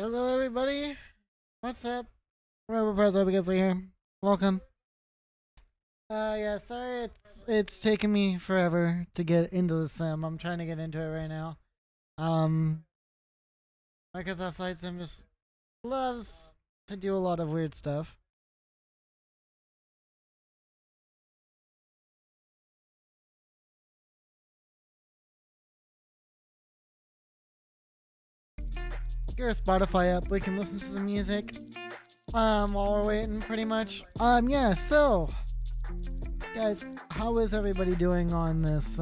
Hello, everybody. What's up? Peripherals, obviously here. Welcome. Yeah, sorry it's taken me forever to get into the sim. I'm trying to get into it right now. Um, Microsoft Flight Sim just loves to do a lot of weird stuff. Get our Spotify up. We can listen to some music. While we're waiting, pretty much. Yeah. So, guys, how is everybody doing on this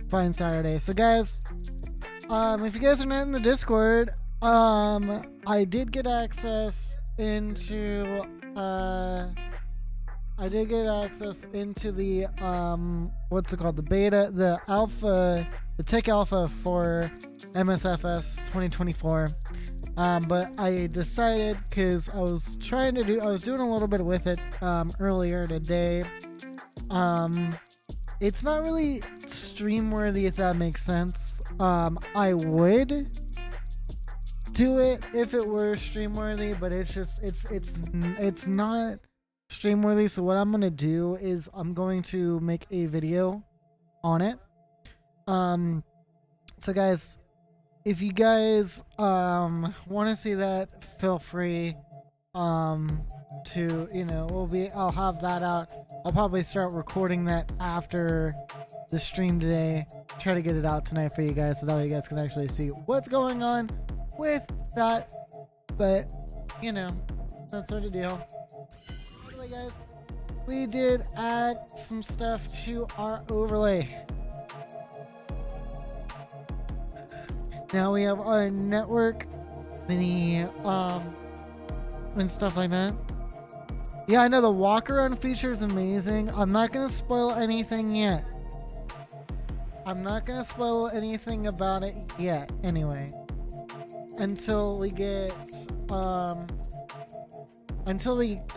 fine Saturday? So, guys, if you guys are not in the Discord, I did get access into the what's it called, the beta, the alpha, the tech alpha for MSFS 2024. But I decided, because I was doing a little bit with it earlier today. It's not really stream worthy, if that makes sense. I would do it if it were stream worthy, but it's not stream worthy. So what I'm gonna do is I'm going to make a video on it. So guys, if you guys want to see that, feel free to, I'll have that out. I'll probably start recording that after the stream today. Try to get it out tonight for you guys, so that way you guys can actually see what's going on with that. But that sort of deal. Anyway, guys, we did add some stuff to our overlay. Now we have our network, and stuff like that. Yeah, I know the walk around feature is amazing. I'm not gonna spoil anything yet. I'm not gonna spoil anything about it yet, anyway. Until we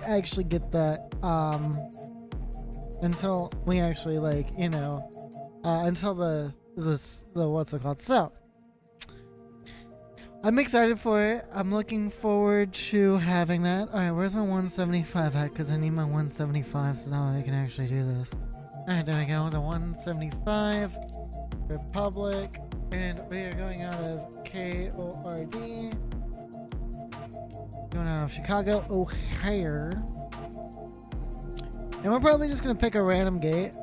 actually get that, until we actually until the what's it called? So, I'm excited for it. I'm looking forward to having that. Alright, where's my 175 at? Because I need my 175 so now I can actually do this. Alright, there we go. The 175. Republic. And we are going out of KORD. Going out of Chicago, O'Hare. And we're probably just going to pick a random gate.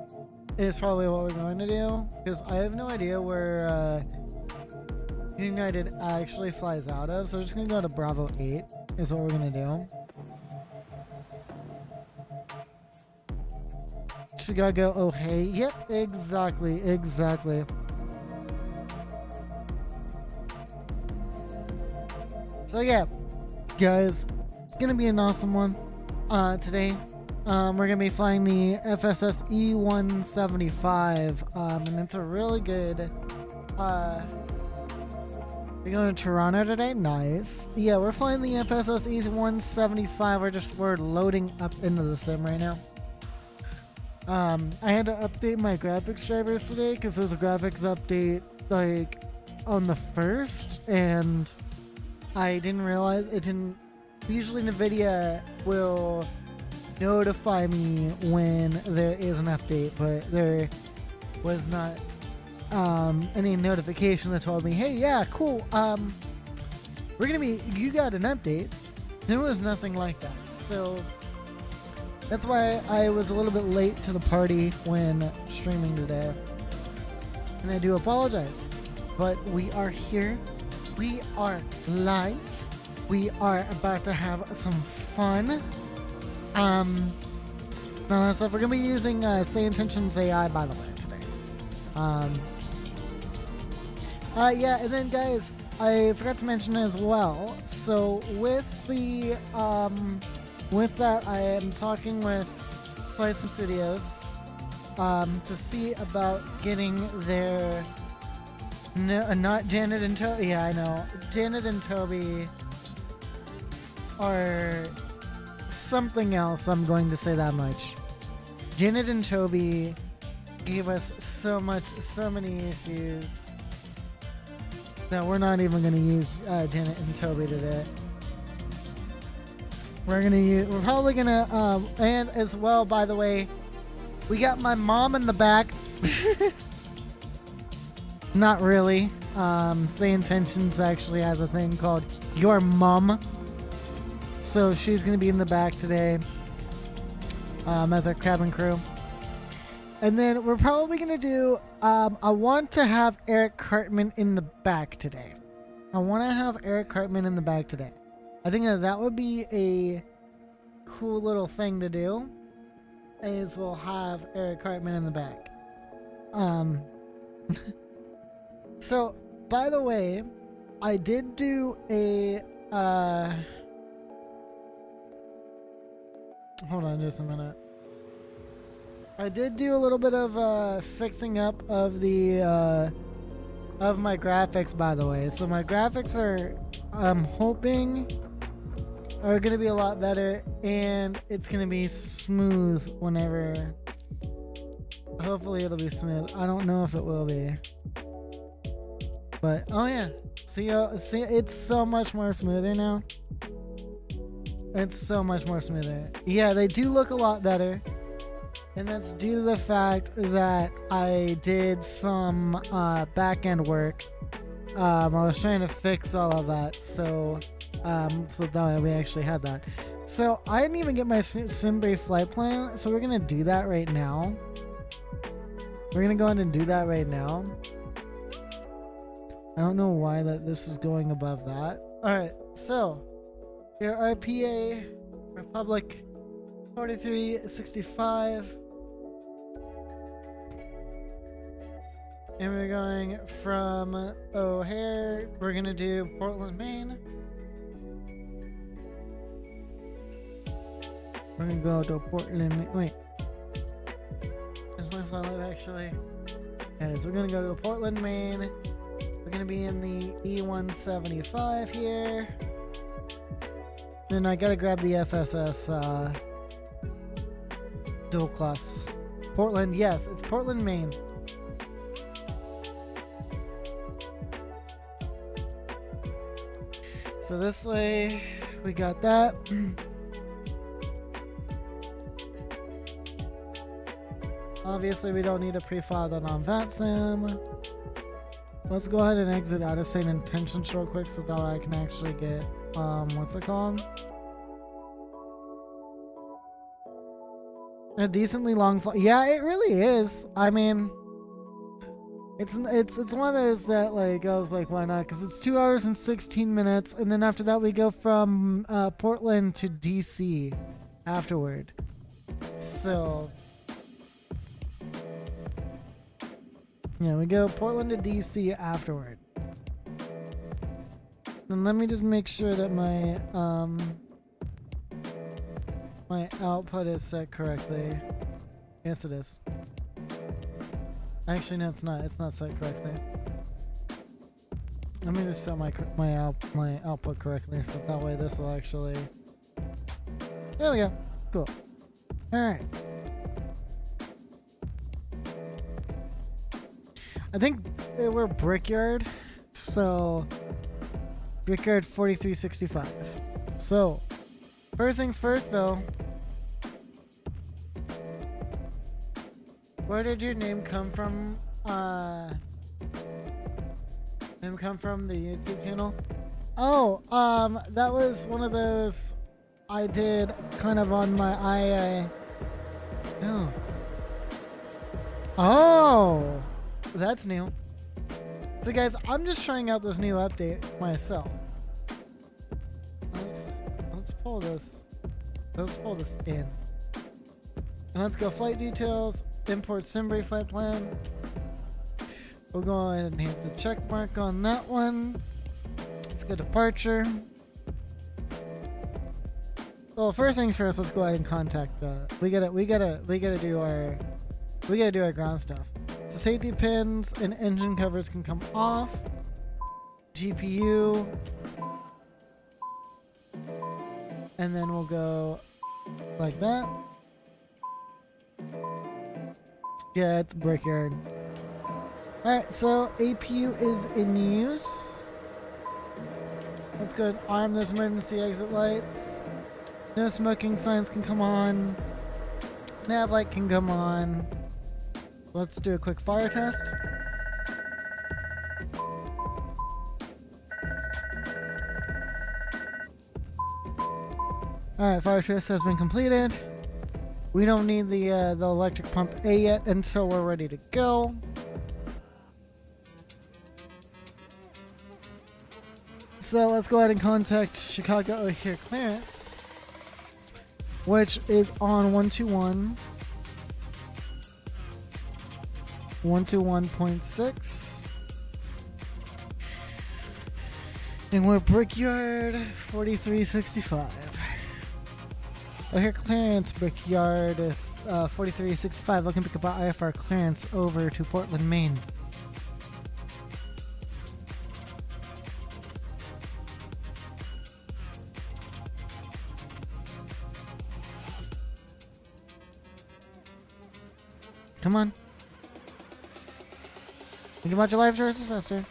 Is probably what we're going to do. Because I have no idea where United actually flies out of, so we're just gonna go to Bravo 8 is what we're gonna do. Chicago, oh hey, yep, exactly. So yeah, guys, it's gonna be an awesome one today. We're gonna be flying the FSS E175, and it's a really good we're going to Toronto today? Nice. Yeah, we're flying the FSS E175. We're loading up into the sim right now. I had to update my graphics drivers today because there was a graphics update on the 1st, and I didn't realize it didn't. Usually NVIDIA will notify me when there is an update, but there was not any notification that told me, hey, yeah, cool, you got an update. There was nothing like that, so that's why I was a little bit late to the party when streaming today, and I do apologize, but we are here, we are live, we are about to have some fun. No, so we're gonna be using Say Intentions AI, by the way, today. Yeah, and then guys, I forgot to mention as well. So with the with that, I am talking with Flight Sim Studios to see about getting their not Janet and Toby. Yeah, I know. Janet and Toby are something else. I'm going to say that much. Janet and Toby gave us so many issues. No, we're not even gonna use Janet and Toby today. We're probably gonna, and as well, by the way, we got my mom in the back. Not really. Say Intentions actually has a thing called Your Mum. So she's gonna be in the back today. As our cabin crew. And then we're probably gonna do, I want to have Eric Cartman in the back today. I want to have Eric Cartman in the back today. I think that would be a cool little thing to do. Is we'll have Eric Cartman in the back. So, by the way, I did do a, hold on just a minute. I did do a little bit of fixing up of the of my graphics, by the way. So my graphics are, I'm hoping, are gonna be a lot better, and it's gonna be smooth whenever. Hopefully it'll be smooth. I don't know if it will be, but oh yeah. See, it's so much more smoother now. It's so much more smoother. Yeah, they do look a lot better. And that's due to the fact that I did some back-end work. I was trying to fix all of that, so that we actually had that. So I didn't even get my SimBray flight plan, so we're gonna do that right now. We're gonna go ahead and do that right now. I don't know why this is going above that. Alright, so here RPA Republic 4365. And we're going from O'Hare. We're gonna do Portland, Maine. We're gonna go to Portland, Maine. Wait. Is my file live actually? Okay, so we're gonna go to Portland, Maine. We're gonna be in the E175 here. Then I gotta grab the FSS dual class. Portland, yes, it's Portland, Maine. So this way, we got that. Obviously, we don't need to pre-file that on VATSIM. Let's go ahead and exit out of St. Intentions real quick so that I can actually get, what's it called? A decently long flight. Yeah, it really is. I mean, it's one of those that, like, I was like, why not? Because it's 2 hours and 16 minutes, and then after that we go from Portland to DC afterward. So yeah, we go Portland to DC afterward. And let me just make sure that my my output is set correctly. Yes, it is. Actually, no, it's not. It's not set correctly. Let me just set my output correctly, so that way this will actually. There we go. Cool. All right. I think we're Brickyard, so Brickyard 4365. So first things first, though. Where did your name come from? Name come from the YouTube channel? Oh, that was one of those I did kind of on my oh. Oh, that's new. So guys, I'm just trying out this new update myself. Let's pull this. Let's pull this in. And let's go flight details. Import SimBray flight plan. We'll go ahead and hit the check mark on that one. Let's go departure. Well, first things first, let's go ahead and contact we gotta do our ground stuff. So safety pins and engine covers can come off. GPU. And then we'll go like that. Yeah, it's Brickyard. Alright, so APU is in use. Let's go and arm those emergency exit lights. No smoking signs can come on. Nav light can come on. Let's do a quick fire test. Alright, fire test has been completed. We don't need the electric pump A yet until we're ready to go. So let's go ahead and contact Chicago O'Hare clearance, which is on 121, 121.6. And we're Brickyard 4365. O'Hare clearance, Brickyard 4365. Looking to pick up our IFR clearance over to Portland, Maine. Come on. Think about your life choices faster.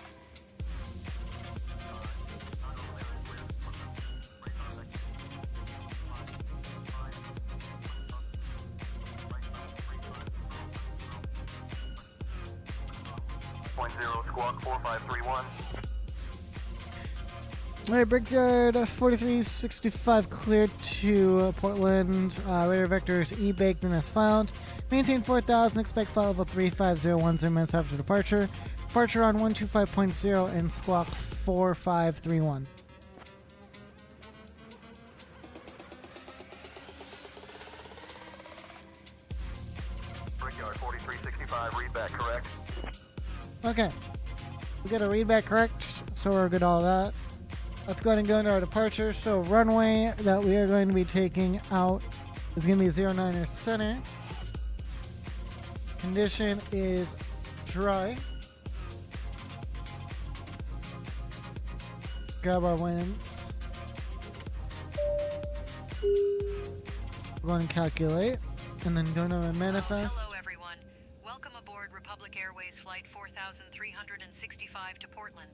Squawk 4531. Alright, Brickyard 4365 cleared to Portland. Radar vectors E-baked and as found. Maintain 4000, expect flight level 35010 minutes after departure. Departure on 125.0 and squawk 4531. Brickyard 4365, read back correct. Okay. We got a readback correct, so we're good all that. Let's go ahead and go into our departure. So runway that we are going to be taking out is going to be 09er center. Condition is dry. Grab our winds. Go and calculate, and then go to our manifest. Hello everyone. Welcome aboard Republic Airways Flight 4365 to Portland.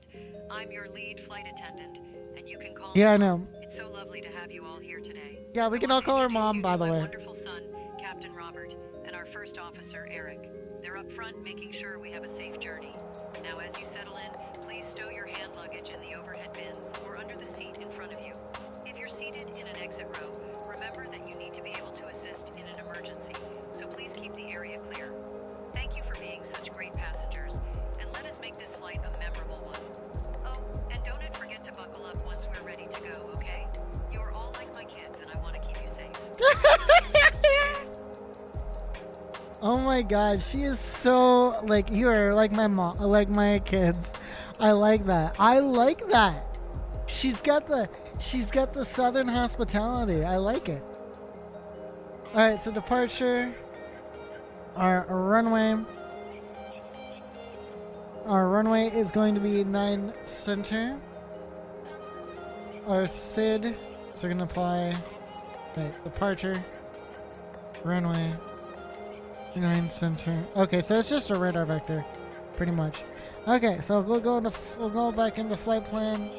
I'm your lead flight attendant, and you can call me. Yeah, I know. It's so lovely to have you all here today. Yeah, we can all call her Mom, by the way. My wonderful son, Captain Robert, and our first officer, Eric. They're up front making sure we have a safe journey. Now, as you settle in, please stow your hand luggage in the overhead bins or under the seat in front of you. If you're seated in an exit row, remember that you need to be able to assist in an emergency, so please keep the area clear. Thank you for being such great passengers, and let us make this flight a memorable one. Oh, and don't forget to buckle up once we're ready to go, okay? You're all like my kids, and I want to keep you safe. Oh my god, she is so like you are like my mom, like my kids. I like that. I like that. She's got the southern hospitality. I like it. All right, so departure. Our runway. Our runway is going to be 9 center. Our SID. So we're gonna apply. Right, departure. Runway. 9 center. Okay, so it's just a radar vector, pretty much. Okay, so we'll go back into flight plan.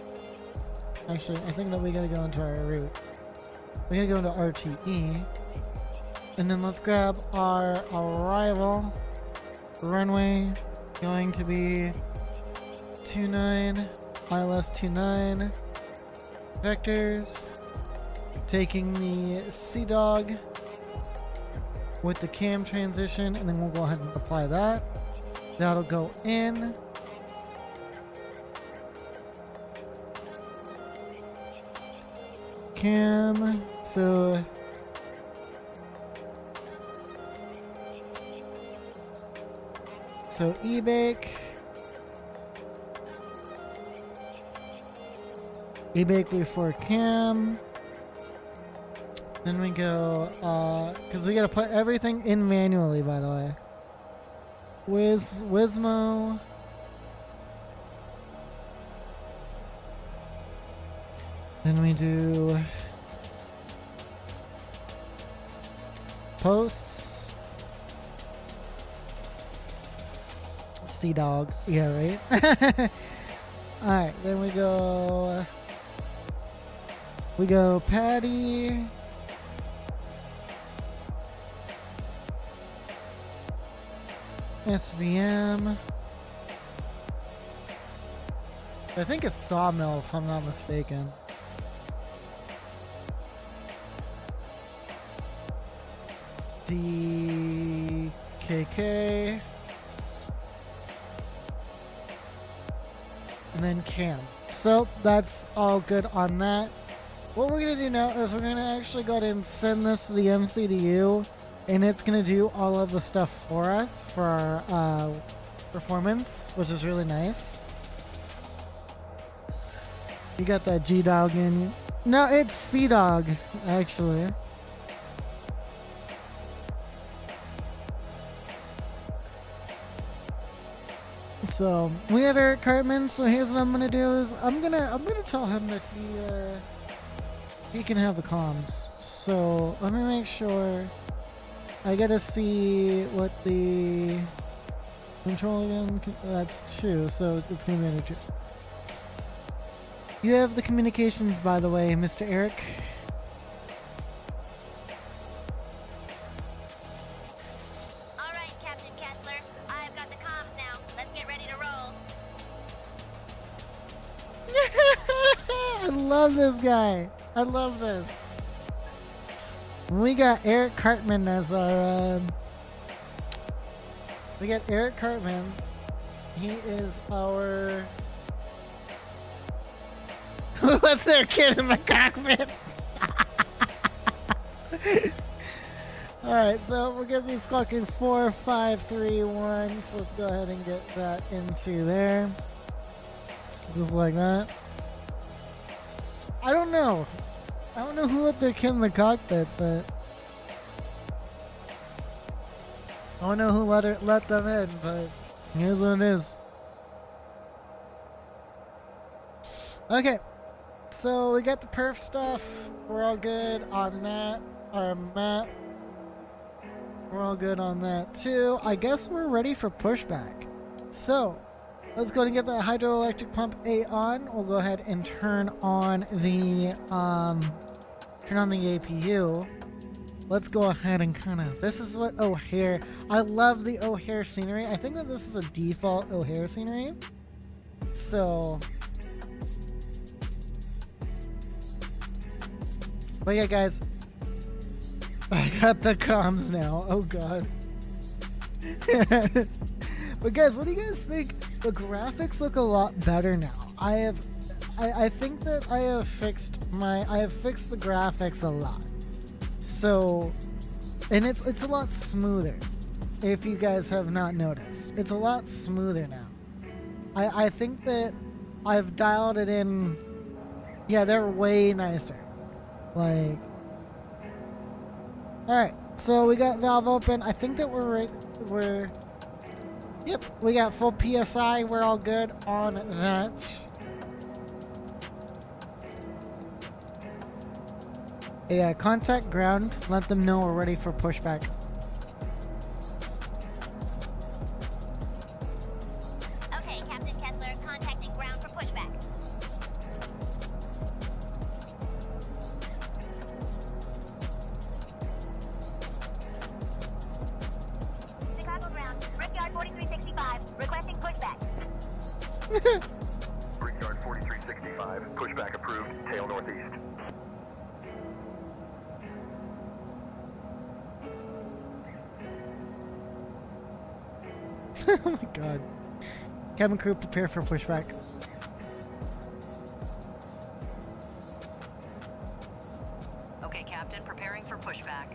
Actually, I think that we gotta go into our route. We gotta go into RTE, and then let's grab our arrival runway. Going to be 29 ILS 29 vectors. Taking the Sea Dog with the cam transition, and then we'll go ahead and apply that. That'll go in. Cam, so E-bake. E-bake before cam. Then we go, because we gotta put everything in manually, by the way. Wizmo. Then we do posts. Sea Dog. Yeah, right? Alright, then we go We go Patty. SVM. I think it's Sawmill, if I'm not mistaken. DKK. And then Cam. So that's all good on that. What we're going to do now is we're going to actually go ahead and send this to the MCDU, and it's going to do all of the stuff for us for our performance, which is really nice. You got that G-Dog in. No, it's C-Dog, actually. So we have Eric Cartman. So here's what I'm gonna do: is I'm gonna tell him that he can have the comms. So let me make sure. I gotta see what the control again. That's 2, so it's gonna be under 2. You have the communications, by the way, Mr. Eric. All right, Captain Kessler. I've got the comms now. Let's get ready to roll. I love this guy. I love this. We got Eric Cartman as our. We got Eric Cartman. He is our. What's their kid in the cockpit? Alright, so we're gonna be squawking 4531. So let's go ahead and get that into there. Just like that. I don't know who let their kid in the cockpit, but I don't know who let them in, but here's what it is. Okay. So we got the perf stuff. We're all good on that. Our map. We're all good on that too. I guess we're ready for pushback. So let's go and get the hydroelectric pump A on. We'll go ahead and turn on the APU. Let's go ahead and this is what O'Hare. I love the O'Hare scenery. I think that this is a default O'Hare scenery. So but yeah, guys, I got the comms now. Oh god. But guys, what do you guys think? The graphics look a lot better now. I think that I have fixed the graphics a lot. So, and it's a lot smoother. If you guys have not noticed, it's a lot smoother now. I think that I've dialed it in. Yeah, they're way nicer. Like, all right, so we got valve open. I think that yep, we got full PSI. We're all good on that. Yeah, contact ground. Let them know we're ready for pushback. Okay, Captain Kessler, contacting ground for pushback. Chicago ground, Brickyard 4365, requesting pushback. Brickyard 4365, pushback approved, tail northeast. Oh my god. Cabin crew, prepare for pushback. Okay, Captain, preparing for pushback.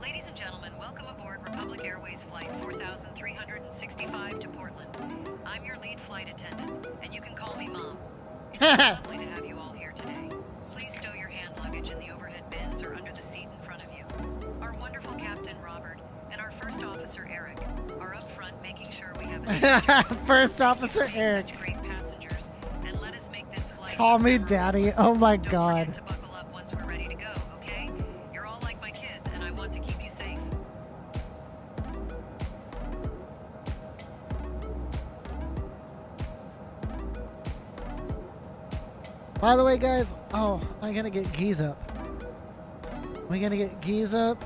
Ladies and gentlemen, welcome aboard Republic Airways Flight 4365 to Portland. I'm your lead flight attendant, and you can call me Mom. It's lovely to have you all here today. Please stow your hand luggage in the overhead bins or under the seat in front of you. Our wonderful Captain Robert and our First Officer Eric are up front making sure we have a First Officer Eric. such great passengers, and let us make this flight Call me memorable. daddy. Oh my Don't god. forget to buckle up once we're ready to go, okay? You're all like my kids, and I want to keep you safe. By the way, guys, oh, I gotta get geese up. We gotta get geese up.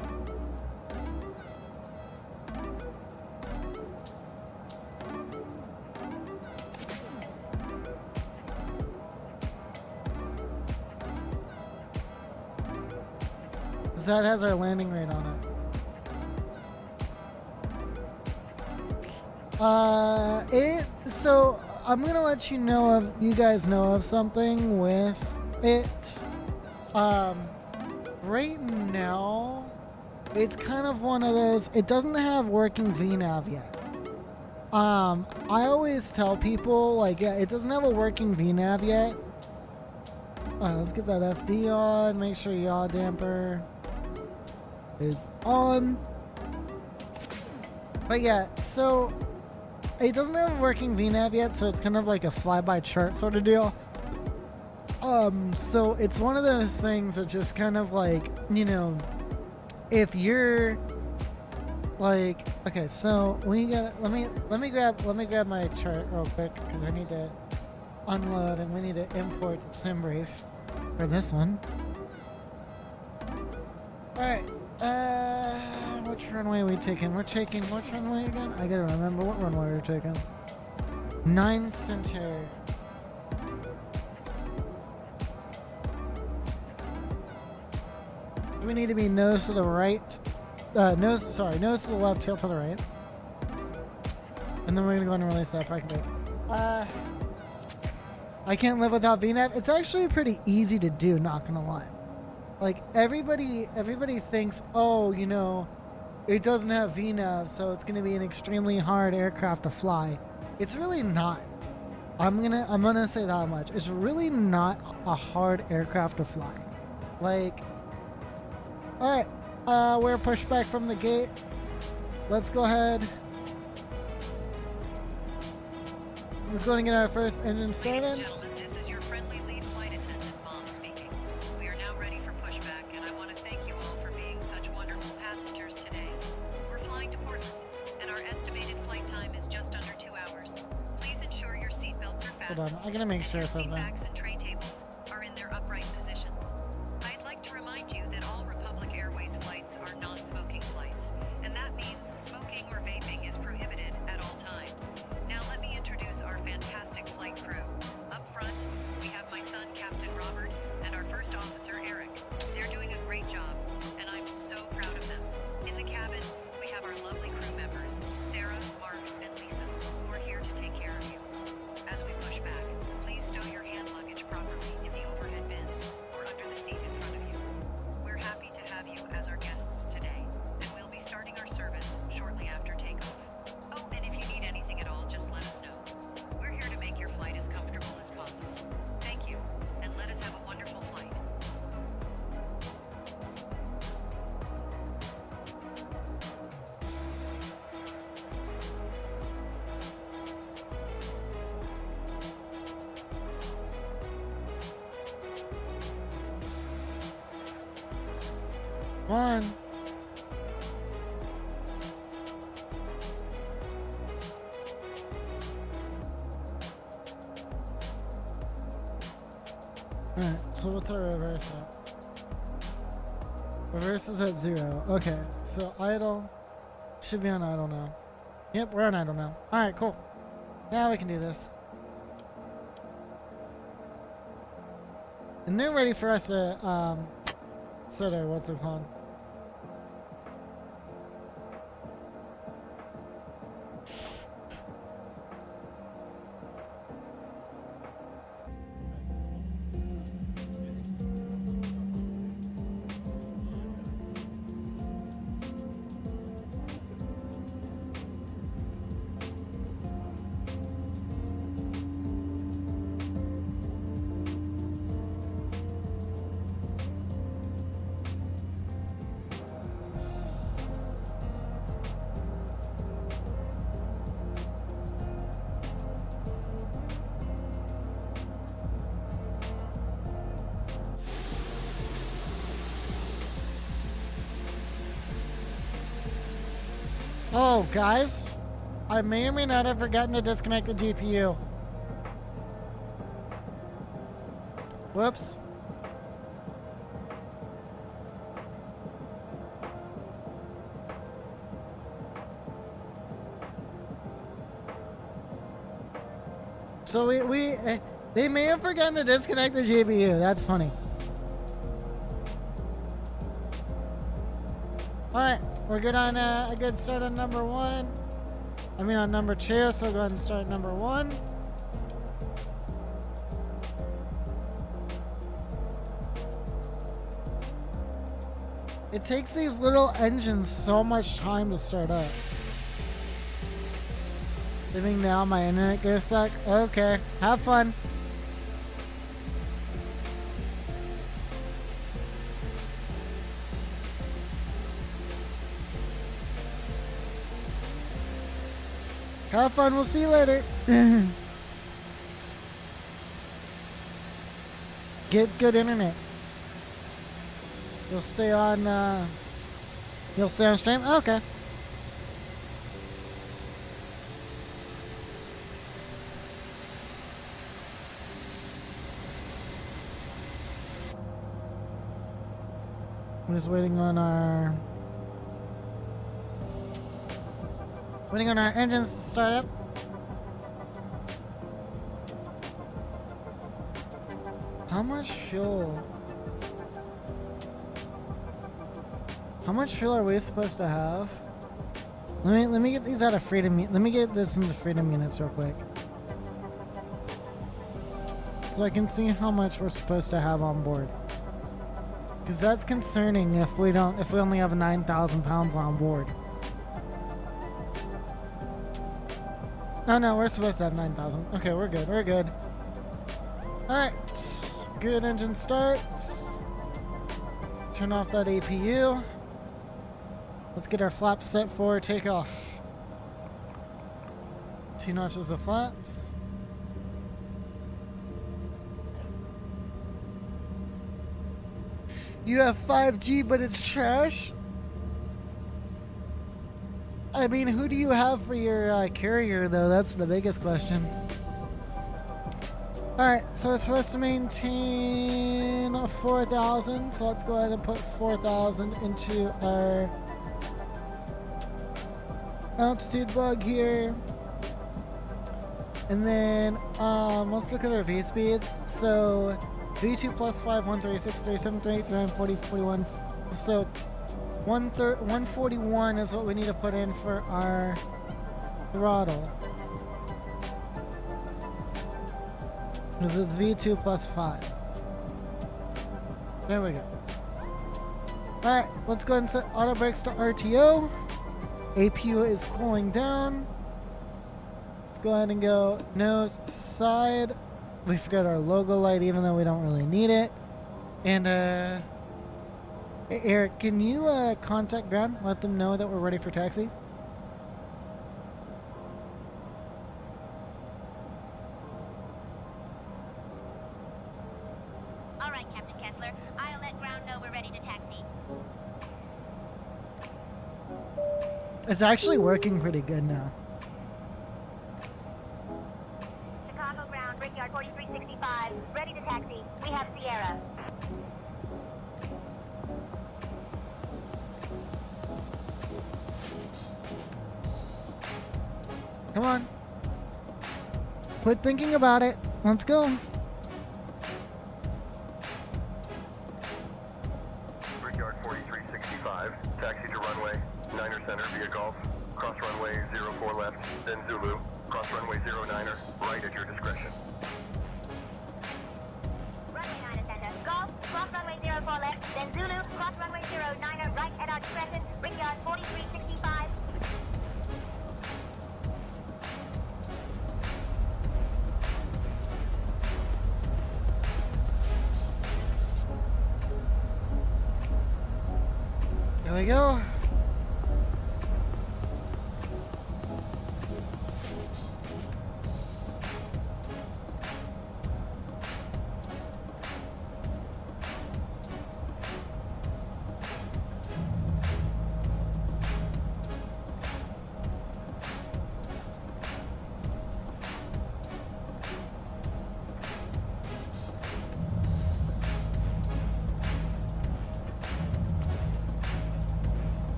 That has our landing rate on it. So I'm gonna let you know of, you guys know of something with it. Right now, it's kind of one of those, it doesn't have working VNav yet. I always tell people, like, yeah, it doesn't have a working VNav yet. Alright, let's get that FD on, make sure yaw damper is on. But yeah, so it doesn't have a working VNav yet, so it's kind of like a fly-by chart sort of deal. So it's one of those things that just kind of like, you know, if you're like, okay, so we got, let me grab my chart real quick because I need to unload and we need to import the sim brief for this one. All right. Which runway are we taking? We're taking which runway again? I gotta remember what runway we're taking. 9 Centaur. We need to be nose to the right. Nose to the left, tail to the right. And then we're gonna go ahead and release that parking brake. I can't live without VNav. It's actually pretty easy to do, not gonna lie. Like, everybody thinks, oh, you know, it doesn't have VNav, so it's gonna be an extremely hard aircraft to fly. It's really not. I'm gonna say that much. It's really not a hard aircraft to fly. Like, alright, we're pushed back from the gate. Let's go ahead. Let's go and get our first engine started. Ladies and gentlemen, this is your friendly lead flight attendant, Mom speaking. We are now ready for pushback, and I want to thank you all for being such wonderful passengers today. We're flying to Portland, and our estimated flight time is just under 2 hours. Please ensure your seatbelts are fastened. Hold on, I gotta make sure and your something. seat backs and tray tables are in their upright positions. I'd like to remind you that all Republic Airways flights are non-smoking flights, and that means smoking or vaping is prohibited at all times. Now let me introduce our fantastic flight crew. Up front, we have my son, Captain Robert, and our first officer, Eric. They're doing a great job, and I'm so proud of them. In the cabin, we have our lovely crew members, Sarah, Mark, and Lisa, who are here to take care of you. As we push back, please stow your hand luggage properly in the overhead bins or under the seat in front of you. We're happy to have you as our guests today, and we'll be starting our service shortly after takeoff. Oh, and if you need anything at all, just let us know. We're here to make your flight as comfortable as possible. Thank you, and let us have a wonderful flight. One. Alright, so what's our reverse at? Reverse is at 0. Okay, so idle. Should be on idle now. Yep, we're on idle now. Alright, cool. Now we can do this. And they're ready for us to, sort of, what's it called? Oh, guys, I may or may not have forgotten to disconnect the GPU. Whoops. So they may have forgotten to disconnect the GPU. That's funny. Alright, we're good on a good start on number 1. I mean on number 2, so we'll go ahead and start number 1. It takes these little engines so much time to start up. Living now, my internet gonna suck. Okay, have fun. Have fun, we'll see you later. Get good internet. You'll stay on stream? Okay. I'm just waiting on our engines to start up. How much fuel? How much fuel are we supposed to have? Let me get these out of freedom. Let me get this into freedom units real quick, so I can see how much we're supposed to have on board. Because that's concerning if we only have 9,000 pounds on board. Oh no, we're supposed to have 9,000. Okay, we're good. We're good. All right, good engine starts. Turn off that APU. Let's get our flaps set for takeoff. 2 notches of flaps. You have 5G, but it's trash? I mean, who do you have for your carrier, though? That's the biggest question. Alright, so we're supposed to maintain 4,000. So let's go ahead and put 4,000 into our altitude bug here. And then let's look at our V speeds. So V2 plus 5, 136, 37, 38, 39, 40, 41. So 141 is what we need to put in for our throttle. This is V2 plus 5. There we go. Alright, let's go ahead and set auto brakes to RTO. APU is cooling down. Let's go ahead and go nose side. We forgot our logo light even though we don't really need it. And hey, Eric, can you contact ground? Let them know that we're ready for taxi? All right, Captain Kessler. I'll let ground know we're ready to taxi. It's actually working pretty good now. Chicago ground, Brickyard 4365. Ready to taxi. We have Sierra. Come on. Quit thinking about it. Let's go. Brickyard 4365, taxi to runway 9er center via Golf, cross runway 04 left, then Zulu, cross runway 09er, right at your discretion. Runway 9 center. Golf, cross runway 04 left, then Zulu, cross runway 09er, right at our discretion. Brickyard 4365. There we go.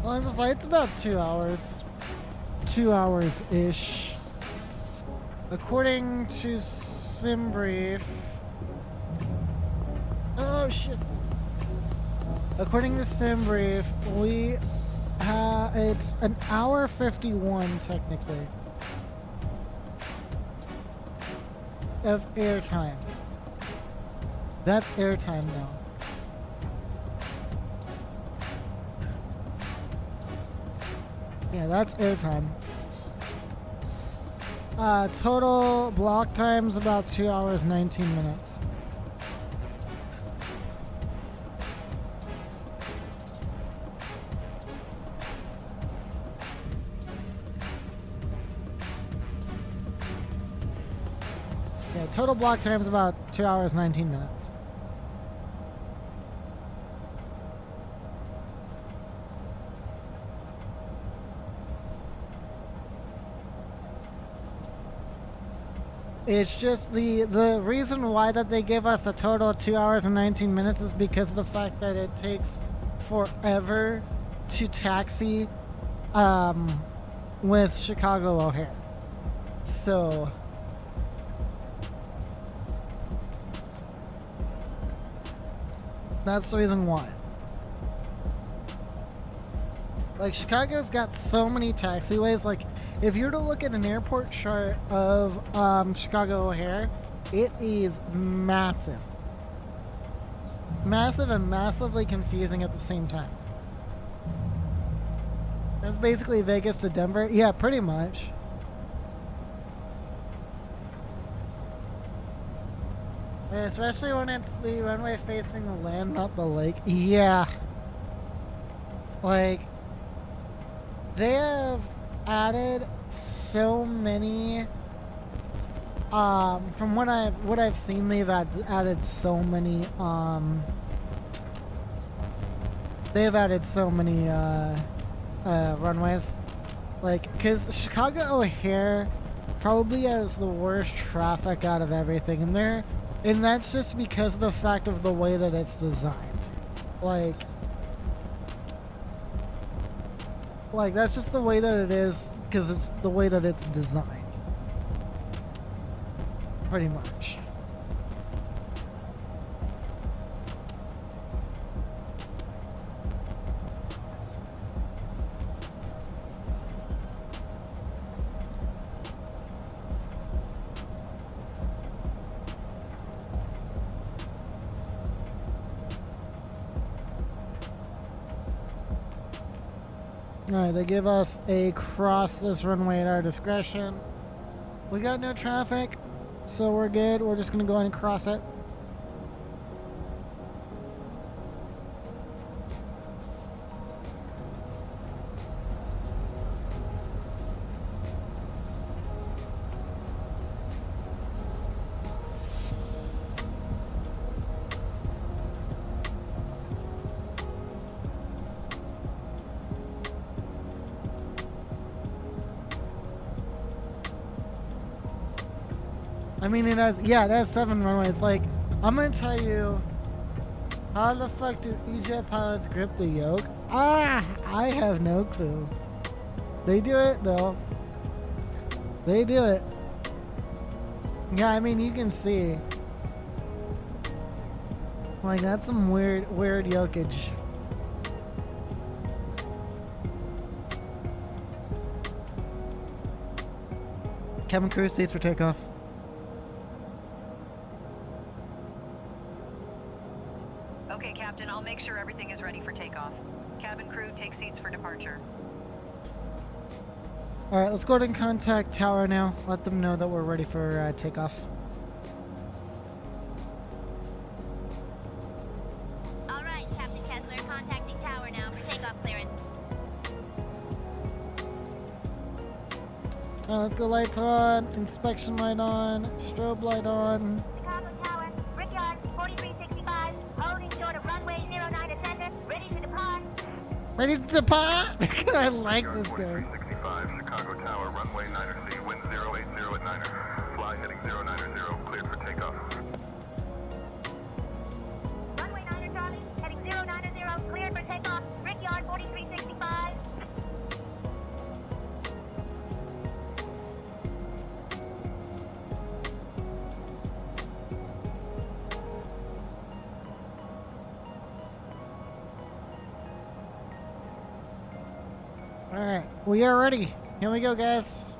Well, the flight's about 2 hours. 2 hours-ish. According to SimBrief... Oh, shit. According to SimBrief, it's an hour 51, technically, of airtime. That's airtime now. Yeah, that's airtime. Total block time's about 2 hours, 19 minutes. Yeah, total block time's about 2 hours, 19 minutes. It's just the reason why that they give us a total of 2 hours and 19 minutes is because of the fact that it takes forever to taxi with Chicago O'Hare. So that's the reason why. Like, Chicago's got so many taxiways. Like, if you were to look at an airport chart of Chicago O'Hare, it is massive. Massive and massively confusing at the same time. That's basically Vegas to Denver. Yeah, pretty much. Especially when it's the runway facing the land, not the lake. Yeah. Like, they have added so many from what I've seen, they've added so many runways, like, because Chicago O'Hare probably has the worst traffic out of everything in there, and that's just because of the fact of the way that it's designed. Like that's just the way that it is, because it's the way that it's designed. Pretty much. Alright, they give us a cross this runway at our discretion. We got no traffic, so we're good. We're just gonna go ahead and cross it. I mean, it has 7 runways. Like, I'm gonna tell you, how the fuck do E-Jet pilots grip the yoke? I have no clue. They do it though. They do it. Yeah, I mean, you can see. Like, that's some weird yokage. Cabin crew, seats for takeoff. Okay, Captain, I'll make sure everything is ready for takeoff. Cabin crew, take seats for departure. Alright, let's go ahead and contact Tower now. Let them know that we're ready for takeoff. Alright, Captain Kessler, contacting Tower now for takeoff clearance. Alright, let's go. Lights on, inspection light on, strobe light on. Chicago Tower, Brickyard, 4365, holding short of runway 09 to center, ready to depart. Ready to depart? I like this guy. 4365, Chicago Tower, runway 9er C, wind 080 at 9er. Fly heading 090, cleared for takeoff. Runway 9er Charlie, heading 090, cleared for takeoff. Brickyard, 4365. We are ready. Here we go, guys.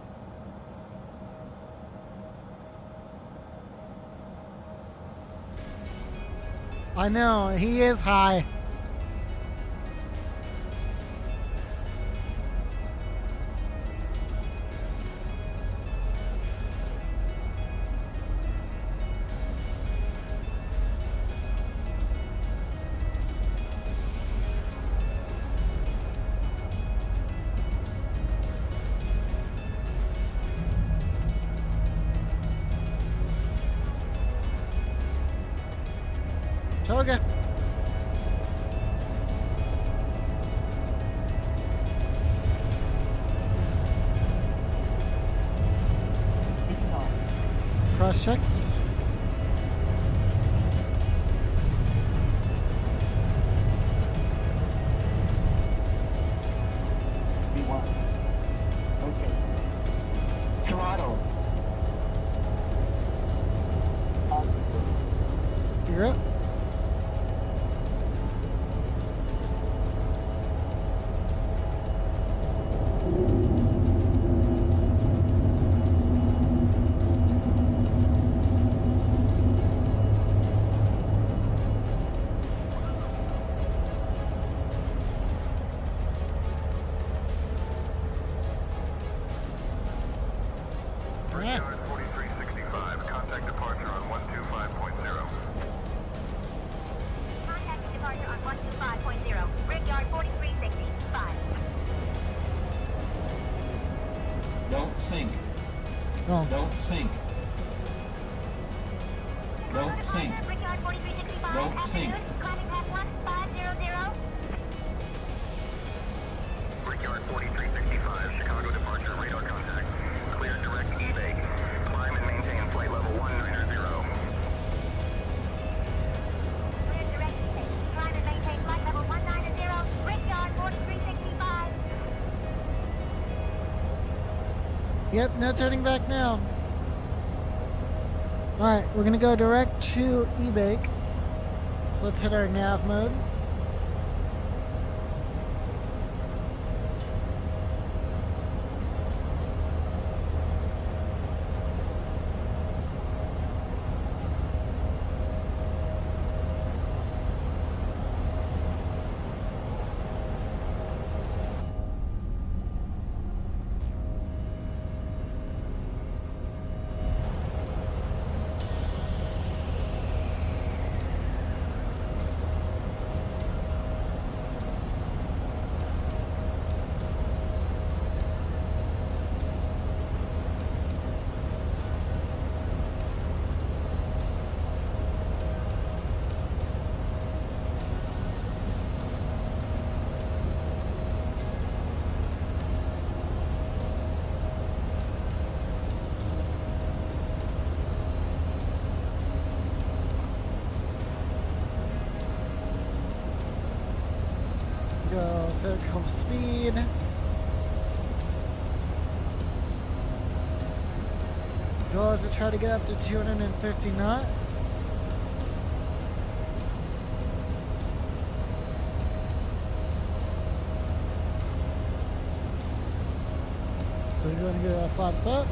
I know, he is high. Toga. Cross checked. V1. Rotate. Throttle. You're up. Brickyard 4365, contact departure on 125.0. Contact departure on 125.0. Brickyard 4365. Don't sink. Oh, Don't sink. Don't sink. Brickyard 4365. Don't sink. Climbing path 1500. Brickyard 4365, Chicago departure, radar contact. Clear direct evade. Climb and maintain flight level 190. Clear direct evade. Climb and maintain flight level 190. Brickyard 4365. yep, no turning back now. Alright, we're gonna go direct to E-Bake. So let's hit our nav mode. Go vertical speed. Goal is to try to get up to 250 knots. So you're going to get flaps up.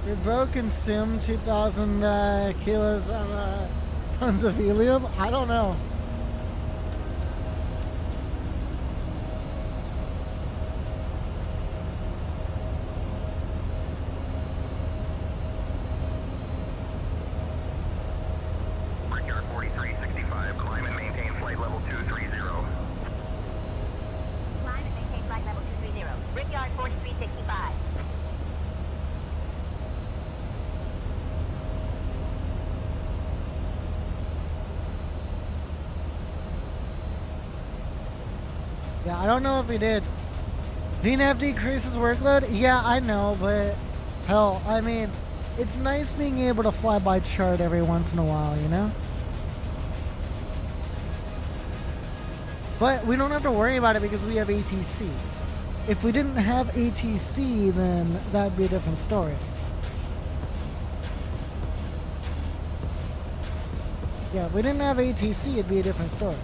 We both consume 2,000 kilos of tons of helium. I don't know. Brickyard 4365, climb and maintain flight level 230. Climb and maintain flight level 230. Brickyard 4365. Yeah, I don't know if he did. VNAV decreases workload? Yeah, I know, but hell, I mean, it's nice being able to fly by chart every once in a while, you know? But we don't have to worry about it because we have ATC. If we didn't have ATC, then that'd be a different story. Yeah, if we didn't have ATC, it'd be a different story.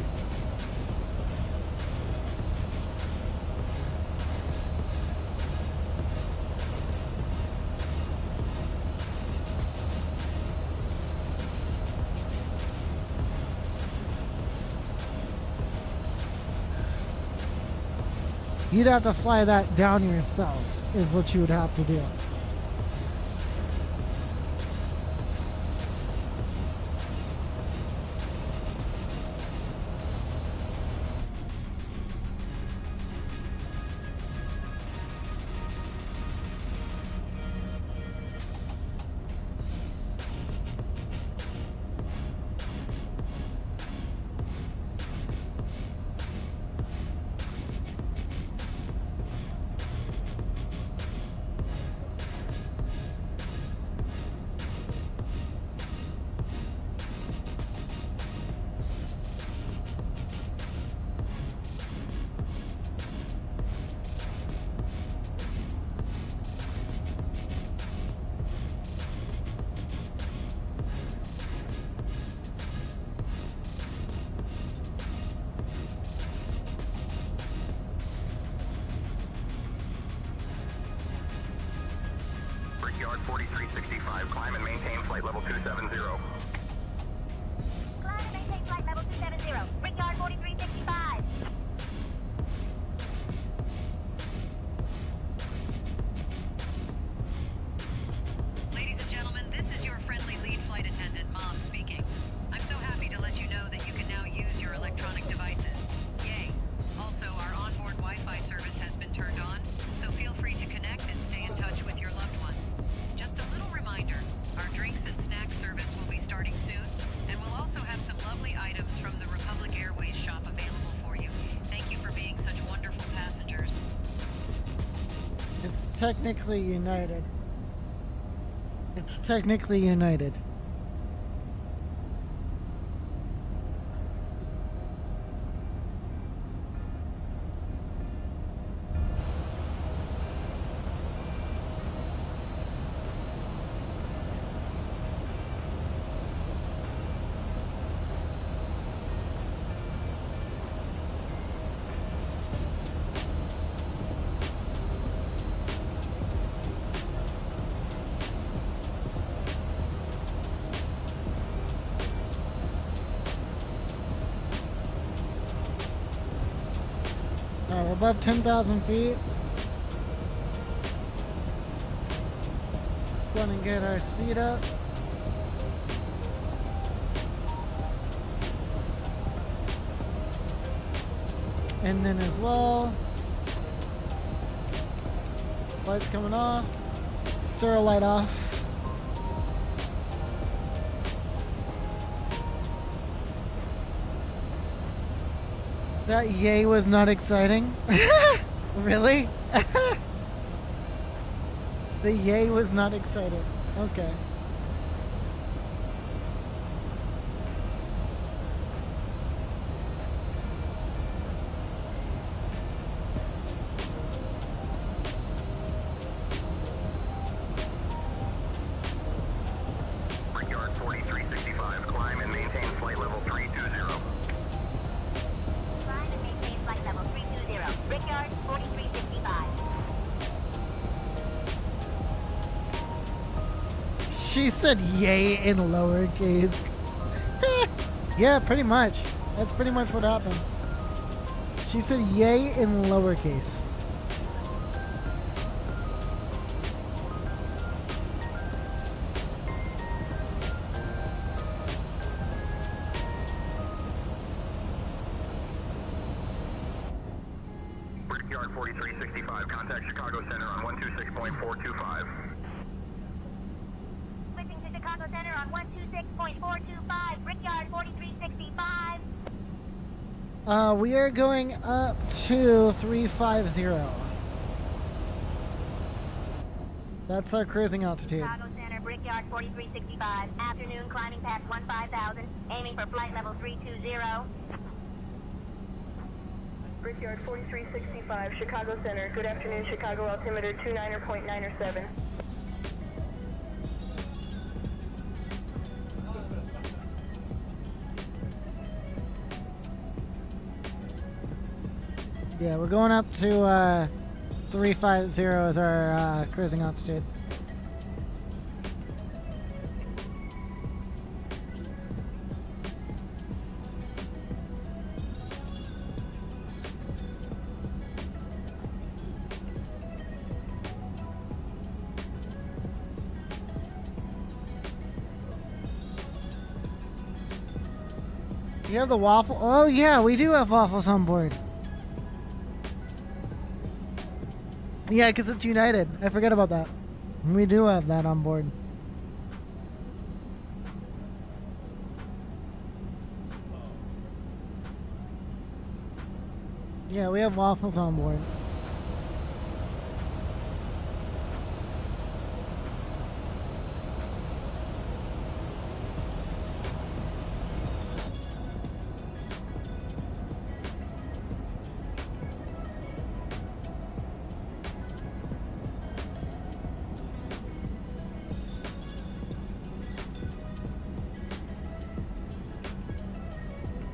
You'd have to fly that down yourself, is what you would have to do. Brickyard 4365, climb and maintain flight level 270. Climb and maintain flight level 270. Brickyard 4365. Ladies and gentlemen, this is your friendly lead flight attendant, Mom, speaking. I'm so happy to let you know that you can now use your electronic devices. Yay! Also, our onboard Wi-Fi service has been turned on, so feel free to connect and stay in touch with your loved ones. Just a little reminder, our drinks and snacks service will be starting soon, and we'll also have some lovely items from the Republic Airways shop available for you. Thank you for being such wonderful passengers. It's technically United. It's technically United. We're above 10,000 feet. Let's go and get our speed up. And then as well, lights coming off, stir light off. That yay was not exciting. Really? The yay was not exciting. Okay. Brickyard 4365, climb and maintain flight level 320. Climb and maintain flight level 320. Brickyard 4365. She said yay in lowercase. Yeah, pretty much. That's pretty much what happened. She said yay in lowercase. Brickyard 4365, contact Chicago Center on 126.425. Switching to Chicago Center on 126.425. Brickyard 4365. We are going up to 350. That's our cruising altitude. Chicago Center, Brickyard 4365. Afternoon climbing past 15,000. Aiming for flight level 320. Brickyard 4365, Chicago Center. Good afternoon, Chicago altimeter 29.907. Yeah, we're going up to 350 as our cruising altitude. You have the waffle? Oh yeah, we do have waffles on board. Yeah, because it's United. I forget about that. We do have that on board. Yeah, we have waffles on board.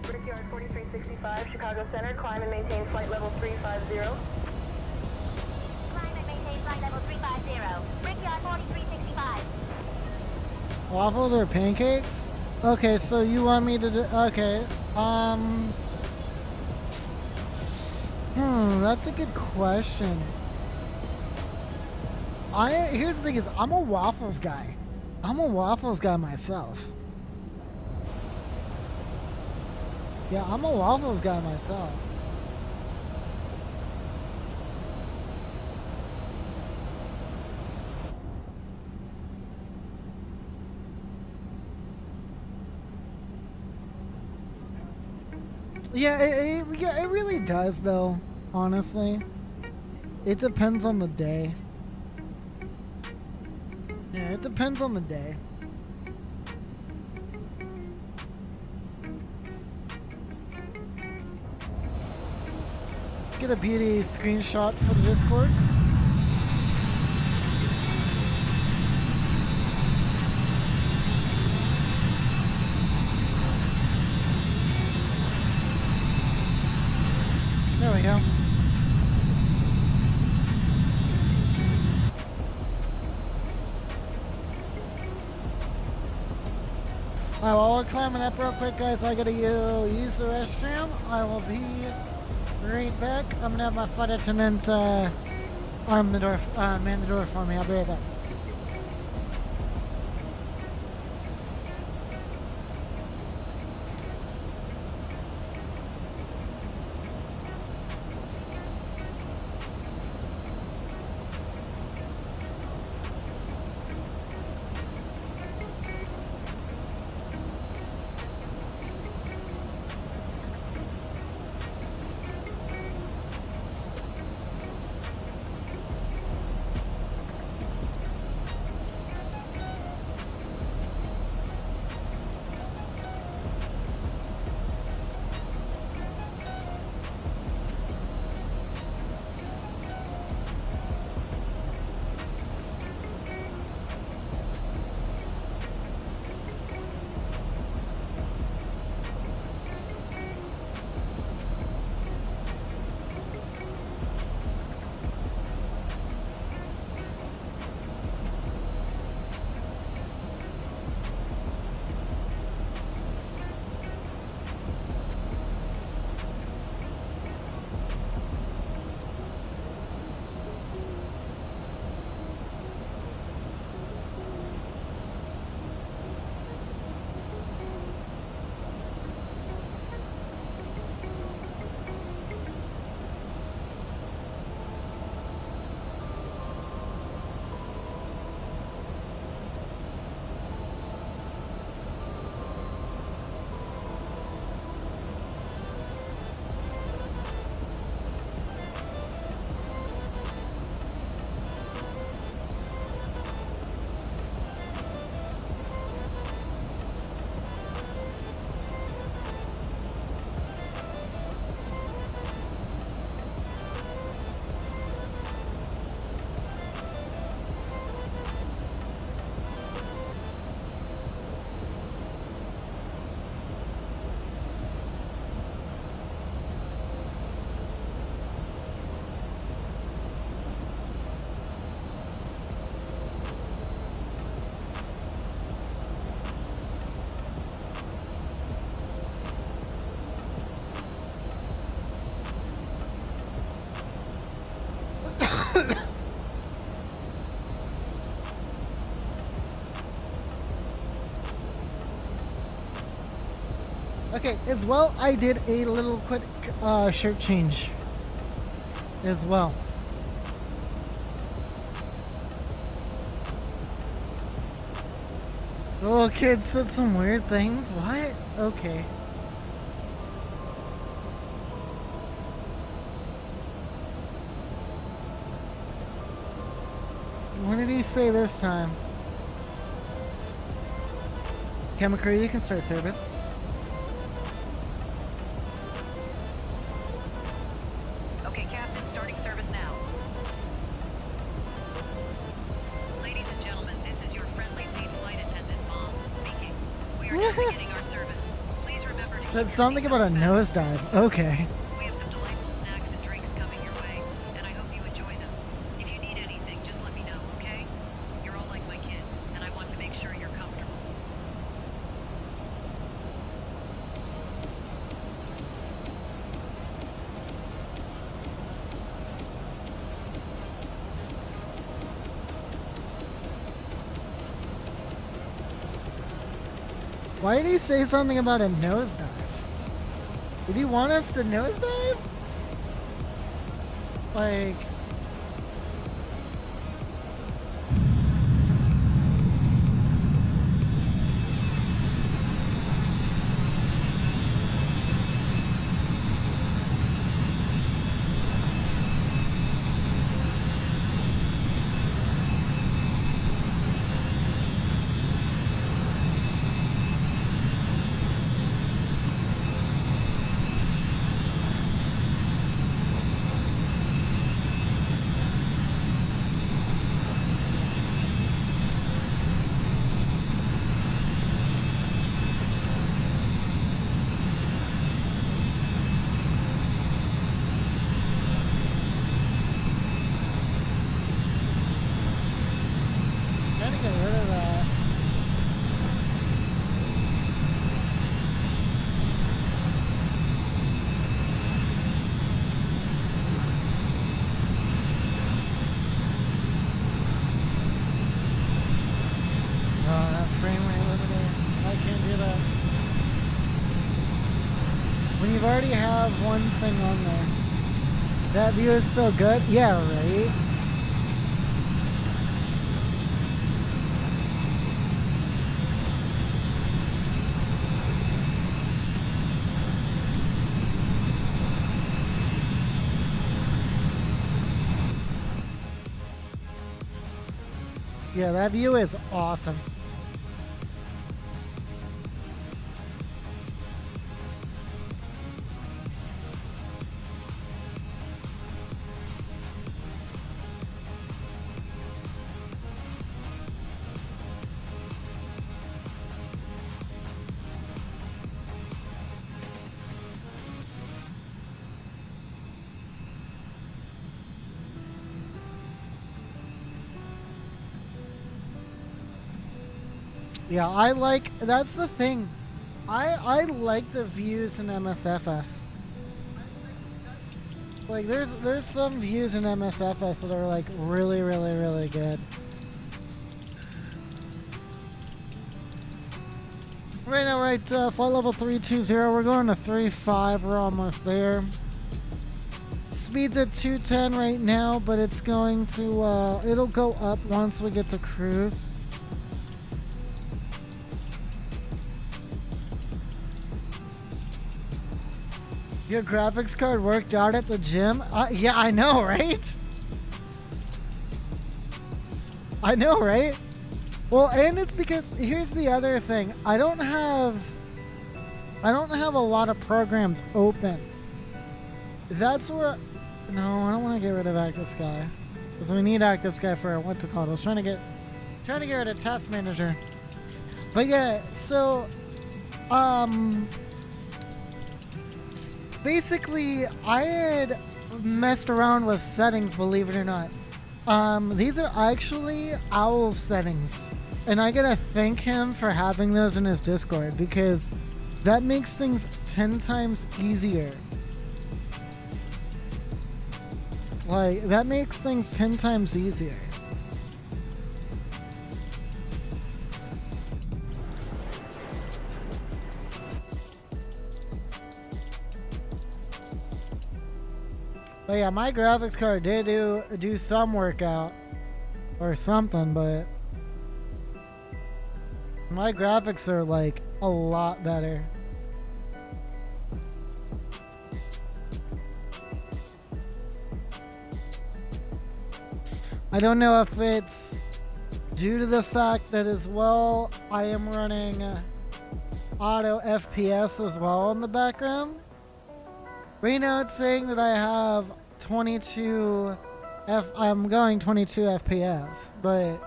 Brickyard 4365, Chicago Center, climb and maintain flight level 350. Climb and maintain flight level 350. Brickyard 4365. Waffles or pancakes? Okay, so you want me to do... Okay, that's a good question. Here's the thing is, I'm a waffles guy. I'm a waffles guy myself. Yeah, I'm a waffles guy myself. Yeah, it really does though, honestly. It depends on the day. Yeah, it depends on the day. Get a beauty screenshot for the Discord. There we go. Alright, while we're climbing up real quick, guys, I gotta use the restroom. I will be right back. I'm gonna have my flight attendant man the door for me. I'll be right back. Okay, as well, I did a little quick shirt change as well. The little kid said some weird things. What? Okay. What did he say this time? Camera crew, you can start service. Okay, Captain, starting service now. Ladies and gentlemen, this is your friendly lead flight attendant, Mom, speaking. We are now beginning our service. Please remember to keep That's your something about a seatbelts fastened. nosedive. Okay. We have some delightful snacks and drinks coming your way, and I hope you enjoy them. If you need anything, just let me know, okay? You're all like my kids, and I want to make sure you're comfortable. Why did he say something about a nosedive? Did he want us to nosedive? Like... Trying to get rid of that. Oh, that frame rate limiter. I can't do that. When you've already have one thing on there. That view is so good. Yeah, right? Yeah, that view is awesome. Yeah, I like, that's the thing. I like the views in MSFS. Like there's some views in MSFS that are like really, really, really good. Right now, right, flight level 320, we're going to 35, we're almost there. Speed's at 210 right now, but it's going to, it'll go up once we get to cruise. Your graphics card worked out at the gym? Yeah, I know, right? I know, right? Well, and it's because here's the other thing. I don't have a lot of programs open. That's what. No, I don't want to get rid of Active Sky because we need Active Sky for what's it called. I was trying to get rid of Task Manager. But yeah, so basically, I had messed around with settings, believe it or not. These are actually Owl settings. And I gotta thank him for having those in his Discord because that makes things 10 times easier. Like, that makes things 10 times easier. But yeah, my graphics card did do some workout or something, but my graphics are like a lot better. I don't know if it's due to the fact that as well I am running auto FPS as well in the background. Right now it's saying that I have 22 I'm going 22 FPS, but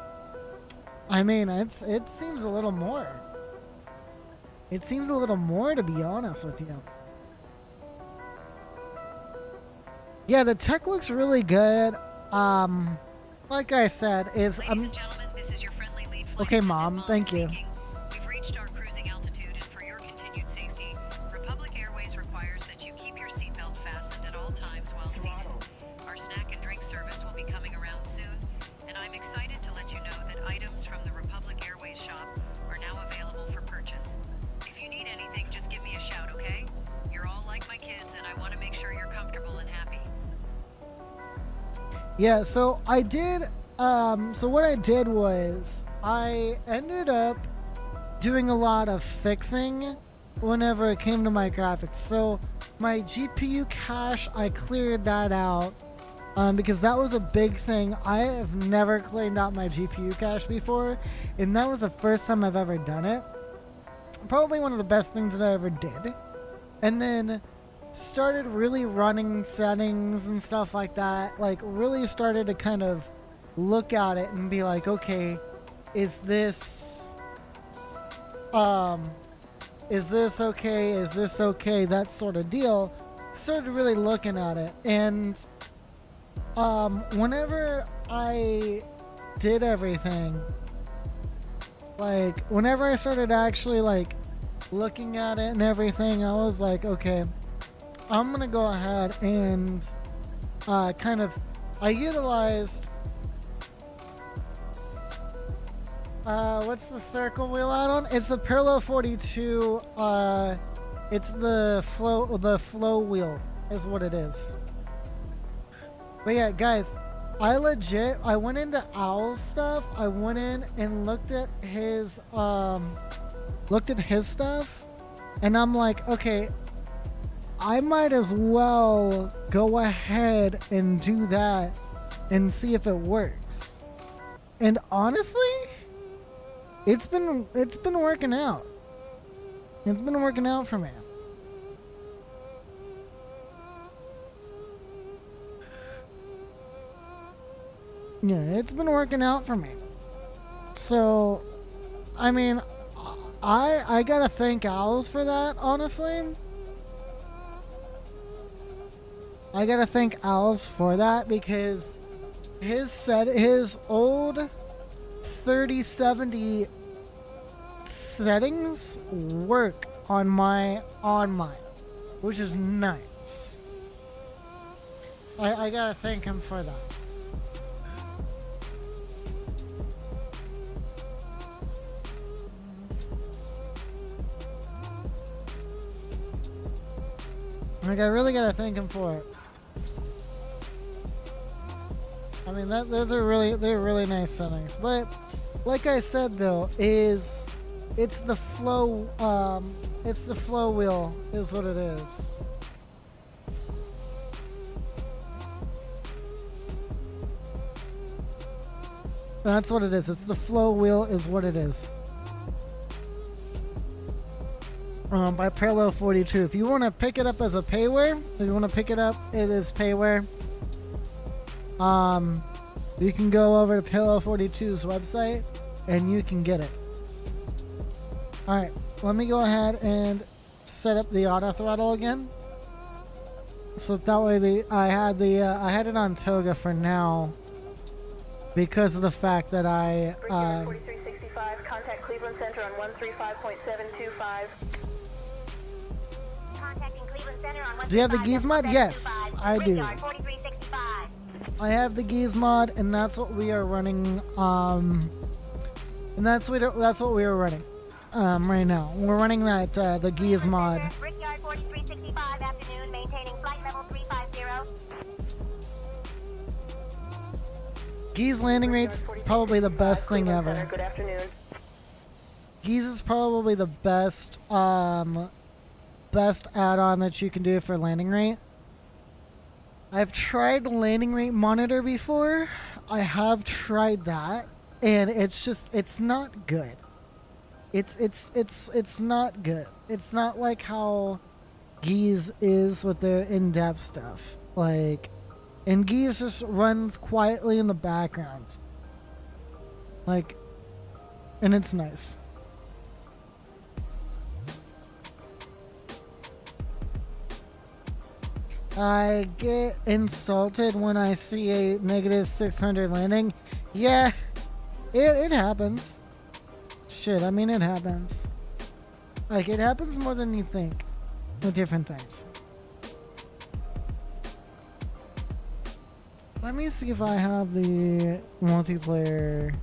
I mean it seems a little more. It seems a little more, to be honest with you. Yeah, the tech looks really good. Like I said, Ladies and gentlemen, this is your friendly lead flight okay, attendant, Mom. Thank you. speaking. We've reached our cruising altitude, and for your continued safety, Republic Airways requires that you keep your seatbelt fastened at all times while seated. Our snack and drink service will be coming around soon, and I'm excited to let you know that items from the Republic Airways shop are now available for purchase. If you need anything, just give me a shout, okay? You're all like my kids, and I want to make sure you're comfortable and happy. Yeah, so I did, so what I did was I ended up doing a lot of fixing whenever it came to my graphics. So my GPU cache, I cleared that out because that was a big thing. I have never cleaned out my GPU cache before, and that was the first time I've ever done it. Probably one of the best things that I ever did. And then started really running settings and stuff like that, like really started to kind of look at it and be like, okay, is this okay, that sort of deal. Started really looking at it, and whenever I did everything, like whenever I started actually like looking at it and everything, I was like, okay, I'm gonna go ahead and I utilized what's the circle wheel add-on? It's the Parallel 42. It's the flow wheel is what it is. But yeah, guys, I went into Owl's stuff. I went in and looked at his stuff, and I'm like, okay, I might as well go ahead and do that and see if it works. And honestly, it's been working out. It's been working out for me. Yeah, it's been working out for me. So, I mean, I gotta thank Owls for that, honestly. I gotta thank Owls for that, because his old 3070 settings work on mine, which is nice. I gotta thank him for that. Like, I really gotta thank him for it. I mean, they're really nice settings. But like I said though, it's the flow wheel is what it is. That's what it is. It's the flow wheel is what it is. By Parallel 42. If you want to pick it up as a payware, if you want to pick it up, it is payware. You can go over to Parallel 42's website and you can get it. Alright, let me go ahead and set up the auto throttle again. So that way I had it on Toga for now, because of the fact that I 4365, contact Cleveland Center on 135.725. Contacting Cleveland Center on Do you have the Geese mod? Yes, I do. 4365. I have the Geese mod, and that's what we are running. And that's what we are running. Right now, we're running that the Geese mod. Brickyard 4365, afternoon, maintaining flight level 350. Geese landing rate's probably the best thing Cleveland ever. Center, good afternoon. Geese is probably the best best add-on that you can do for landing rate. I've tried landing rate monitor before. I have tried that, and it's not good. It's not good. It's not like how Geese is with the in-depth stuff. Like, and Geese just runs quietly in the background. Like, and it's nice. I get insulted when I see a negative 600 landing. Yeah, it happens. Shit, I mean, it happens. Like, it happens more than you think with different things. Let me see if I have the multiplayer.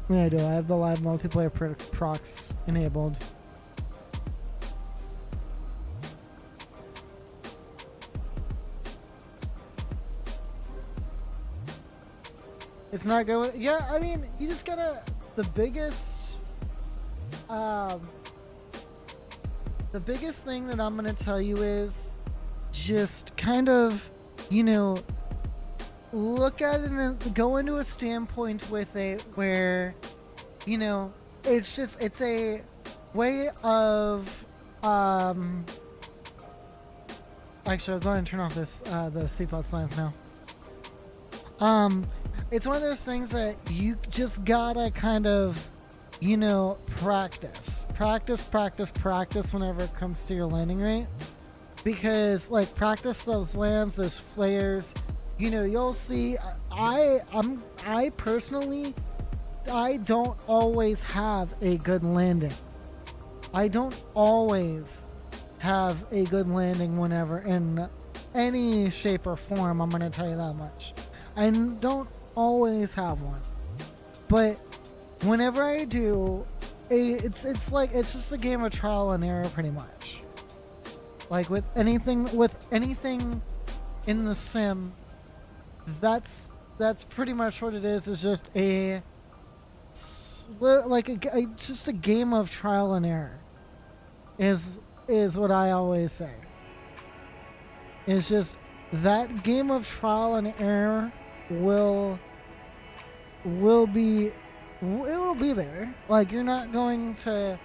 Yeah, I do. I have the live multiplayer procs enabled. It's not going. Yeah, I mean, you just gotta. The biggest thing that I'm gonna tell you is just kind of, you know, look at it and go into a standpoint with it where, you know, it's a way of actually I'll go ahead and turn off this the seatbelt signs now. It's one of those things that you just gotta kind of, you know, practice whenever it comes to your landing rates, because like practice those lands, those flares. You know, you'll see. I personally, I don't always have a good landing. I don't always have a good landing whenever in any shape or form. I'm gonna tell you that much. I don't always have one, but whenever I do, it's just a game of trial and error, pretty much. Like with anything in the sim, that's pretty much what it is. It's just just a game of trial and error. Is what I always say. It's just that game of trial and error will be there. Like, you're not going to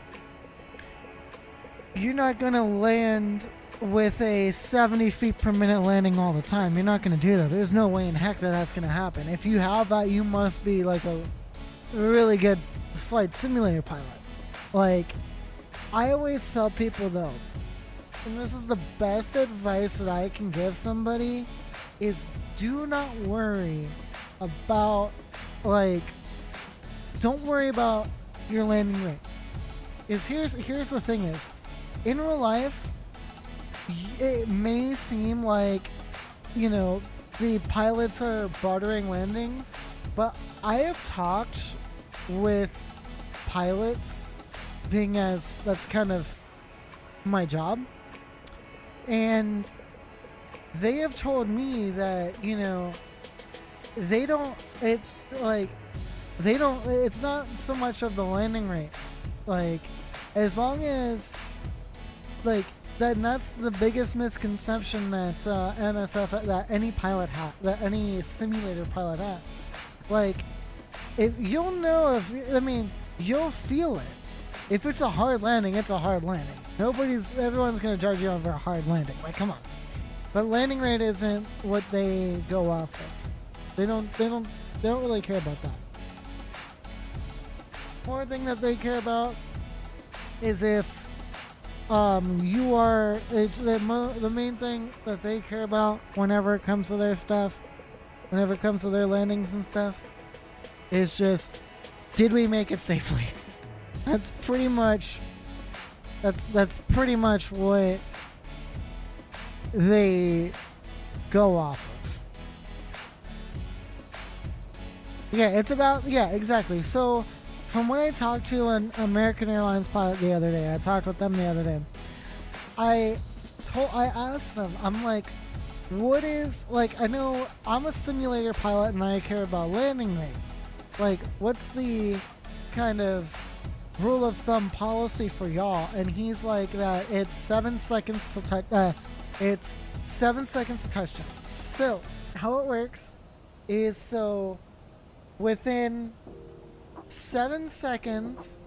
land with a 70 feet per minute landing all the time. You're not going to do that. There's no way in heck that that's going to happen. If you have that, you must be like a really good flight simulator pilot. Like, I always tell people though, and this is the best advice that I can give somebody, is do not worry about, like, don't worry about your landing rate. Here's the thing is, in real life, it may seem like, you know, the pilots are bartering landings, but I have talked with pilots, being as that's kind of my job, and they have told me that, you know, it's not so much of the landing rate. Like, as long as, like, that's the biggest misconception that MSFS, that any pilot that any simulator pilot has. Like, if you'll know, you'll feel it. If it's a hard landing, it's a hard landing. Everyone's gonna judge you over a hard landing. Like, come on. But landing rate isn't what they go off of. They don't really care about that. More thing that they care about is if you are. It's the main thing that they care about whenever it comes to their stuff, whenever it comes to their landings and stuff, is just, did we make it safely? That's pretty much what they go off of. Yeah, exactly. So, from when I talked to an American Airlines pilot the other day, I talked with them the other day. I asked them, I'm like, what is, like, I know I'm a simulator pilot and I care about landing rate. Like, what's the kind of rule of thumb policy for y'all? And he's like that it's 7 seconds to touch, it's 7 seconds to touchdown. So, how it works is, so within 7 seconds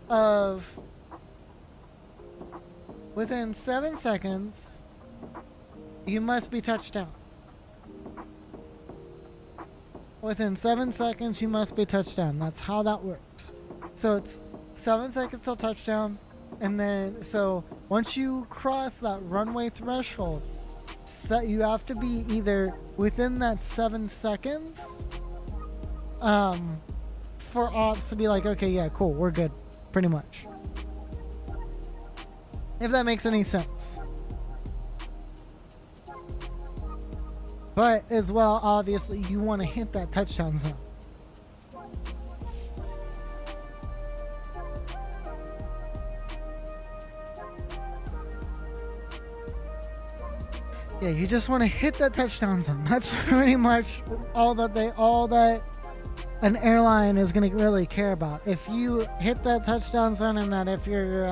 you must be touched down. Within 7 seconds you must be touched down. That's how that works. So it's 7 seconds till touchdown, and then so once you cross that runway threshold, so you have to be either within that 7 seconds for ops to be like, okay, yeah, cool, we're good, pretty much. If that makes any sense. But as well, obviously, you want to hit that touchdown zone. Yeah, you just want to hit that touchdown zone. That's pretty much all that an airline is going to really care about. If you hit that touchdown zone, and that if you're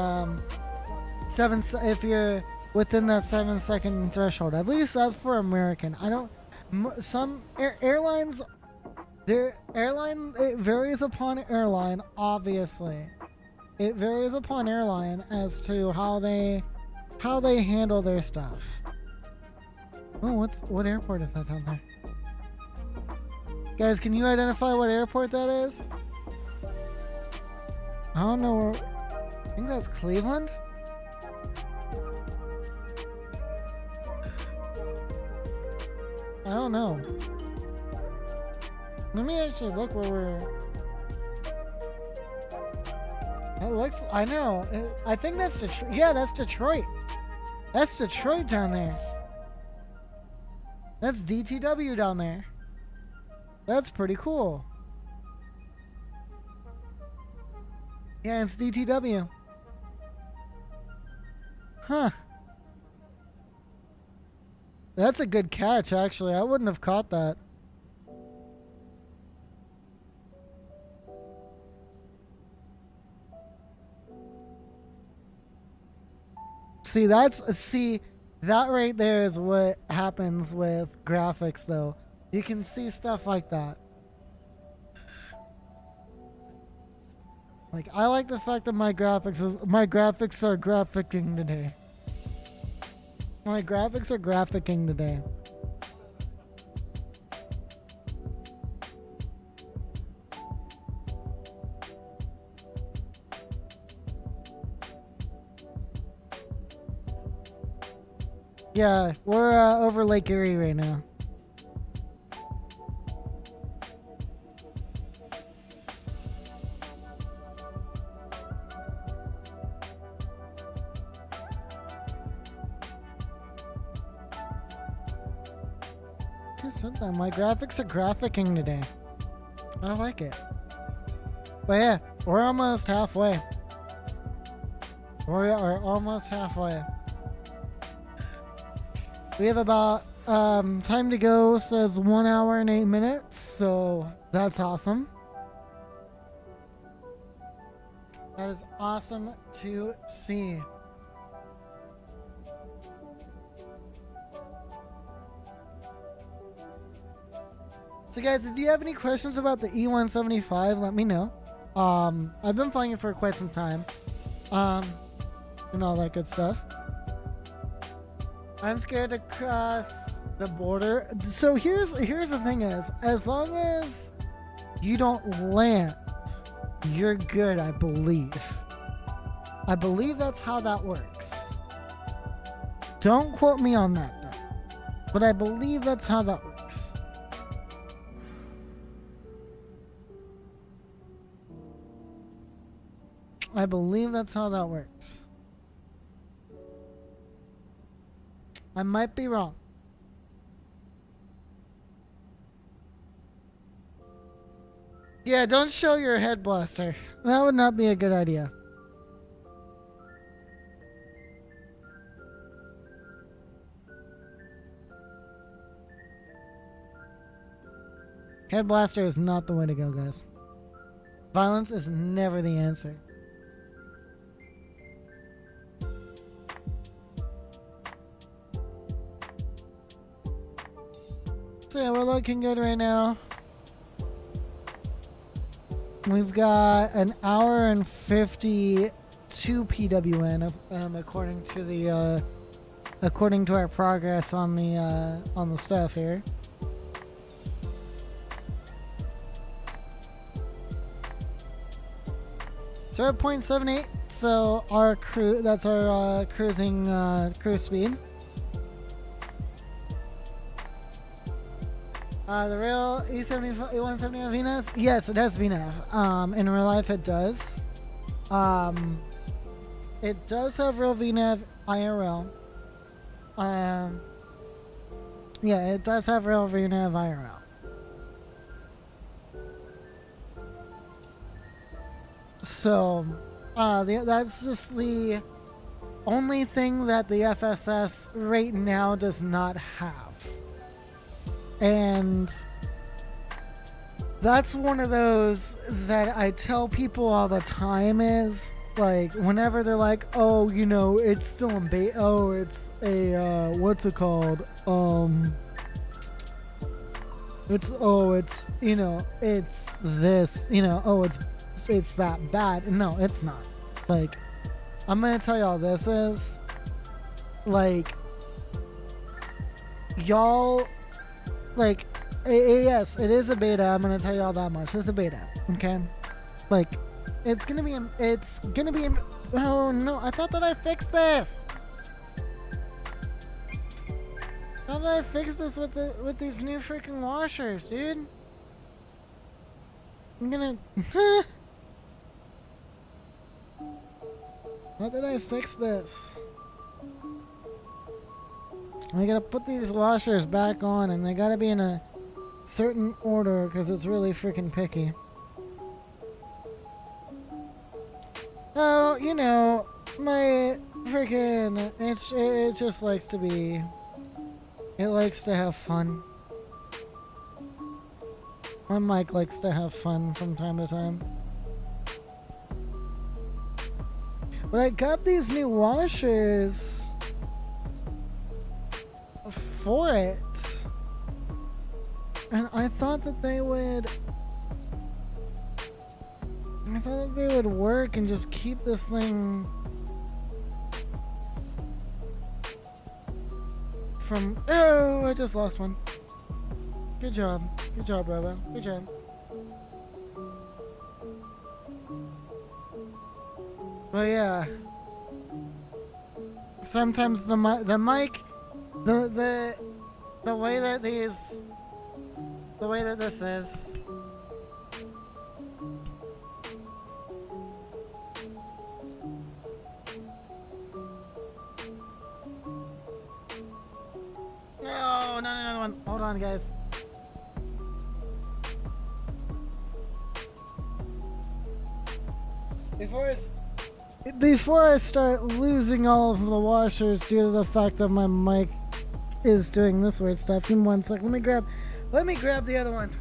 if you're within that 7 second threshold, at least that's for American. I don't. Some airlines, it varies upon airline. Obviously, it varies upon airline as to how they handle their stuff. Oh, what airport is that down there? Guys, can you identify what airport that is? I don't know. I think that's Cleveland. I don't know. Let me actually look where we're... It looks... I know. I think that's Detroit. Yeah, that's Detroit. That's Detroit down there. That's DTW down there. That's pretty cool. Yeah, it's DTW. Huh. That's a good catch, actually. I wouldn't have caught that. See, that right there is what happens with graphics, though. You can see stuff like that. Like, I like the fact that my graphics are graphicking today. My graphics are graphicking today. Yeah, we're over Lake Erie right now. Something. My graphics are graphicking today. I like it. But yeah, we're almost halfway. We are almost halfway. We have about time to go says 1 hour and 8 minutes, so that's awesome. That is awesome to see. So guys, if you have any questions about the E175, let me know. I've been playing it for quite some time. And all that good stuff. I'm scared to cross the border. So here's the thing is, as long as you don't land, you're good, I believe. I believe that's how that works. Don't quote me on that though. But I believe that's how that works. I believe that's how that works. I might be wrong. Yeah, don't show your head blaster. That would not be a good idea. Head blaster is not the way to go, guys. Violence is never the answer. So yeah, we're looking good right now. We've got an hour and 52 PWN, according to our progress on the stuff here. So we're at 0.78. So our that's our cruising cruise speed. The real E175 VNAV? Yes, it has VNAV. In real life, it does. It does have real VNAV IRL. Yeah, it does have real VNAV IRL. So, that's just the only thing that the FSS right now does not have. And that's one of those that I tell people all the time is, like, whenever they're like, oh, you know, it's still in beta, oh, it's a, what's it called? It's, you know, it's this, you know, oh, it's that bad. No, it's not. Like, I'm gonna tell y'all this is, like, y'all, like, yes, it is a beta. I'm gonna tell y'all that much. It's a beta, okay? Like, it's gonna be, oh no, I thought that I fixed this. How did I fix this with these new freaking washers, dude? I'm gonna, how did I fix this? I gotta put these washers back on, and they gotta be in a certain order because it's really freaking picky. Oh, you know, my freaking, it just likes to be, it likes to have fun. My mic likes to have fun from time to time. But I got these new washers for it, and I thought that they would work and just keep this thing from, oh, I just lost one. Good job, Robo, good job. But yeah, sometimes the mic, the way that this is, oh, not another one. Hold on, guys. Before I start losing all of the washers due to the fact that my mic is doing this weird stuff, give me 1 sec. Let me grab the other one.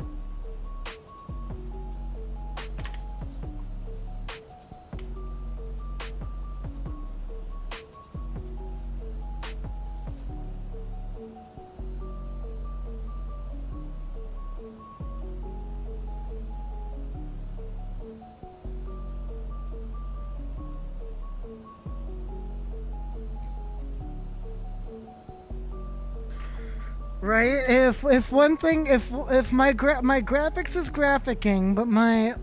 Right? If one thing, if my graphics is graphicking, but my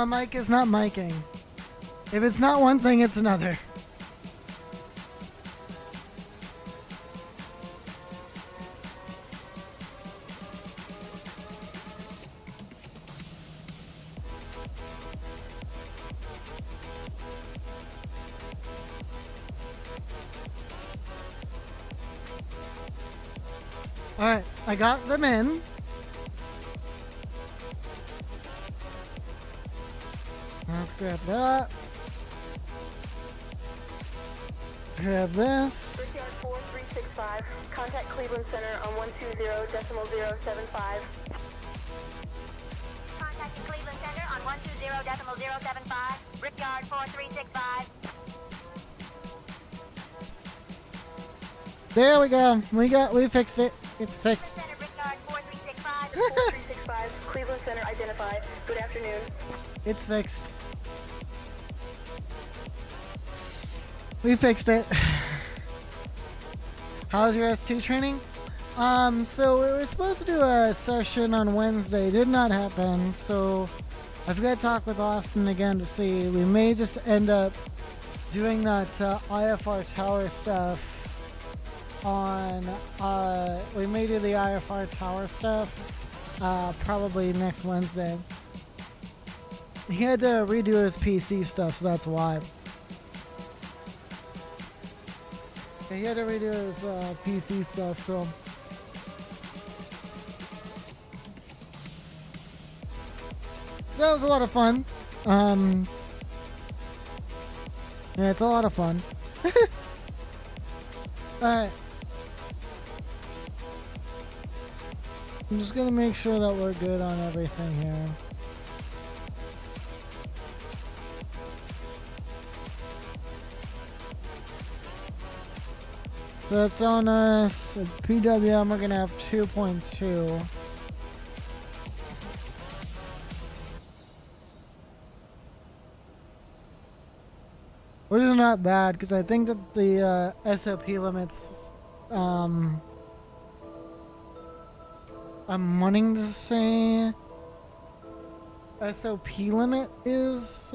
mic is not micing. If it's not one thing, it's another. Alright, I got them in. Let's grab that. Grab this. Brickyard 4365, contact Cleveland Center on 120.075. Contact Cleveland Center on 120.075. Brickyard 4365. There we go. We fixed it. It's fixed. Center, Brickyard 4365. 4365, Cleveland Center identified. Good afternoon. It's fixed. We fixed it. How's your S2 training? So we were supposed to do a session on Wednesday. Did not happen. So I've got to talk with Austin again to see. We may just end up doing that IFR tower stuff on. We may do the IFR tower stuff probably next Wednesday. He had to redo his PC stuff, so that's why. He had to redo his PC stuff, so. So that was a lot of fun. Yeah, it's a lot of fun. Alright. I'm just gonna make sure that we're good on everything here. So that's on us. At PWM, we're gonna have 2.2. Which is not bad, because I think that the SOP limits, I'm wanting to say SOP limit is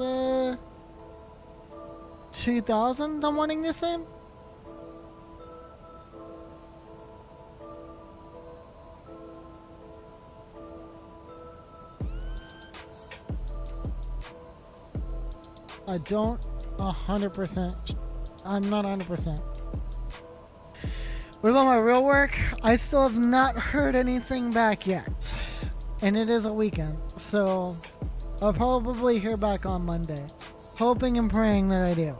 2,000, I'm wanting to say. I don't 100%. I'm not 100%. What about my real work? I still have not heard anything back yet. And it is a weekend. So I'll probably hear back on Monday. Hoping and praying that I do.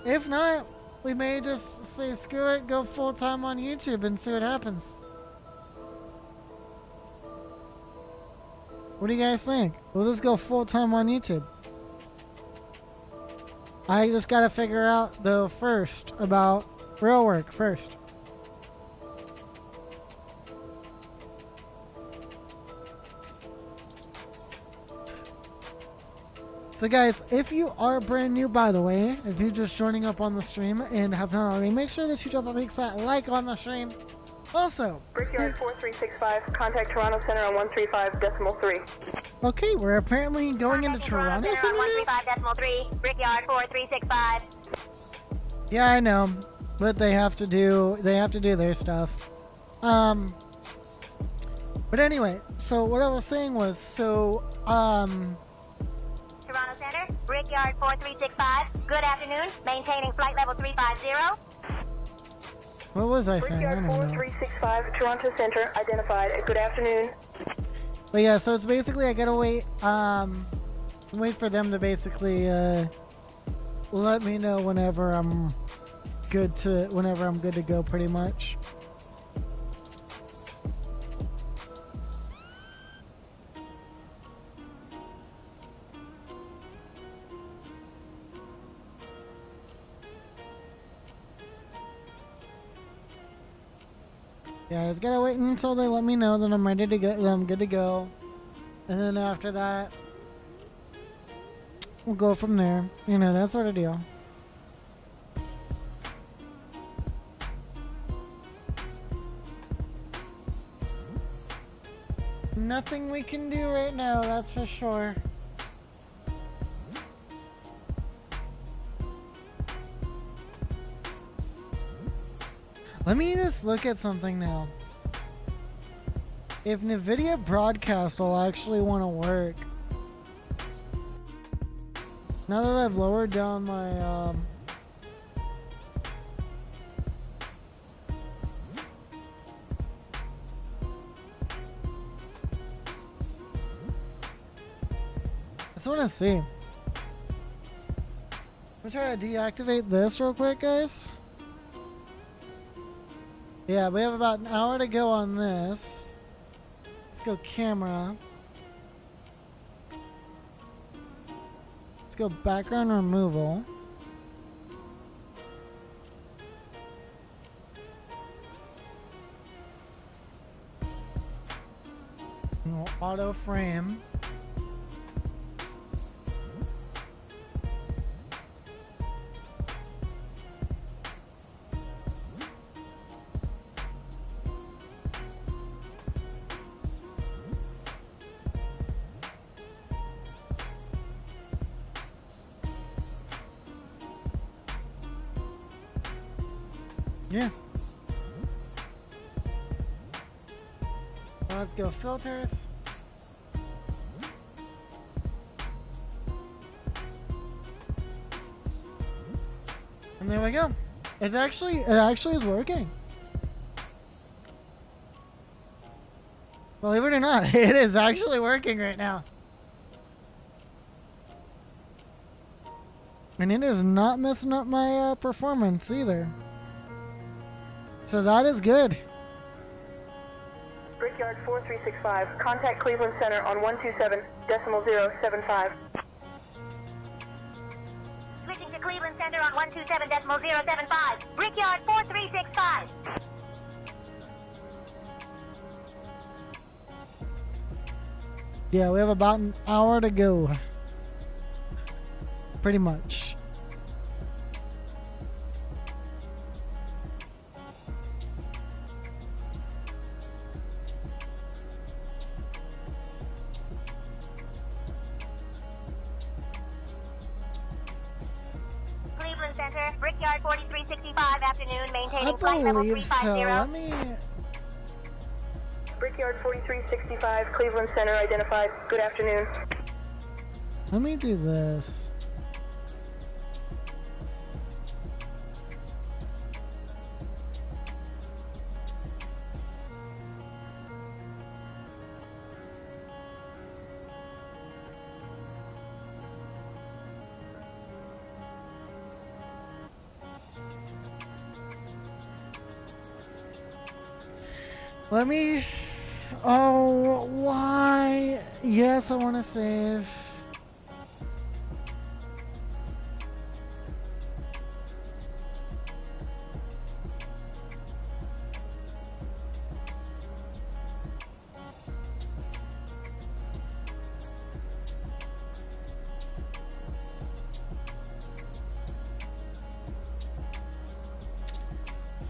If not, we may just say screw it, go full time on YouTube and see what happens. What do you guys think? We'll just go full time on YouTube. I just gotta figure out though first about real work first. So guys, if you are brand new, by the way, if you're just joining up on the stream and have not already, make sure that you drop a big fat like on the stream. Also, Brickyard 4365, contact Toronto Center on 135.3. Okay, we're apparently going into Toronto. On 135.3. Brickyard 4365. Yeah, I know, but they have to do their stuff. But anyway, so what I was saying was, Toronto Center, Brickyard 4365. Good afternoon. Maintaining flight level 350. what was I saying? I Brickyard don't know. 4365, Toronto Center identified. Good afternoon. But yeah, so it's basically I gotta wait for them to basically let me know whenever I'm good to go pretty much. Yeah, I just gotta wait until they let me know that I'm ready to go, that I'm good to go. And then after that, we'll go from there. You know, that sort of deal. Nothing we can do right now, that's for sure. Let me just look at something now. If NVIDIA Broadcast will actually want to work. Now that I've lowered down my I just want to see. I'm try to deactivate this real quick, guys. Yeah, we have about an hour to go on this. Let's go camera. Let's go background removal. And we'll auto frame. Yeah. Now let's go filters. And there we go. It actually is working. Believe it or not, it is actually working right now. And it is not messing up my performance either. So that is good. Brickyard 4365, contact Cleveland Center on 127.075. Switching to Cleveland Center on 127.075. Brickyard 4365. Yeah, we have about an hour to go. Pretty much. Cleveland Center, Brickyard 4365, afternoon, I maintaining flight level believe so. 350. Let me. Brickyard 4365, Cleveland Center identified. Good afternoon. Let me do this. Let me. Oh, why? Yes, I want to save.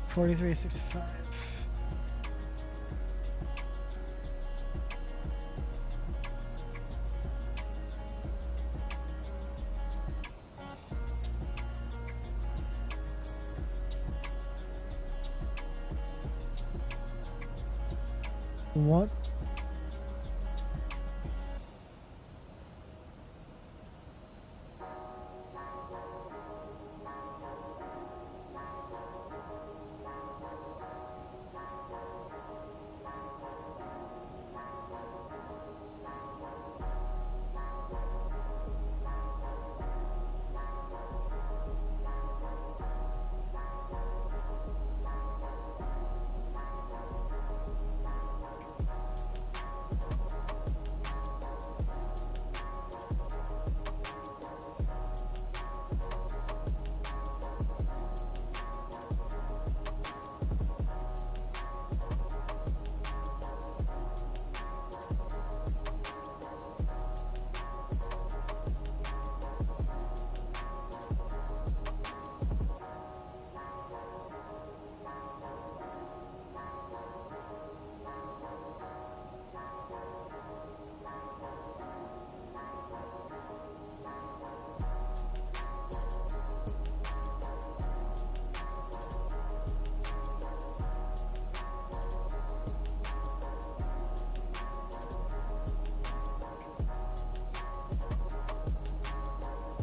$43.65. What?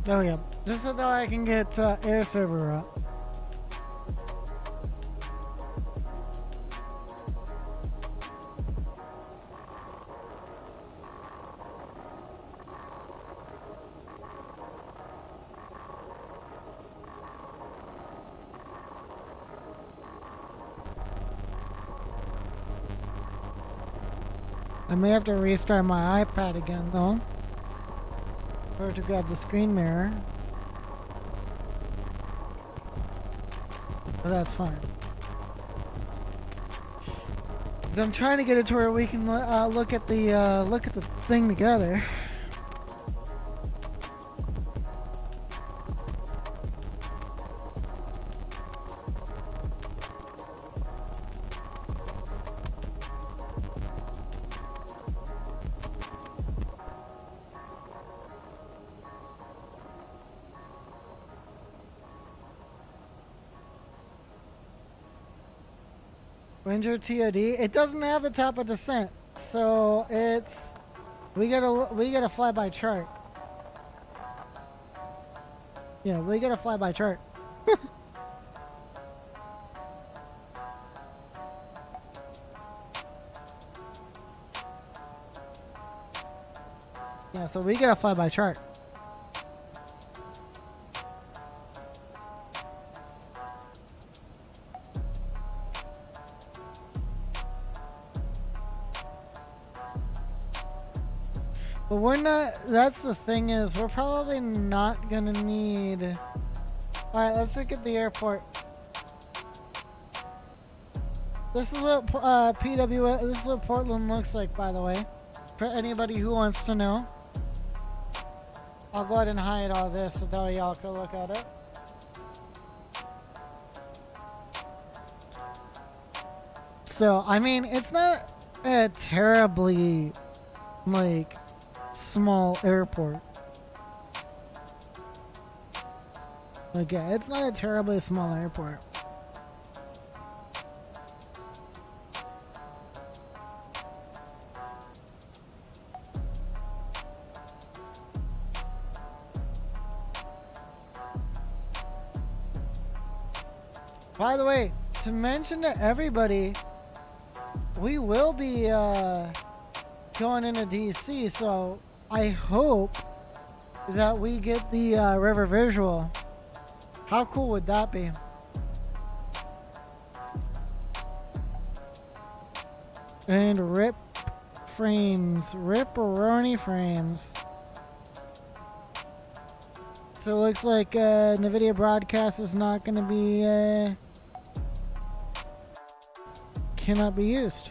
Oh yeah, just so that I can get air server up. I may have to restart my iPad again though. Or to grab the screen mirror. But that's fine. Because I'm trying to get it to where we can look at the thing together. Ranger TOD. It doesn't have the top of descent, so it's we gotta fly by chart. Yeah, we gotta fly by chart. Yeah, so we gotta fly by chart. But we're not, that's the thing is, we're probably not gonna need... Alright, let's look at the airport. This is what this is what Portland looks like, by the way. For anybody who wants to know. I'll go ahead and hide all this so that way y'all can look at it. So, I mean, it's not a terribly, like, small airport. Like, yeah, it's not a terribly small airport. By the way, to mention to everybody, we will be going into DC, so I hope that we get the river visual. How cool would that be? And rip frames, ripperoni frames. So it looks like NVIDIA broadcast is not going to be cannot be used.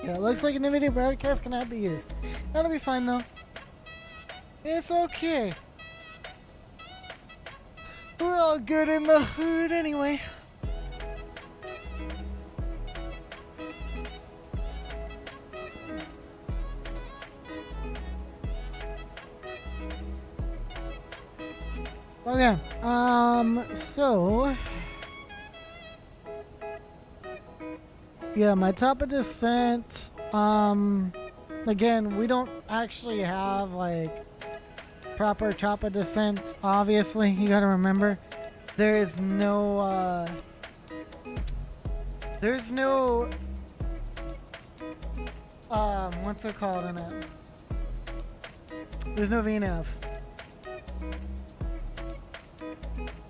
Yeah, it looks like an NVIDIA broadcast cannot be used. That'll be fine though. It's okay. We're all good in the hood anyway. Okay, so yeah, my top of descent, again, we don't actually have like proper top of descent, obviously. You gotta remember, there is no there's no what's it called in it? There's no VNAV.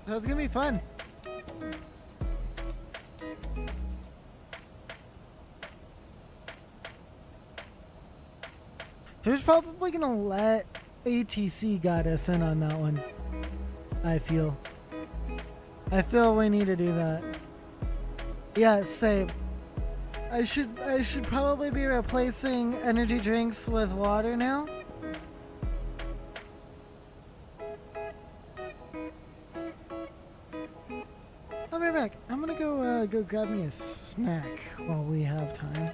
So it's gonna be fun. They're probably gonna let ATC guide us in on that one. I feel we need to do that. Yeah, same. I should probably be replacing energy drinks with water now. I mean, right back. I'm gonna go grab me a snack while we have time.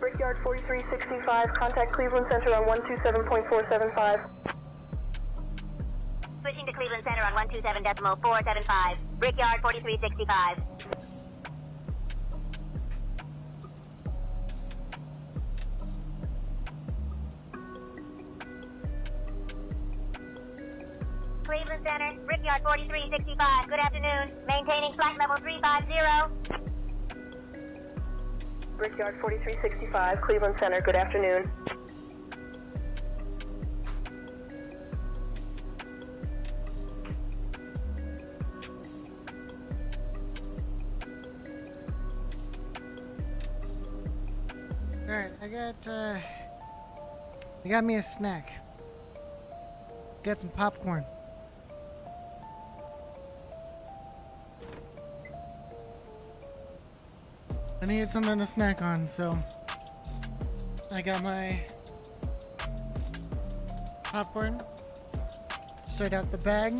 Brickyard 4365, contact Cleveland Center on 127.475. Switching to Cleveland Center on 127.475. Brickyard 4365. Cleveland Center, Brickyard 4365. Good afternoon. Maintaining flight level 350. Brickyard 4365, Cleveland Center, good afternoon. Alright, I got me a snack. Got some popcorn. I needed something to snack on, so I got my popcorn straight out the bag.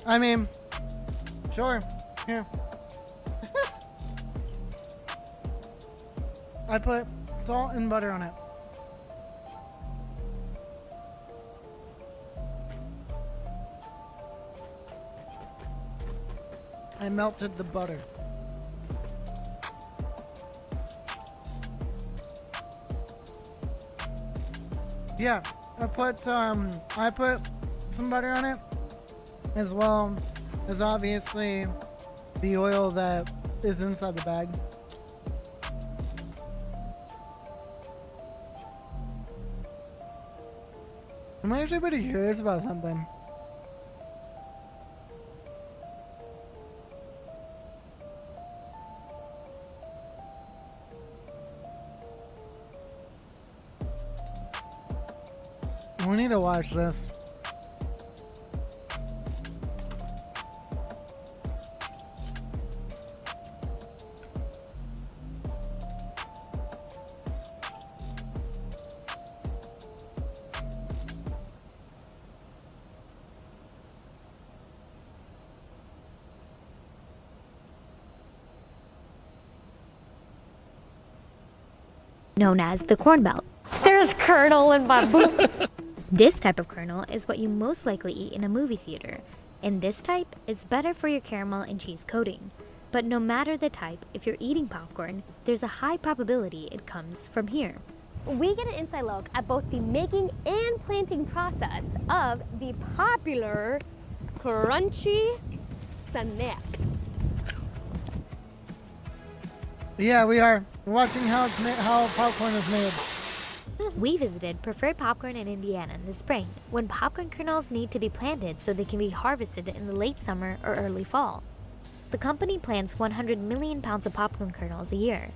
I mean, sure, here. I put salt and butter on it. I melted the butter. Yeah, I put some butter on it, as well as obviously the oil that is inside the bag. I'm actually pretty curious about something. We need to watch this. Known as the corn belt. There's kernel in my boot. This type of kernel is what you most likely eat in a movie theater, and this type is better for your caramel and cheese coating. But no matter the type, if you're eating popcorn, there's a high probability it comes from here. We get an inside look at both the making and planting process of the popular crunchy snack. Yeah, we are. We're watching how popcorn is made. We visited Preferred Popcorn in Indiana in the spring, when popcorn kernels need to be planted so they can be harvested in the late summer or early fall. The company plants 100 million pounds of popcorn kernels a year.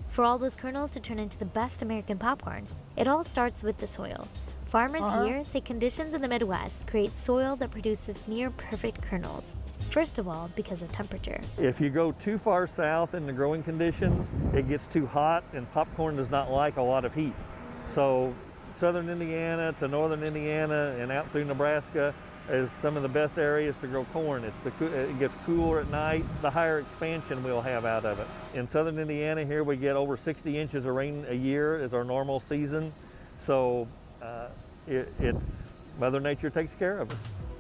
For all those kernels to turn into the best American popcorn, it all starts with the soil. Farmers here say conditions in the Midwest create soil that produces near perfect kernels. First of all, because of temperature. If you go too far south in the growing conditions, it gets too hot, and popcorn does not like a lot of heat. So southern Indiana to northern Indiana and out through Nebraska is some of the best areas to grow corn. It gets cooler at night, the higher expansion we'll have out of it. In southern Indiana here, we get over 60 inches of rain a year is our normal season. So it's Mother Nature takes care of us.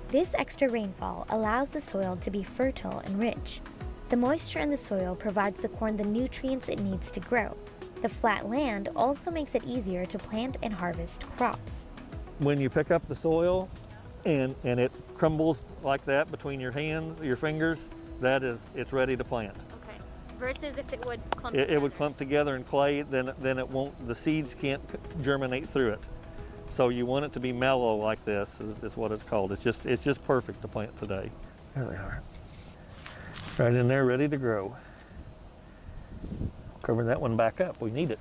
This extra rainfall allows the soil to be fertile and rich. The moisture in the soil provides the corn the nutrients it needs to grow. The flat land also makes it easier to plant and harvest crops. When you pick up the soil and it crumbles like that between your hands, your fingers, it's ready to plant. Okay. Versus if it would clump It would clump together in clay, then it won't, the seeds can't germinate through it. So you want it to be mellow like this is what it's called. It's just perfect to plant today. There they are. Right in there, ready to grow. Cover that one back up, we need it.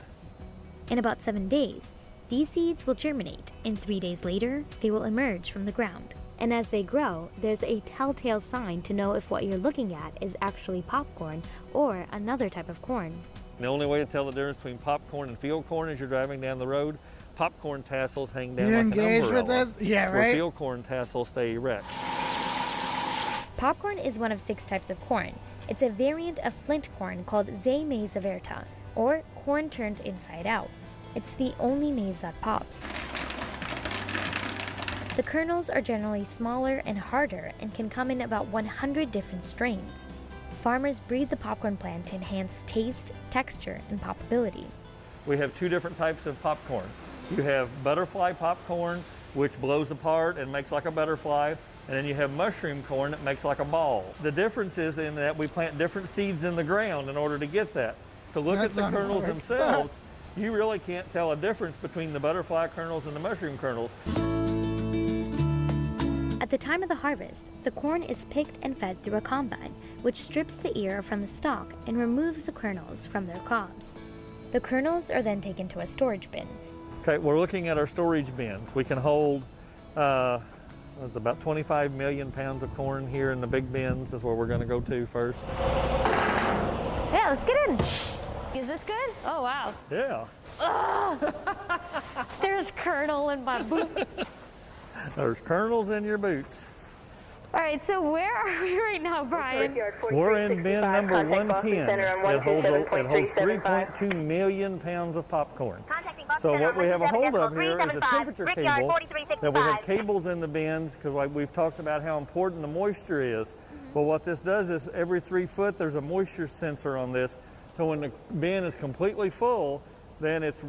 In about 7 days, these seeds will germinate, and 3 days later, they will emerge from the ground. And as they grow, there's a telltale sign to know if what you're looking at is actually popcorn or another type of corn. The only way to tell the difference between popcorn and field corn as you're driving down the road, popcorn tassels hang down You like an engage umbrella. with this? Yeah, where right? field corn tassels stay erect. Popcorn is one of 6 types of corn. It's a variant of flint corn called zea mays averta, or corn turned inside out. It's the only maize that pops. The kernels are generally smaller and harder and can come in about 100 different strains. Farmers breed the popcorn plant to enhance taste, texture, and poppability. We have 2 different types of popcorn. You have butterfly popcorn, which blows apart and makes like a butterfly, and then you have mushroom corn that makes like a ball. The difference is in that we plant different seeds in the ground in order to get that. To look at the kernels themselves, you really can't tell a difference between the butterfly kernels and the mushroom kernels. At the time of the harvest, the corn is picked and fed through a combine, which strips the ear from the stalk and removes the kernels from their cobs. The kernels are then taken to a storage bin. Okay, we're looking at our storage bins. We can hold it's about 25 million pounds of corn here in the big bins. Is where we're going to go to first. Yeah, let's get in. Is this good? Oh, wow. Yeah. There's kernel in my boot. There's kernels in your boots. All right, so where are we right now, Brian? We're in bin number 110. It holds 3.2 million pounds of popcorn. So what we have a hold of here is a temperature cable. That we have cables in the bins because like we've talked about how important the moisture is. But what this does is every 3 foot there's a moisture sensor on this. So when the bin is completely full, then it's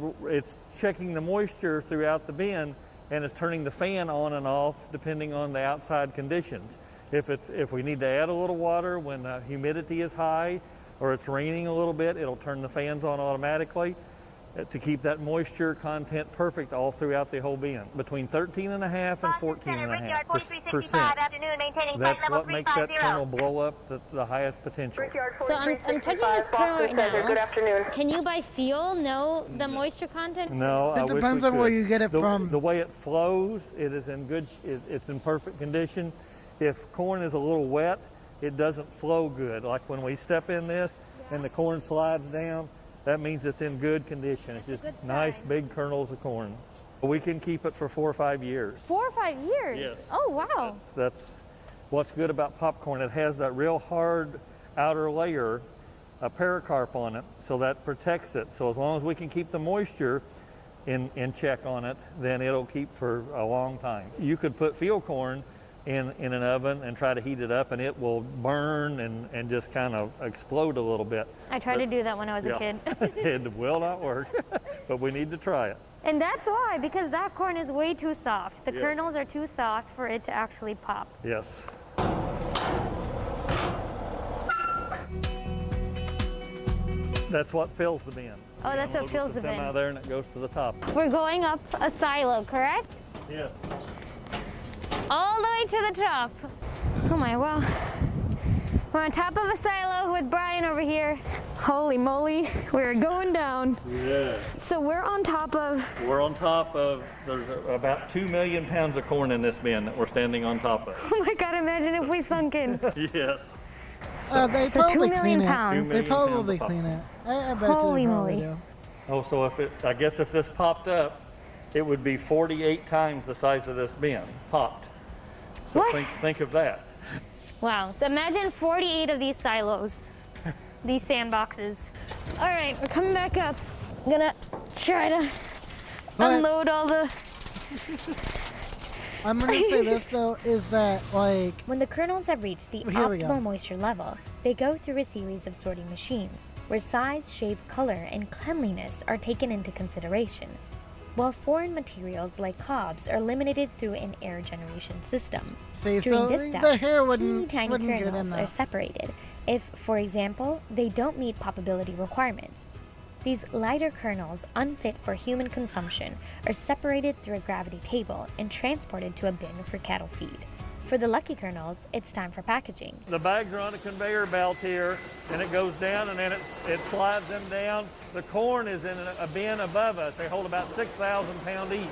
checking the moisture throughout the bin and it's turning the fan on and off depending on the outside conditions. If we need to add a little water when the humidity is high or it's raining a little bit, it'll turn the fans on automatically to keep that moisture content perfect all throughout the whole bin, between 13.5 and 14.5%. That's what makes that kernel blow up the highest potential. So I'm touching this kernel right now. Good afternoon. Can you by feel know the moisture content? No, It depends on where you get it from. The way it flows, it is in good. It's in perfect condition. If corn is a little wet, it doesn't flow good. Like when we step in this and the corn slides down, that means it's in good condition. It's just nice big kernels of corn. We can keep it for 4 or 5 years. 4 or 5 years? Yes. Oh, wow. That's what's good about popcorn. It has that real hard outer layer, a pericarp on it, so that protects it. So as long as we can keep the moisture in check on it, then it'll keep for a long time. You could put field corn in an oven and try to heat it up and it will burn and just kind of explode a little bit. I tried to do that when I was a kid. It will not work, but we need to try it. And that's why, because that corn is way too soft. The kernels are too soft for it to actually pop. Yes. That's what fills the bin. Oh, that's what fills the bin. Out there and it goes to the top. We're going up a silo, correct? Yes. All the way to the top. Oh my, wow. We're on top of a silo with Brian over here. Holy moly, we're going down. Yeah. So we're on top of... There's about 2 million pounds of corn in this bin that we're standing on top of. Oh my God, imagine if we sunk in. Yes. They So probably 2 million clean it. pounds. They 2 million probably pounds of clean it. I bet Holy you they probably moly. do. Oh, so I guess if this popped up, it would be 48 times the size of this bin, popped. So What? think of that. Wow, so imagine 48 of these silos, these sandboxes. All right, we're coming back up. I'm gonna try to unload all the... I'm gonna say this though, is that like When the kernels have reached the Here we go. optimal moisture level, they go through a series of sorting machines, where size, shape, color, and cleanliness are taken into consideration, while foreign materials like cobs are eliminated through an air generation system. see, During so this step, the hair teeny wouldn't tiny get in kernels are there. separated if, for example, they don't meet poppability requirements. These lighter kernels, unfit for human consumption, are separated through a gravity table and transported to a bin for cattle feed. For the lucky kernels, it's time for packaging. The bags are on a conveyor belt here, and it goes down, and then it slides them down. The corn is in a bin above us. They hold about 6,000 pounds each.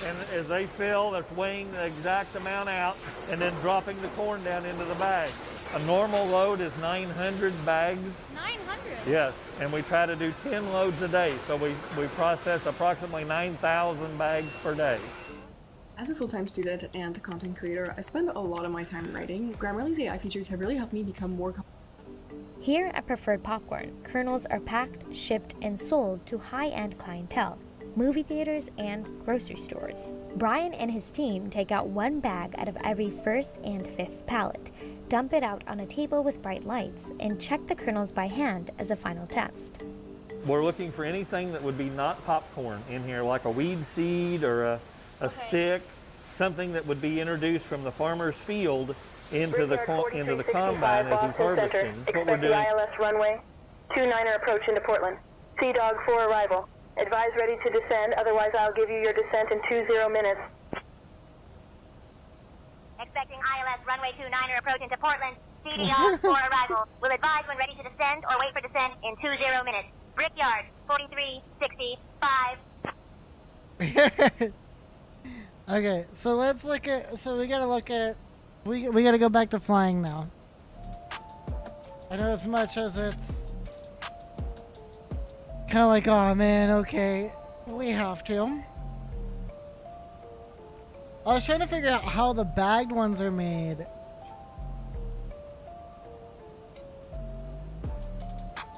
And as they fill, they're weighing the exact amount out and then dropping the corn down into the bag. A normal load is 900 bags. 900? Yes, and we try to do 10 loads a day. So we process approximately 9,000 bags per day. As a full-time student and content creator, I spend a lot of my time writing. Grammarly's AI features have really helped me become more Here at Preferred Popcorn, kernels are packed, shipped, and sold to high-end clientele, movie theaters, and grocery stores. Brian and his team take out one bag out of every first and fifth pallet, dump it out on a table with bright lights, and check the kernels by hand as a final test. We're looking for anything that would be not popcorn in here, like a weed seed or a stick, something that would be introduced from the farmer's field into the combine as he's harvesting. That's what we're Expect the doing. ILS runway. 29er approach into Portland. Sea Dog 4 arrival. Advise ready to descend, otherwise I'll give you your descent in 20 minutes. Expecting ILS runway 29er approach into Portland. CDR 4 arrival. Will advise when ready to descend or wait for descent in 20 minutes. Brickyard 4365. Okay, so let's look at. So we gotta look at. We gotta go back to flying now. I know as much as it's kind of like, oh man, okay, we have to. I was trying to figure out how the bagged ones are made.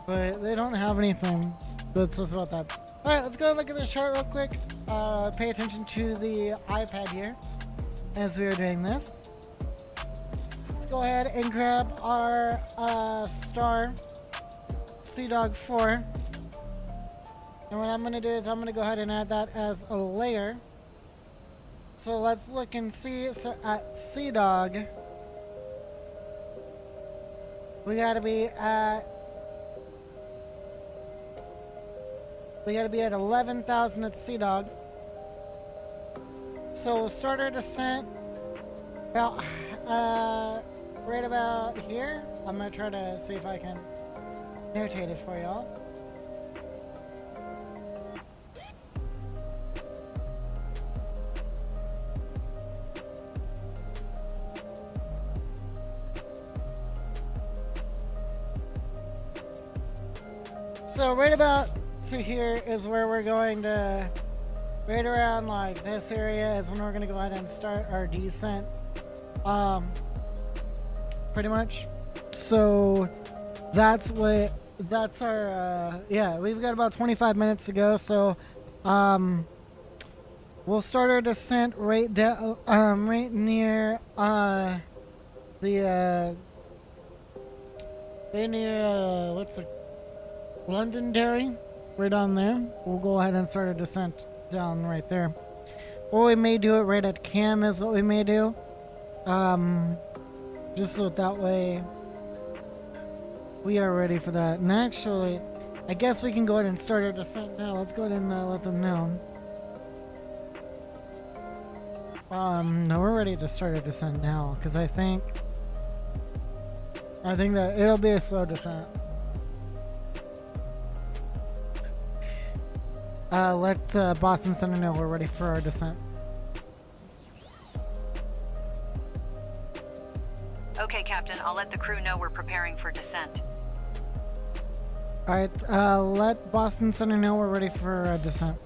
But they don't have anything that says about that. Alright, let's go and look at the chart real quick. Pay attention to the iPad here as we are doing this. Let's go ahead and grab our star Sea Dog 4. And what I'm going to do is I'm going to go ahead and add that as a layer. So let's look and see. So at Sea Dog, we got to be at 11,000 at Sea Dog. So we'll start our descent about right about here. I'm gonna try to see if I can notate it for y'all. So right about to here is where we're going to, right around like this area is when we're going to go ahead and start our descent, pretty much. So that's our yeah, we've got about 25 minutes to go, so we'll start our descent right down right near what's it, Londonderry, right on there. We'll go ahead and start a descent down right there. Or we may do it right at Cam is what we may do. Just so that way we are ready for that. And actually, I guess we can go ahead and start our descent now. Let's go ahead and let them know. No, we're ready to start our descent now, because I think that it'll be a slow descent. Let Boston Center know we're ready for our descent. Okay, Captain, I'll let the crew know we're preparing for descent. Alright, let Boston Center know we're ready for descent.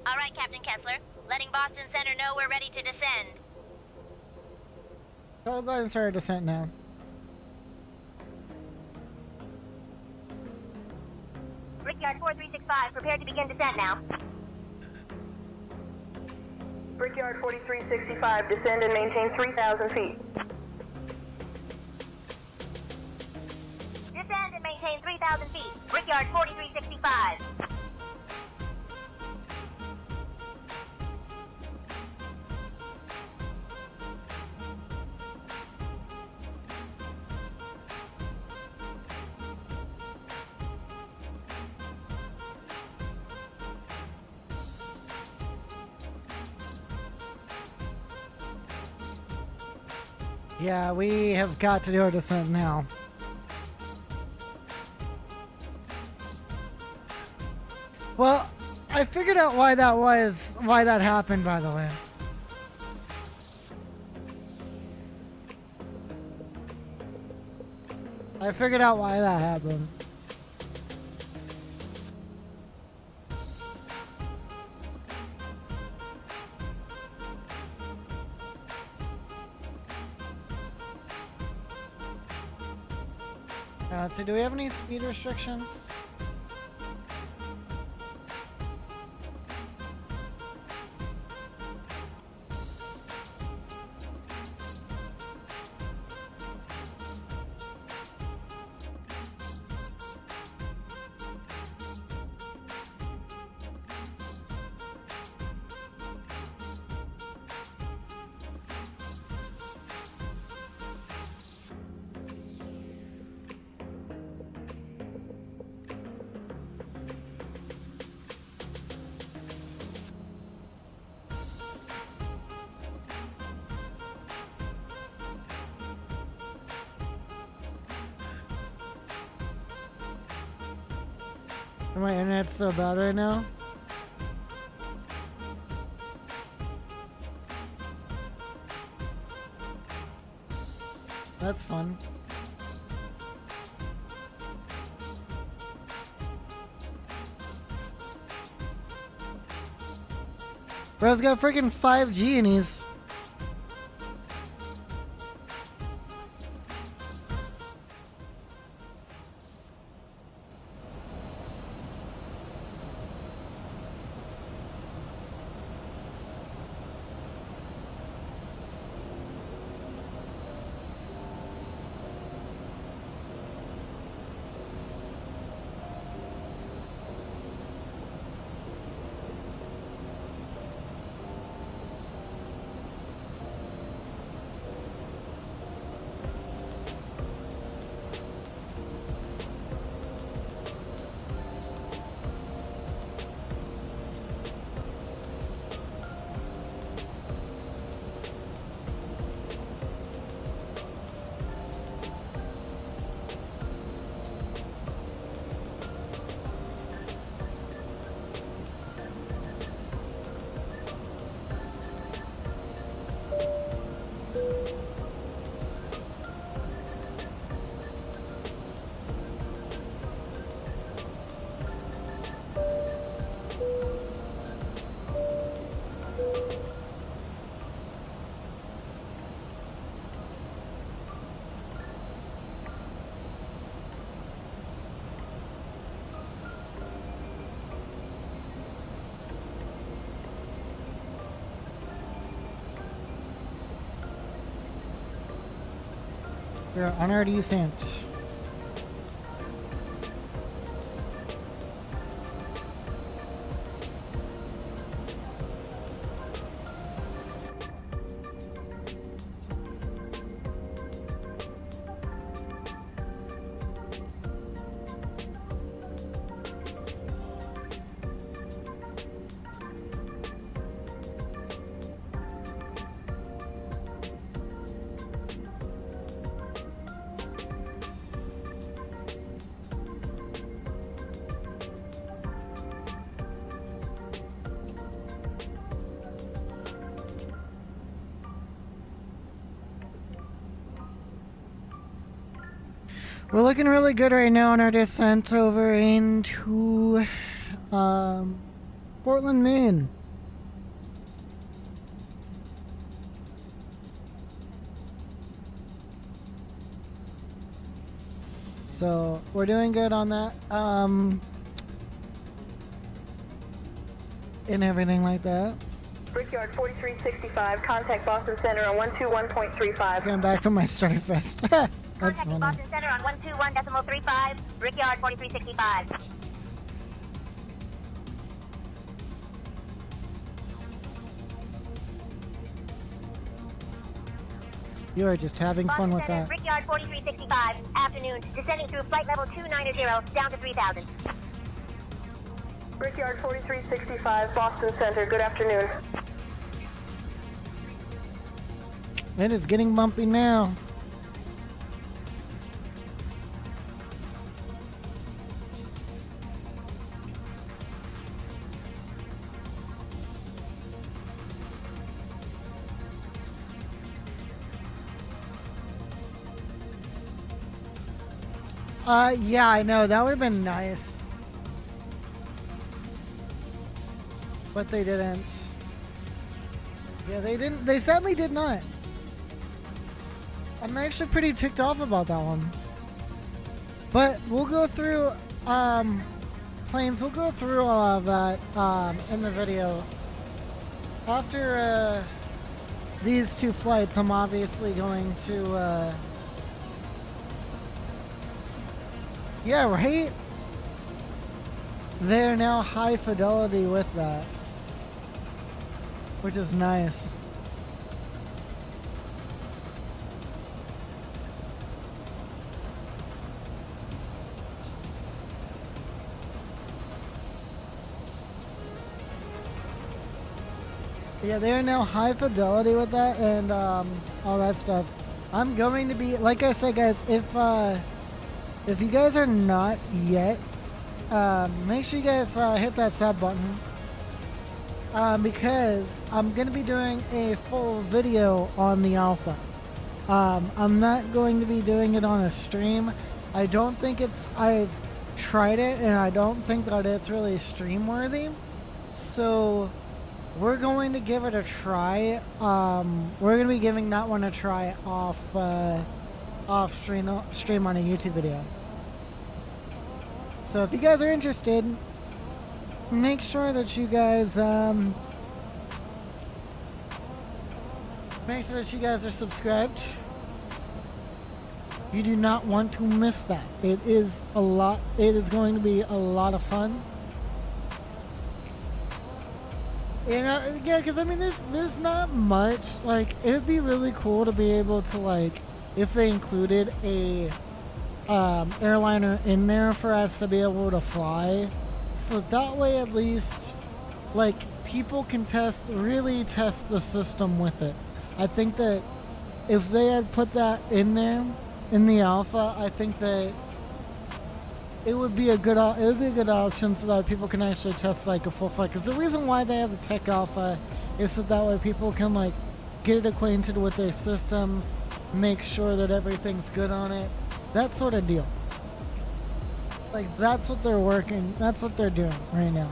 All right, Captain Kessler. Letting Boston Center know we're ready to descend. So we'll go ahead and start our descent now. Brickyard 4365, prepare to begin descent now. Brickyard 4365, descend and maintain 3,000 feet. Descend and maintain 3,000 feet. Brickyard 4365. Yeah, we have got to do our descent now. Well, I figured out why that happened, by the way. I figured out why that happened. So do we have any speed restrictions? My internet's so bad right now. That's fun. Bro's got freaking 5G and he's... We're on our descent. We're looking really good right now on our descent over into Portland, Maine. So we're doing good on that. And everything like that. Brickyard 4365, contact Boston Center on 121.35. Going back from my Starfest. That's Contacting funny. Boston Center on 121.35, Brickyard 4365. You are just having fun Boston with Center, that. Brickyard 4365, afternoon, descending through flight level 290, down to 3000. Brickyard 4365, Boston Center, good afternoon. It is getting bumpy now. Yeah, I know. That would have been nice. But they didn't. Yeah, they didn't. They sadly did not. I'm actually pretty ticked off about that one. But we'll go through planes. We'll go through all of that in the video. After these two flights, I'm obviously going to yeah, right? They're now high fidelity with that, which is nice. Yeah, they're now high fidelity with that and all that stuff. I'm going to be, like I said, guys, if you guys are not yet, make sure you guys hit that sub button because I'm going to be doing a full video on the alpha. I'm not going to be doing it on a stream. I don't think I've tried it and I don't think that it's really stream worthy. So we're going to give it a try. We're going to be giving that one a try off stream on a YouTube video. So if you guys are interested, make sure that you guys are subscribed. You do not want to miss that. It is going to be a lot of fun. And yeah, because I mean, there's not much. Like, it'd be really cool to be able to, like, if they included a airliner in there for us to be able to fly, so that way at least, like, people can really test the system with it. I think that if they had put that in there in the alpha, I think that it would be a good option so that people can actually test like a full flight. Because the reason why they have the tech alpha is so that way people can like get acquainted with their systems, make sure that everything's good on it, that sort of deal. Like, that's what they're doing right now.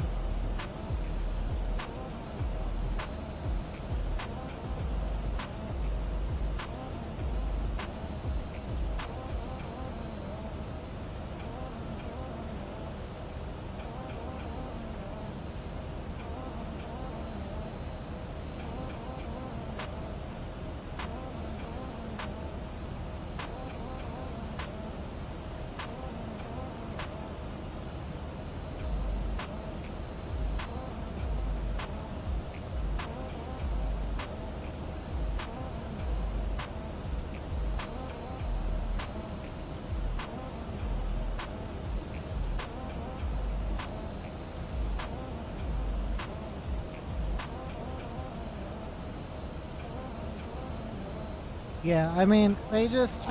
Yeah, I mean, I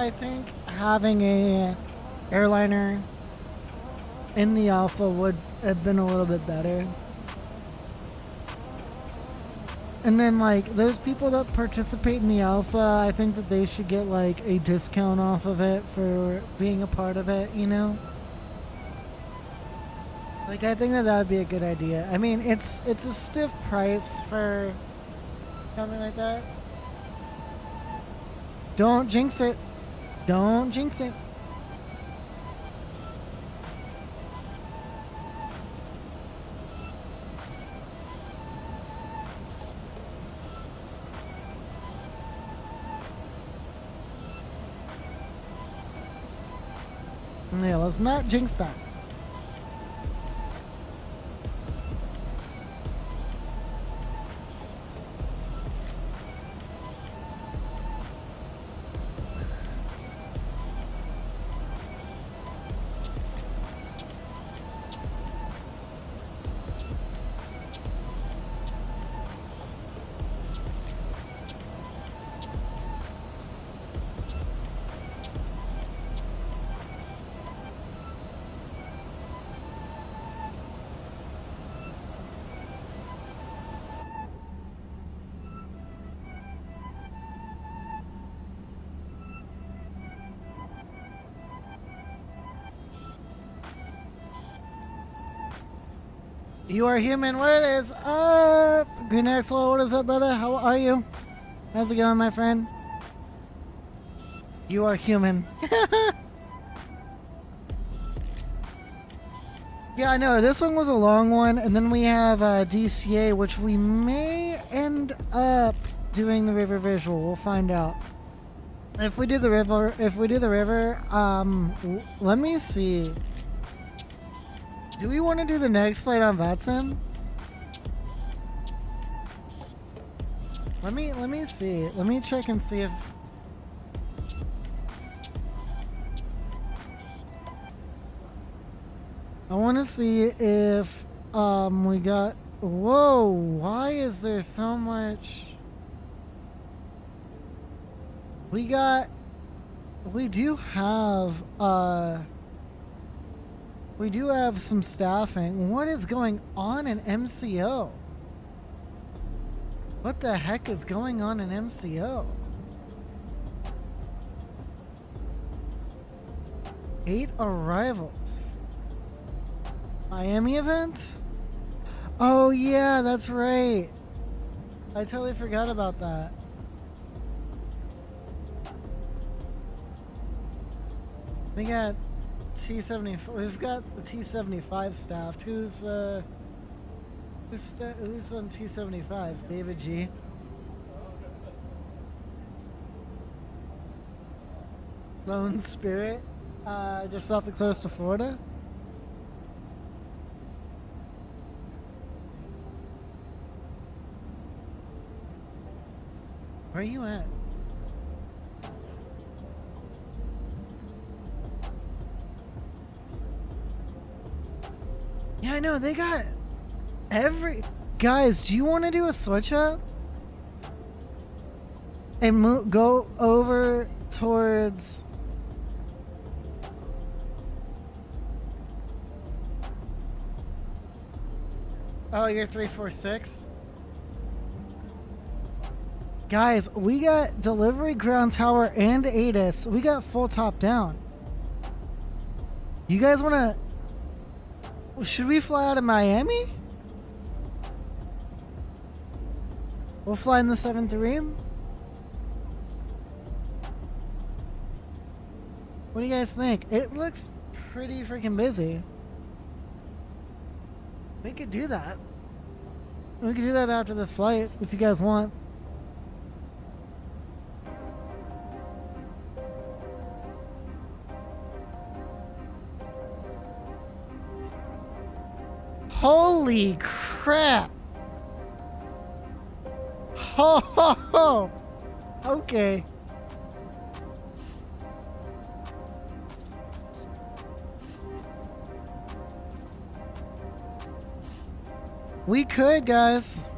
think having a airliner in the alpha would have been a little bit better. And then, like, those people that participate in the alpha, I think that they should get, like, a discount off of it for being a part of it, you know? Like, I think that would be a good idea. I mean, it's a stiff price for something like that. Don't jinx it. Don't jinx it. Yeah, let's not jinx that. You are human. What is up? Green Axel, what is up, brother? How are you? How's it going, my friend? You are human. Yeah, I know. This one was a long one, and then we have DCA, which we may end up doing the river visual. We'll find out. If we do the river, let me see. Do we want to do the next flight on Vatsim? Let me see. Let me check and see if. I want to see if we got. Whoa! Why is there so much? We do have some staffing. What is going on in MCO? What the heck is going on in MCO? 8 arrivals. Miami event? Oh yeah, that's right. I totally forgot about that. We got T-75. We've got the T-75 staffed. Who's on T-75? David G. Lone Spirit. Just off the coast of Florida. Where are you at? Yeah, I know, they got every... Guys, do you want to do a switch up? And go over towards... Oh, you're 346? Guys, we got delivery ground tower and ATIS. We got full top down. You guys want to... Should we fly out of Miami? We'll fly in the 7-3. What do you guys think? It looks pretty freaking busy. We could do that. We could do that after this flight if you guys want. Holy crap! Ho ho ho! Okay. We could, guys.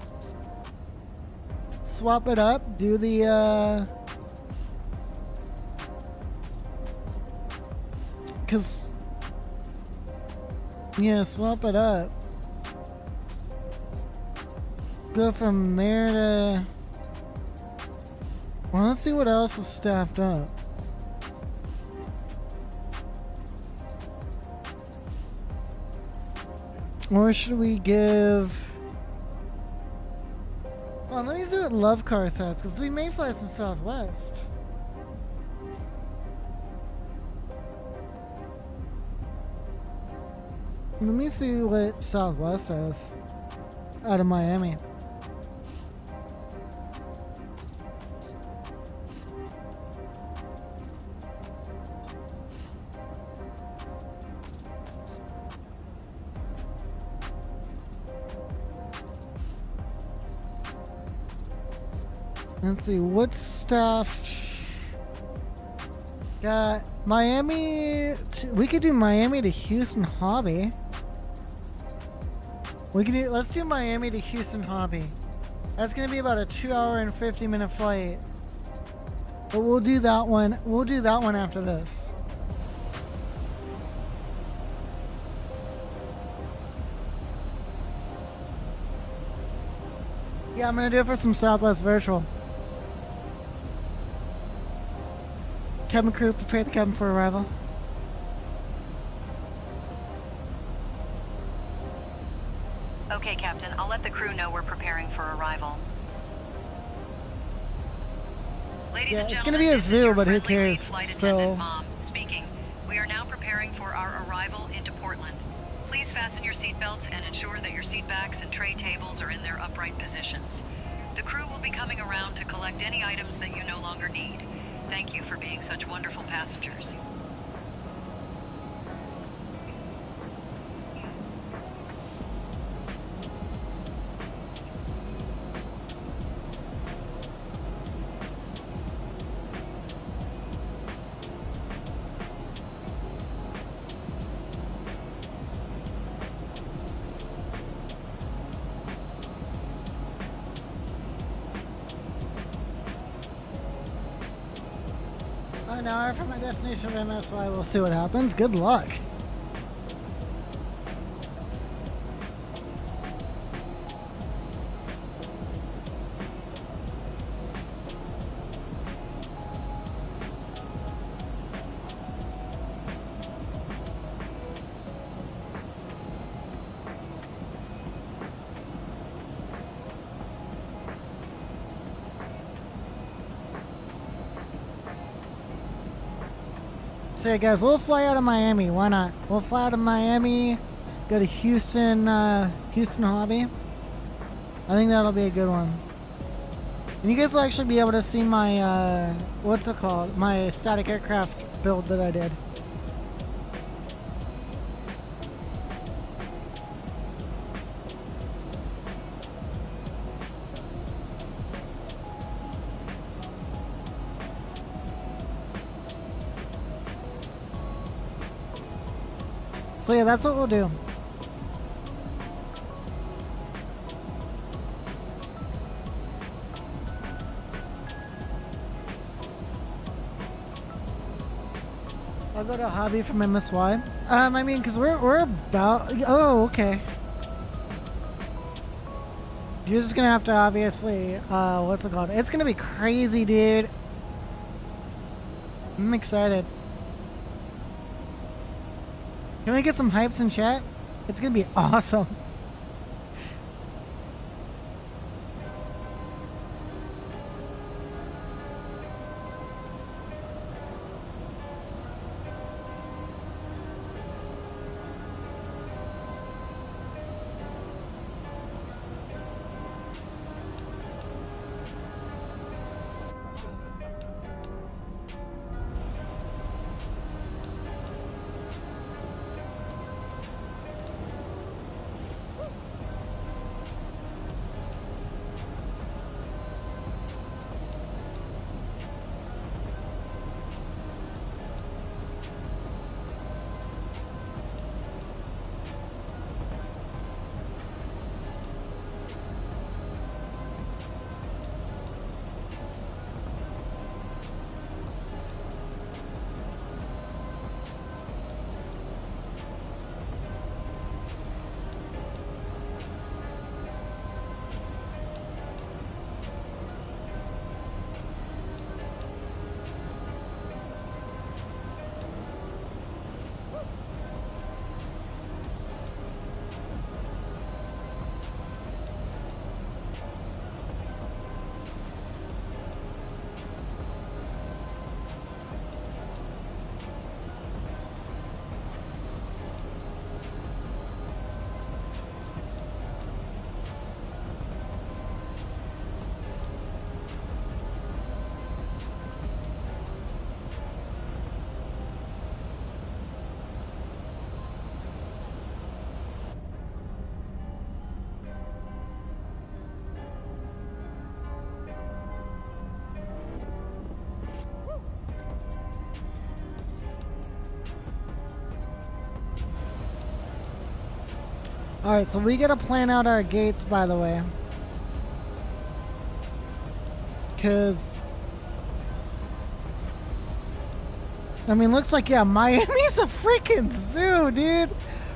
Swap it up. Do the, yeah, swap it up. Go from there to... Well, let's see what else is staffed up. Or should we give... Well, let me do it Love Car sets, because we may fly some Southwest. Let me see what Southwest has out of Miami. Let's see, what stuff got Miami we could do Miami to Houston Hobby. We can do, let's do Miami to Houston Hobby. That's gonna be about a 2-hour and 50-minute flight. But we'll do that one. We'll do that one after this. Yeah, I'm gonna do it for some Southwest Virtual. Cabin crew, prepare the cabin for arrival. Okay, Captain. I'll let the crew know we're preparing for arrival. Ladies and It's gentlemen, gonna be a this is zoo, your but who friendly cares? lead flight So attendant, Mom, speaking. We are now preparing for our arrival into Portland. Please fasten your seatbelts and ensure that your seat backs and tray tables are in their upright positions. The crew will be coming around to collect any items that you no longer need. Thank you for being such wonderful passengers. An hour from my destination of MSY. We'll see what happens. Good luck. So yeah, guys, we'll fly out of Miami. Why not? We'll fly out of Miami, go to Houston, Houston Hobby. I think that'll be a good one. And you guys will actually be able to see my, what's it called? My static aircraft build that I did. So yeah, that's what we'll do. I'll go to Hobby from MSY. I mean, because we're about... Oh, okay. You're just gonna have to obviously... what's it called? It's gonna be crazy, dude. I'm excited. Can we get some hypes in chat? It's gonna be awesome. Alright, so we gotta plan out our gates, by the way. Because... I mean, looks like, yeah, Miami's a freaking zoo, dude!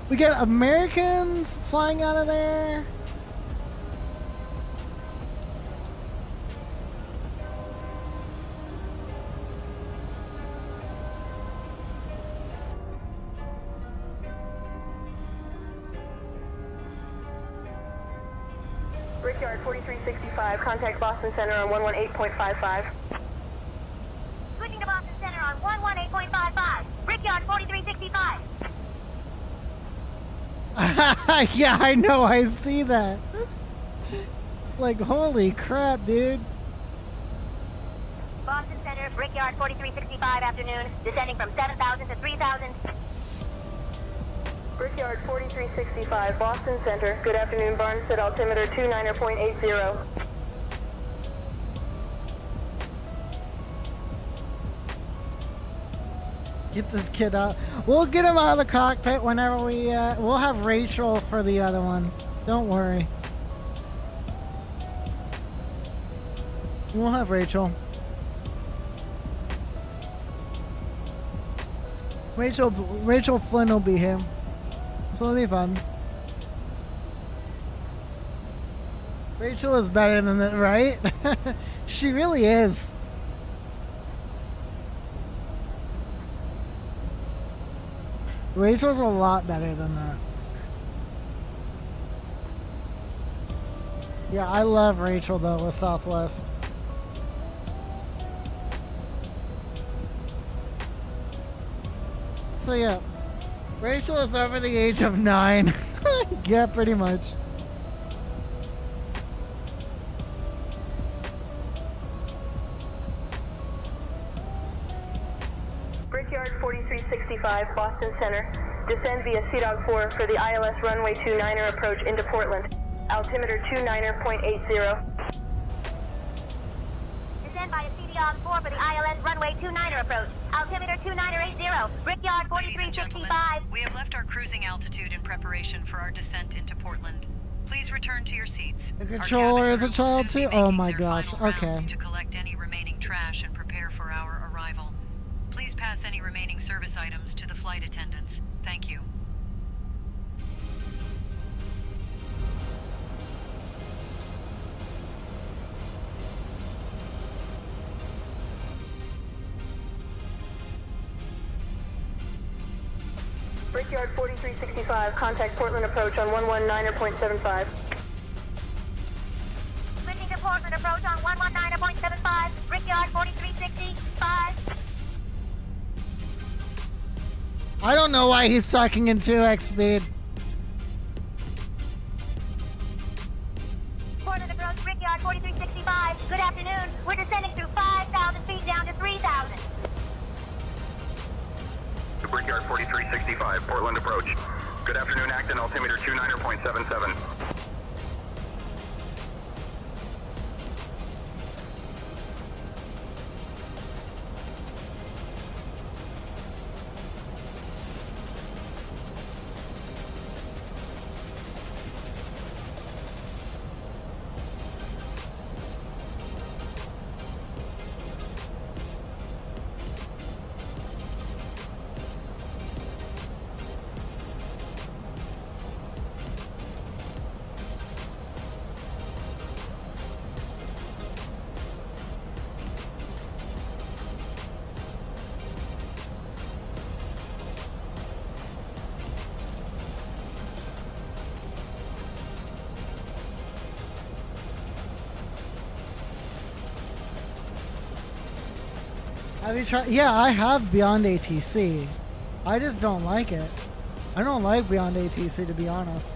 We got Americans flying out of there. Brickyard 4365, contact Boston Center on 118.55. Switching to Boston Center on 118.55. Brickyard 4365. Yeah, I know. I see that. It's like, holy crap, dude. Boston Center, Brickyard 4365 afternoon, descending from 7,000 to 3,000. Brickyard 4365, Boston Center. Good afternoon, Barnstead, altimeter 29.80. Get this kid out. We'll get him out of the cockpit whenever we'll have Rachel for the other one. Don't worry. We'll have Rachel. Rachel Flynn will be here. So it'll be fun. Rachel is better than that, right? She really is. Rachel's a lot better than that. Yeah, I love Rachel though with Southwest. So yeah, Rachel is over the age of 9. Yeah, pretty much. Brickyard 4365, Boston Center. Descend via CDOG 4 for the ILS runway 29er approach into Portland. Altimeter 29er.80. Descend via CDOG 4 for the ILS runway 29er approach. Altimeter 29er80. Brickyard Ladies and gentlemen, 4365. we have left our cruising altitude in preparation for our descent into Portland. Please return to your seats. The Our controller cabin is a crew will child soon be too? Oh making my their gosh, final okay. rounds to collect any remaining trash and prepare for our arrival. Please pass any remaining service items to the flight attendants. Thank you. Brickyard 4365, contact Portland approach on 119.75. Switching to Portland approach on 119.75. Brickyard 4365. I don't know why he's talking in 2x speed. Portland approach, Brickyard 4365. Good afternoon. We're descending through 5,000 feet down to 3,000. Brickyard 4365, Portland approach. Good afternoon, Acton, altimeter 29er.77. Have you tried? Yeah, I have Beyond ATC. I just don't like it. I don't like Beyond ATC, to be honest.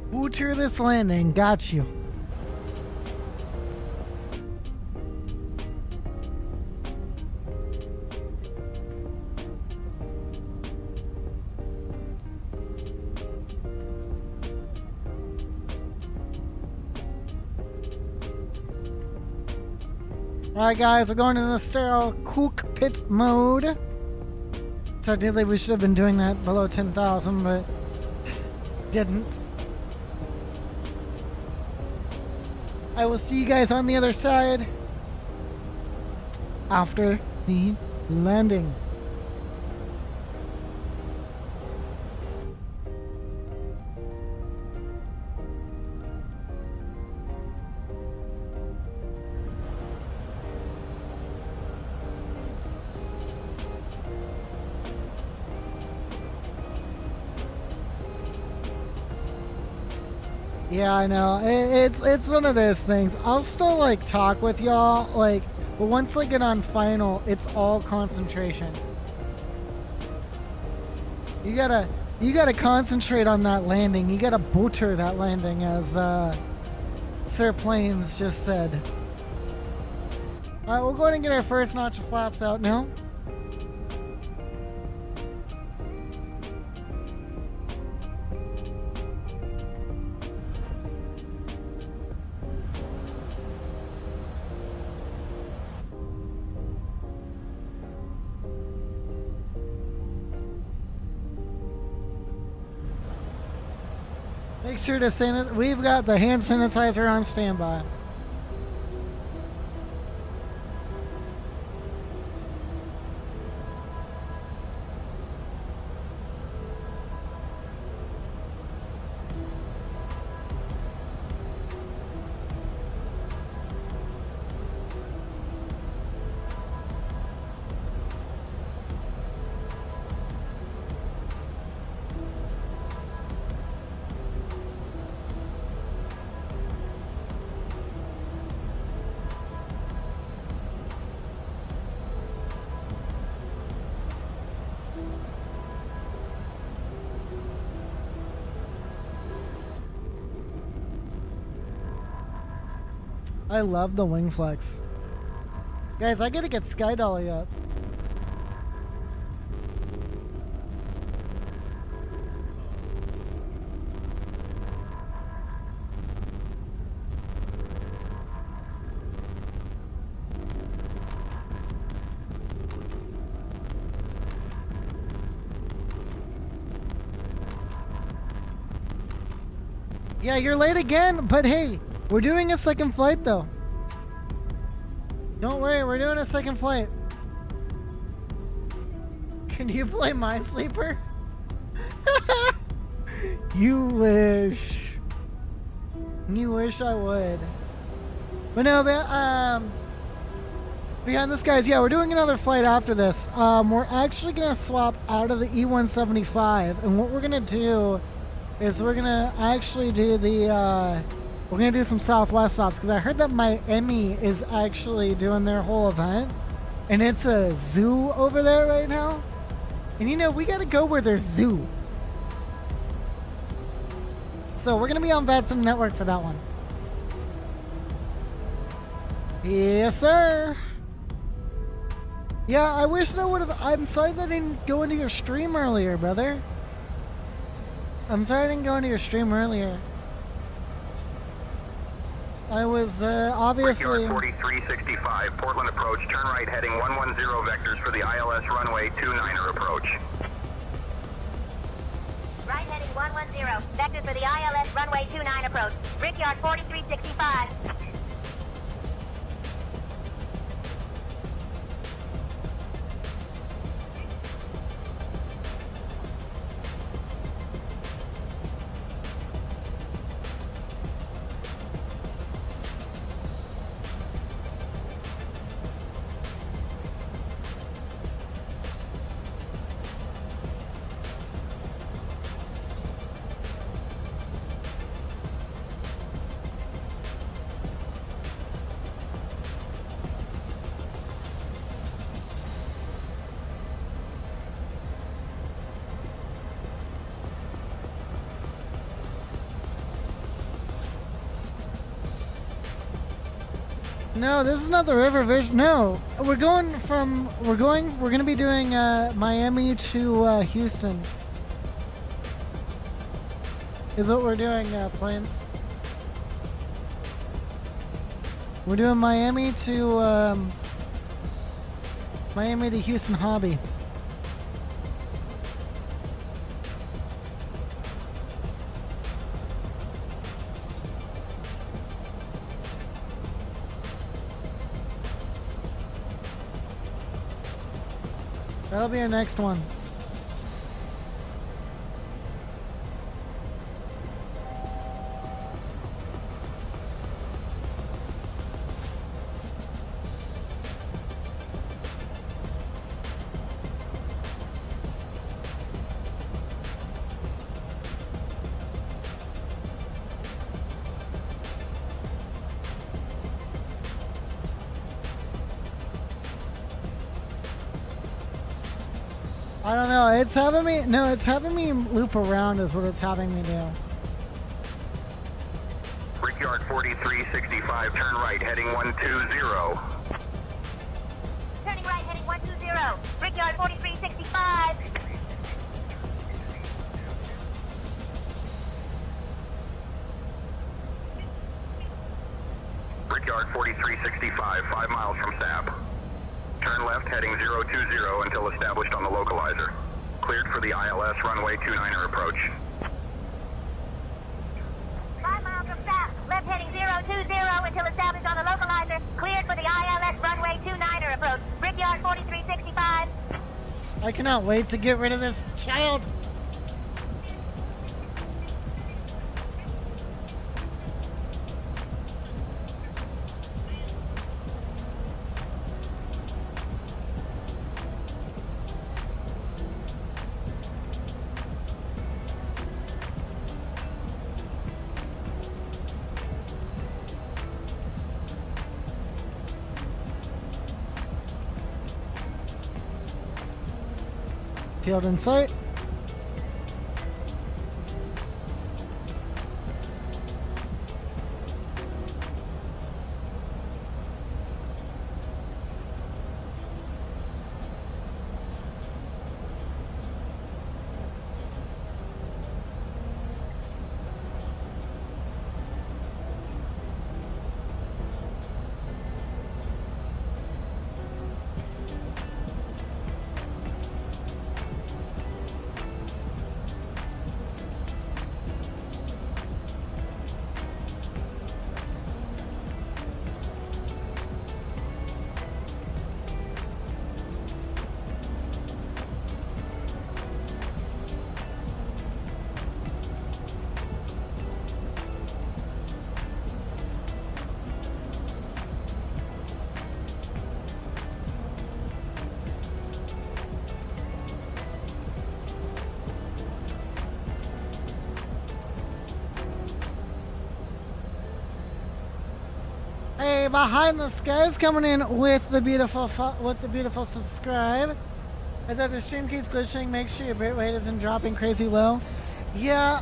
Booter this landing, got you. Alright guys, we're going into the sterile cockpit mode. Technically we should have been doing that below 10,000, but didn't. I will see you guys on the other side after the landing. Yeah, I know. It's one of those things. I'll still like talk with y'all, like, but once I get on final, it's all concentration. You gotta concentrate on that landing. You gotta butcher that landing, as Sir Planes just said. All right, we'll go ahead and get our first notch of flaps out now. Make sure to sanitize. We've got the hand sanitizer on standby. I love the wing flex. Guys, I gotta get Sky Dolly up. Yeah, you're late again, but hey, we're doing a second flight though. Don't worry, we're doing a second flight. Can you play Minesweeper? You wish. You wish I would. But no, behind this, guys, yeah, we're doing another flight after this. We're actually gonna swap out of the E175, and what we're gonna do is we're gonna actually do the we're gonna do some Southwest stops, because I heard that Miami is actually doing their whole event, and it's a zoo over there right now. And you know, we gotta go where there's zoo. So we're gonna be on VATSIM Network for that one. Yes, sir. Yeah, I wish that would have. I'm sorry that I didn't go into your stream earlier, brother. I'm sorry I didn't go into your stream earlier. I was obviously. 4365, Portland approach, turn right heading 110 vectors for the ILS runway 29er approach. Right heading 110, vectors for the ILS runway 29 approach. Brickyard 4365. No, this is not the River Vision. No, we're going from. We're gonna be doing Miami to Houston. Is what we're doing, Planes. We're doing Miami to Houston Hobby. That'll be our next one. I don't know, it's having me, no, it's having me loop around is what it's having me do. Brickyard 4365, turn right, heading 120. Turning right, heading 120. Brickyard 4365. Brickyard 4365, 5 miles from SAP. Turn left, heading 020 until established on the localizer. Cleared for the ILS runway 29er approach. 5 miles from SAP. Left heading 020 until established on the localizer. Cleared for the ILS runway 29er approach. Brickyard 4365. I cannot wait to get rid of this child. Field in sight. Hey, behind the skies coming in with the beautiful subscribe. As if your stream keeps glitching, make sure your bitrate isn't dropping crazy low. Yeah,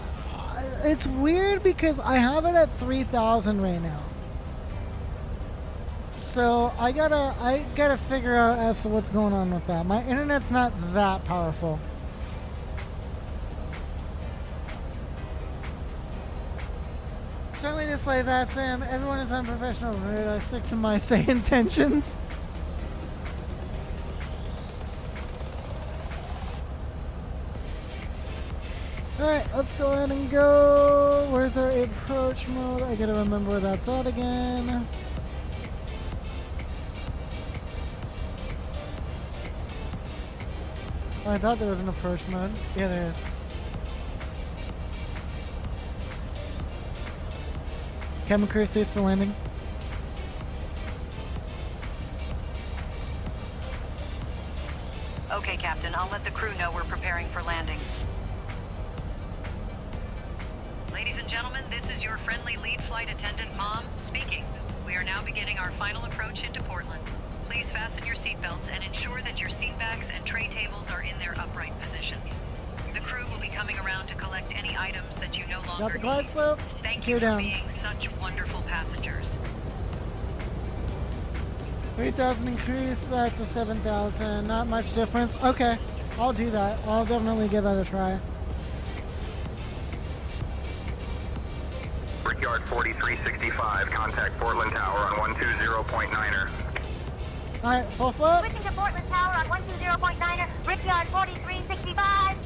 it's weird because I have it at 3,000 right now. So I gotta figure out as to what's going on with that. My internet's not that powerful. Certainly just like that, Sam. Everyone is unprofessional. Rude. I stick to my say intentions. Alright, let's go ahead and go. Where's our approach mode? I gotta remember where that's at again. Oh, I thought there was an approach mode. Yeah, there is. Cabin crew stays for landing. Okay, Captain, I'll let the crew know we're preparing for landing. Ladies and gentlemen, this is your friendly lead flight attendant, Mom, speaking. We are now beginning our final approach into Portland. Please fasten your seatbelts and ensure that your seat bags and tray tables are in their upright positions. The crew will be coming around to collect any items that you no Got longer the glide need. slope. Thank you for being such wonderful passengers. 3,000 increase that to 7,000. Not much difference. Okay, I'll do that. I'll definitely give that a try. Brickyard 4365, contact Portland Tower on 120.9er. Alright, full flips. Switching to Portland Tower on 120.9er, Brickyard 4365.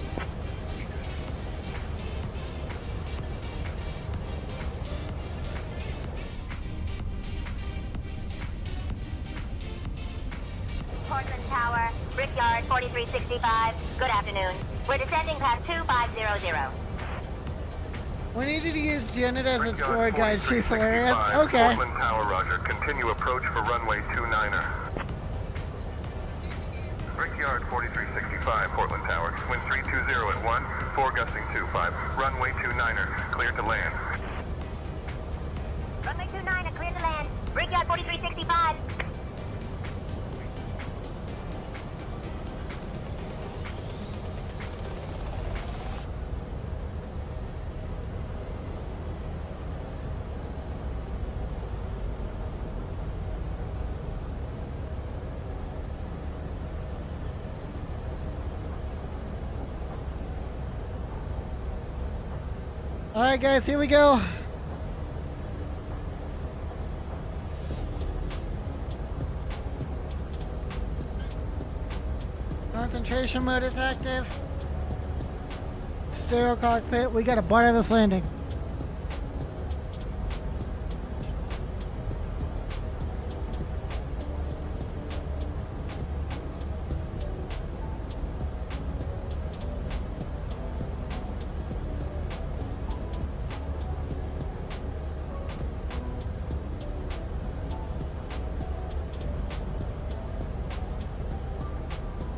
Portland Tower, Brickyard 4365. Good afternoon. We're descending past 2500. We needed to use Janet as a tour guide. She's 4365, hilarious. Okay. Portland Tower, roger. Continue approach for runway 29er. Brickyard 4365, Portland Tower. Wind 320 at 1, 4 gusting 25. Runway 29er, clear to land. Runway 29er, clear to land. Brickyard 4365. Alright guys, here we go. Concentration mode is active. Stereo cockpit, we got a bar of this landing.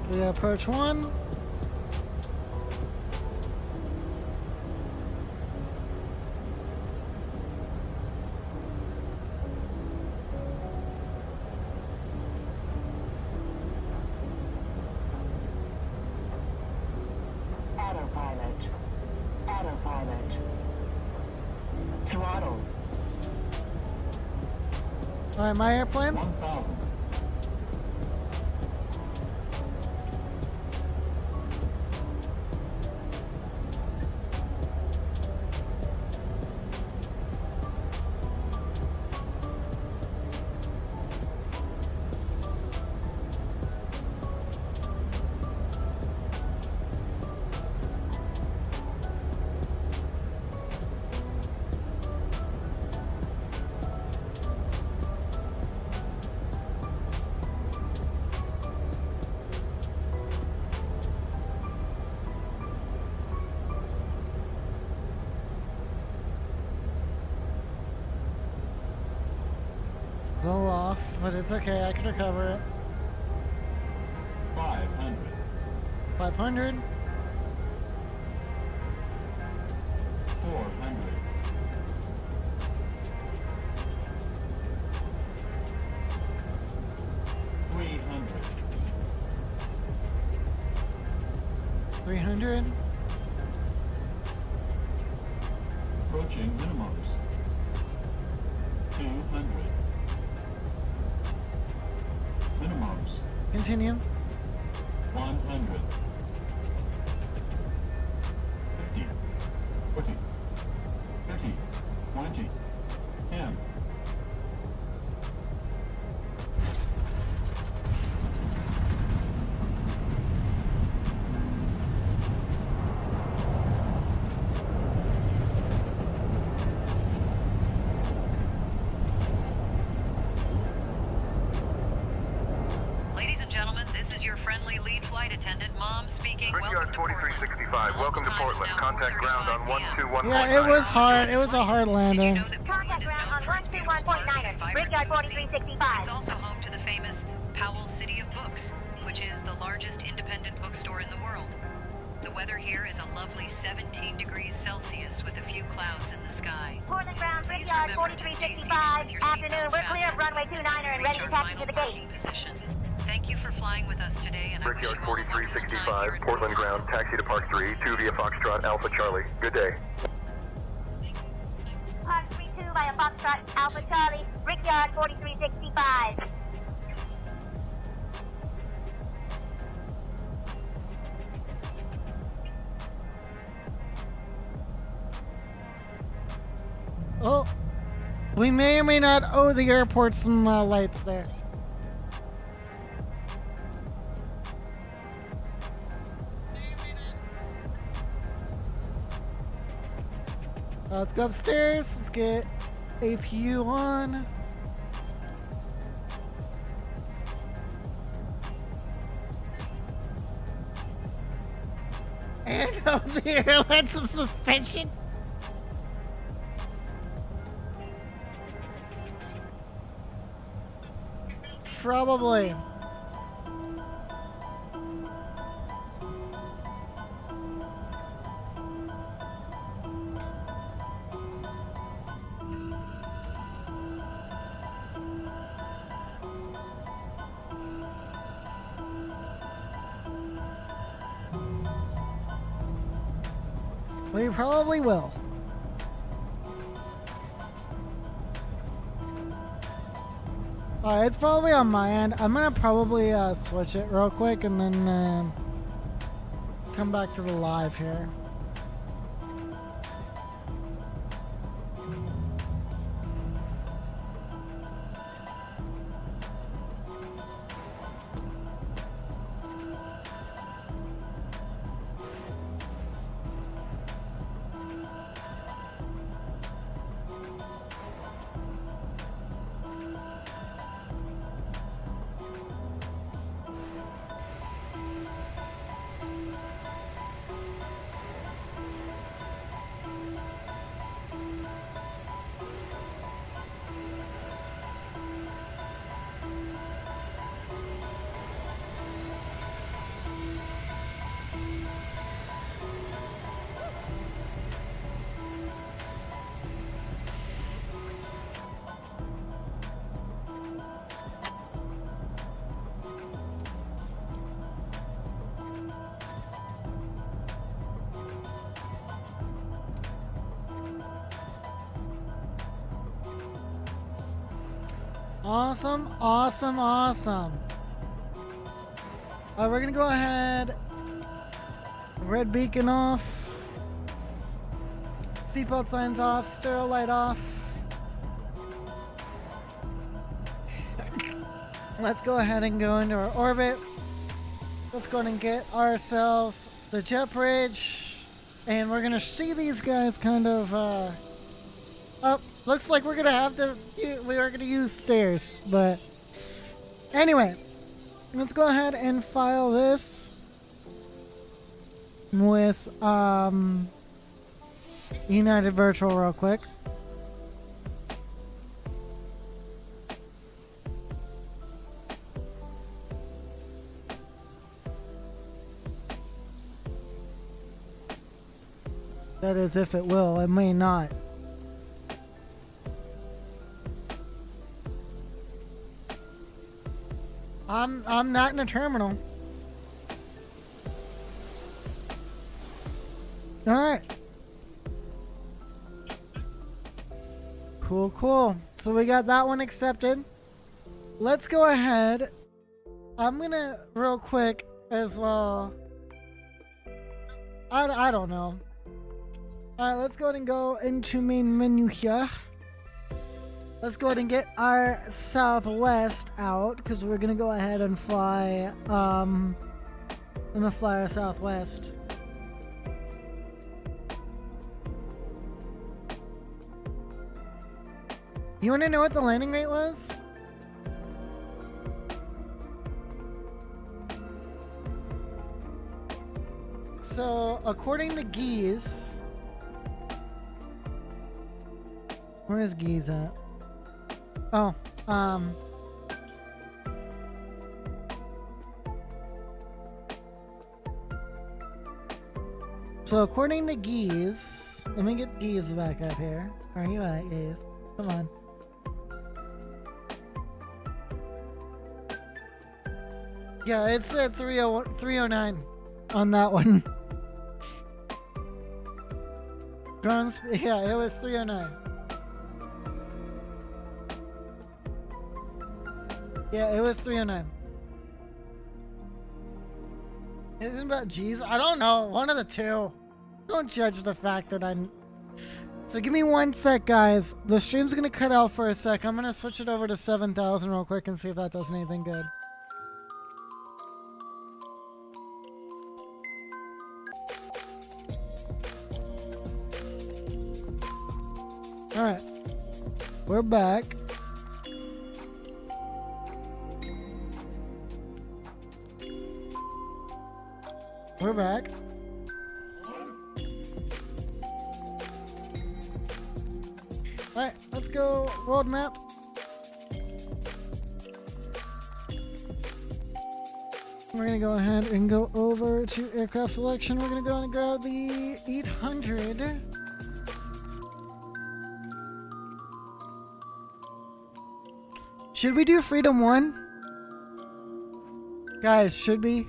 We got approach 1. Autopilot. Autopilot. Throttle. Alright, my airplane. 1000. Blow off, but it's okay, I can recover it. 500. 500. 400. 300. 300. Approaching minimums. 200. Minimums. Continue. 100. 50. 40. 30. 20. M. Ladies and gentlemen, this is your friendly lead flight attendant, Mom speaking. Brickyard Welcome to Portland. 4365, welcome to Local time is Portland. now Contact ground on 4:35 p.m. 121.9. Yeah, it was hard. It was a hard Did you landing. know that Portland Contact is ground known on for its beautiful parks and 121.9er, vibrant Brickyard food scene? 4365. It's also home to the famous Powell's City of Books, which is the largest independent bookstore in the world. The weather here is a lovely 17 degrees Celsius with a few clouds in the sky. Portland ground, Please Brickyard remember to stay seated 4365. with your Afternoon, seatbelts we're clear of fastened runway until 29er and we ready reach to our taxi to final the gate. parking position. Thank you for flying with us today, and I wish Brickyard you all a wonderful time here 4365, in Portland ground, taxi to Park 3, 2 via Foxtrot, Alpha Charlie. Good day. Park 32 via Foxtrot, Alpha Charlie, Brickyard 4365. Oh, we may or may not owe the airport some lights there. Let's go upstairs. Let's get APU on. And over the airline some suspension. Probably. We probably will. Alright, it's probably on my end. I'm gonna probably switch it real quick and then come back to the live here. Awesome, awesome, awesome. We're gonna go ahead. Red beacon off. Seatbelt signs off. Stereo light off. Let's go ahead and go into our orbit. Let's go ahead and get ourselves the jet bridge. And we're gonna see these guys kind of up. Looks like we're gonna have to, we are gonna use stairs, but anyway, let's go ahead and file this with United Virtual real quick. That is if it will, it may not. I'm not in a terminal. Alright. Cool, cool. So we got that one accepted. Let's go ahead. I'm gonna real quick as well. I don't know. Alright, let's go ahead and go into main menu here. Let's go ahead and get our Southwest out, because we're gonna go ahead and fly, I'm gonna fly our Southwest. You wanna know what the landing rate was? So, according to Geese, where is Geese at? Oh, so according to Geese, let me get Geese back up here. Where are you at, Geese? Come on. Yeah, it said 309 on that one. Yeah, it was 309. Yeah, it was 309. Isn't about G's? I don't know. One of the two. Don't judge the fact that I'm So give me 1 sec, guys. The stream's gonna cut out for a sec. I'm gonna switch it over to 7,000 real quick and see if that does anything good. Alright. We're back. We're back. Alright, let's go world map. We're gonna go ahead and go over to aircraft selection. We're gonna go and grab the 800. Should we do Freedom 1? Guys, should we?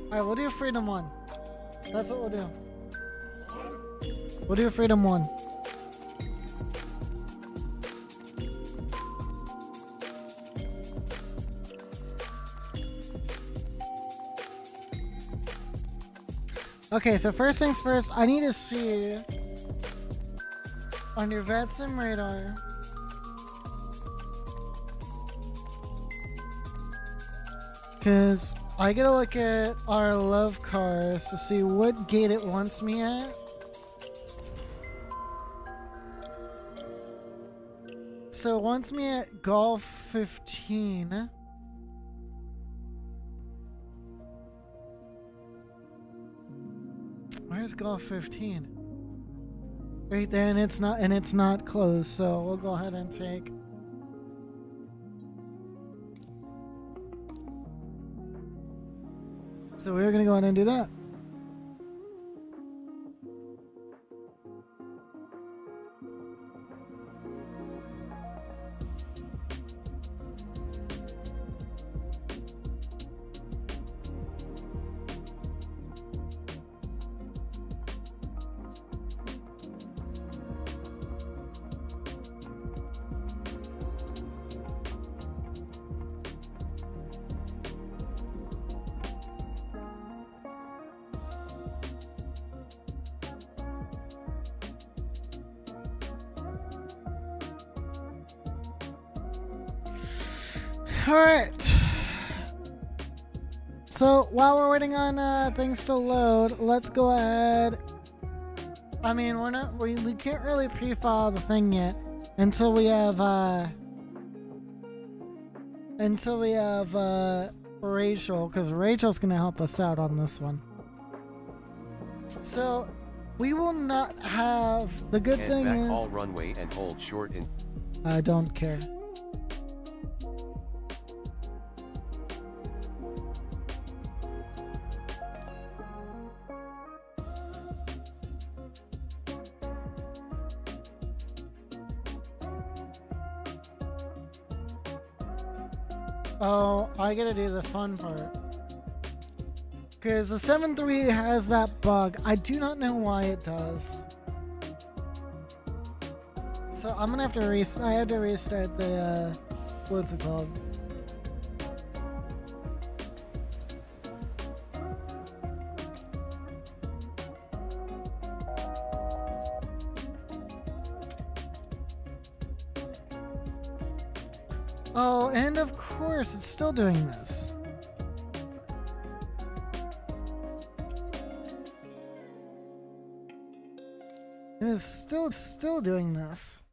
Alright, we'll do Freedom 1. That's what we'll do. We'll do Freedom 1. Okay, so first things first, I need to see on your VATSIM radar because I gotta look at our love cars to see what gate it wants me at. So it wants me at Golf 15. Where's Golf 15? Right there, and it's not closed, so we'll go ahead and take. So we're gonna go ahead and do that. Alright. So while we're waiting on things to load, let's go ahead. I mean, we can't really pre-file the thing yet until we have Rachel, because Rachel's gonna help us out on this one. So we will not have the good and thing back is all runway and hold short in. I don't care. Oh, I gotta do the fun part. Because the 7.3 has that bug. I do not know why it does. So I'm gonna have to I had to restart the, what's it called? Oh, and of course, it's still doing this. It is still doing this.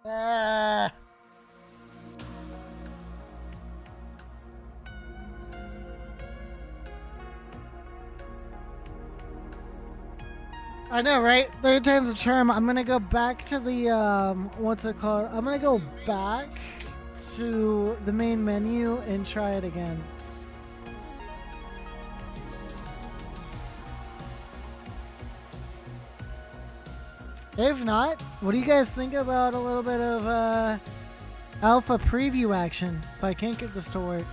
Ah. I know, right? Third time's a charm. I'm gonna go back to the, what's it called? I'm gonna go back to the main menu and try it again. If not, what do you guys think about a little bit of alpha preview action if I can't get this to work?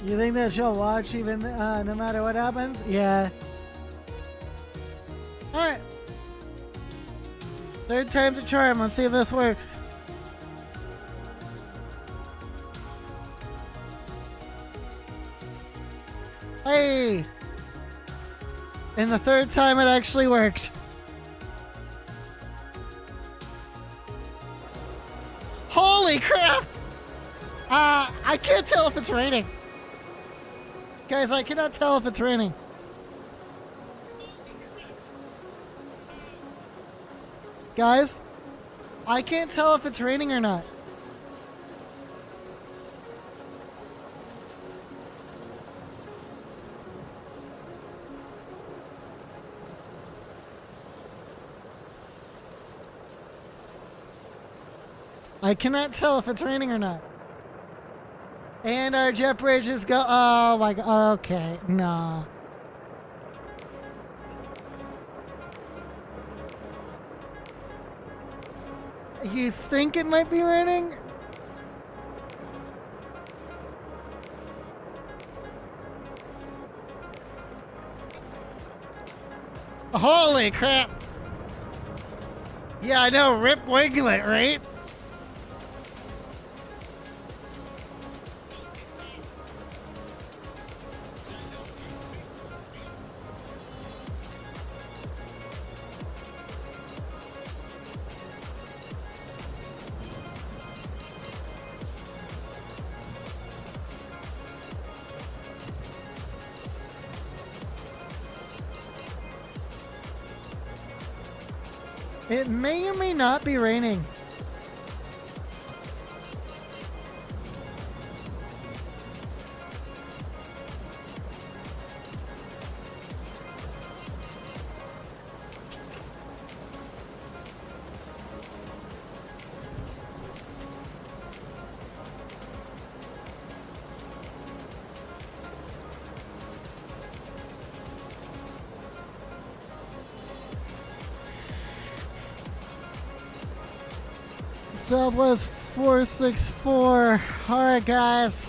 You think that she'll watch even no matter what happens? Yeah. Alright. Third time's a charm. Let's see if this works. Hey! And the third time it actually worked. Holy crap! I can't tell if it's raining. Guys, I cannot tell if it's raining. Guys, I can't tell if it's raining or not. I cannot tell if it's raining or not. And our jet bridge is oh my god, okay, no. You think it might be raining? Holy crap! Yeah, I know, rip Winglet, right? It may or may not be raining. Southwest 464. Alright, guys.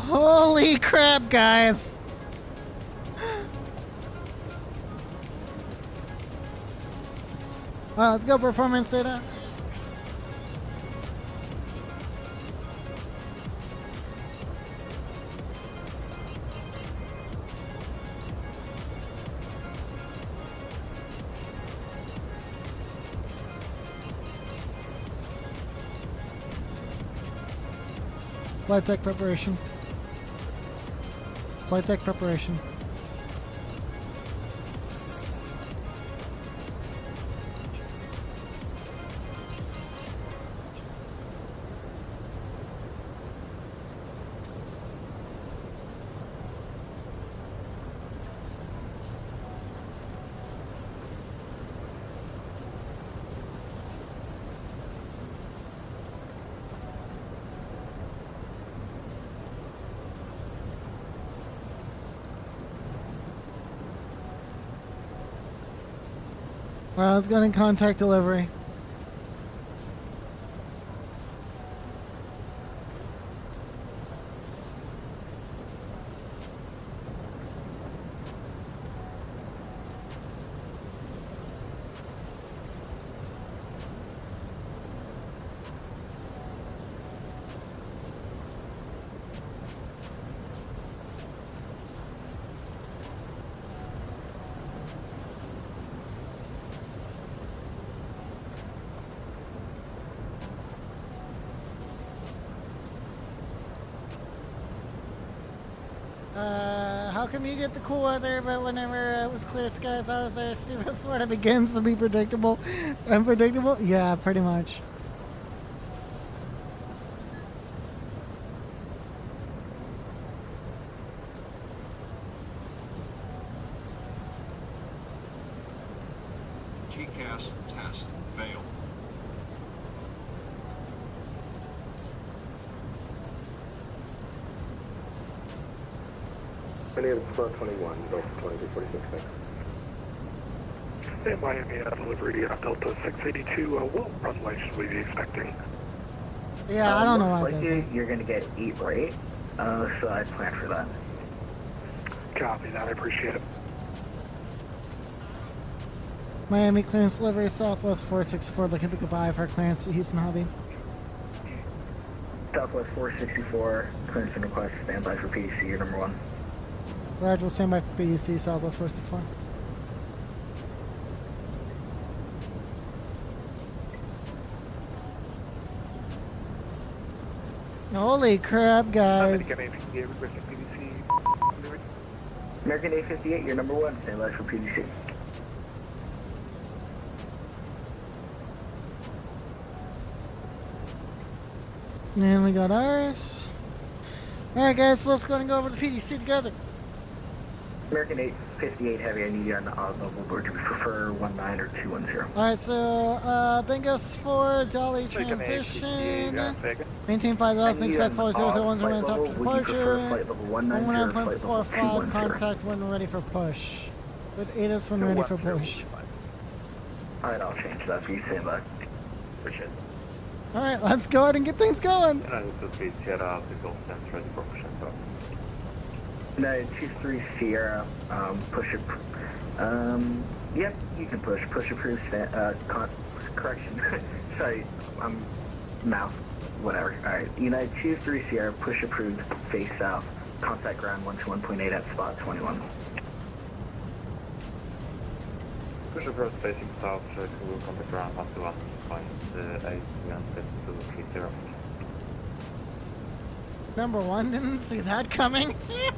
Holy crap, guys! Alright, let's go performance data. Flight deck preparation. Flight deck preparation. Let's go in contact delivery. How come you get the cool weather, but whenever it was clear skies, I was there before it begins to be predictable? Unpredictable? Yeah, pretty much. TCAS test failed. Indiana Star 21, Delta 2246, thanks. Stand by me delivery Delta 682. What runway should we be expecting? Yeah, I don't know why it does. You're going to get 8 or 8, so I plan for that. Copy that, I appreciate it. Miami clearance delivery, Southwest 464, looking to goodbye for clearance to Houston Hobby. Southwest 464, clearance and request, stand by for PDC, you're number 1. Large will stand by for PDC, Southwest 464. Holy crap, guys. American A58, you're number 1, stand by for PDC. And we got ours. Alright guys, so let's go and go over to PDC together. American 858 Heavy, I need you on the odd level board. Do we prefer 19 or 210? Alright, so Bengals for Dolly transition. Maintain 5,000, expect 4001 remains after departure. 119.45, contact when ready for push. With ADIS when ready for push. Alright, I'll change that for you, stand by. Appreciate it. Alright, let's go ahead and get things going. No, 2-3 Sierra, push it. Yep, you can push. Push approved, correction. Sorry, mouth, whatever. Alright, United 2-3 Sierra, push approved, face south. Contact ground 121.8 at spot 21. Push approved facing south, check will contact ground 121.8 to 30. Number 1, didn't see that coming.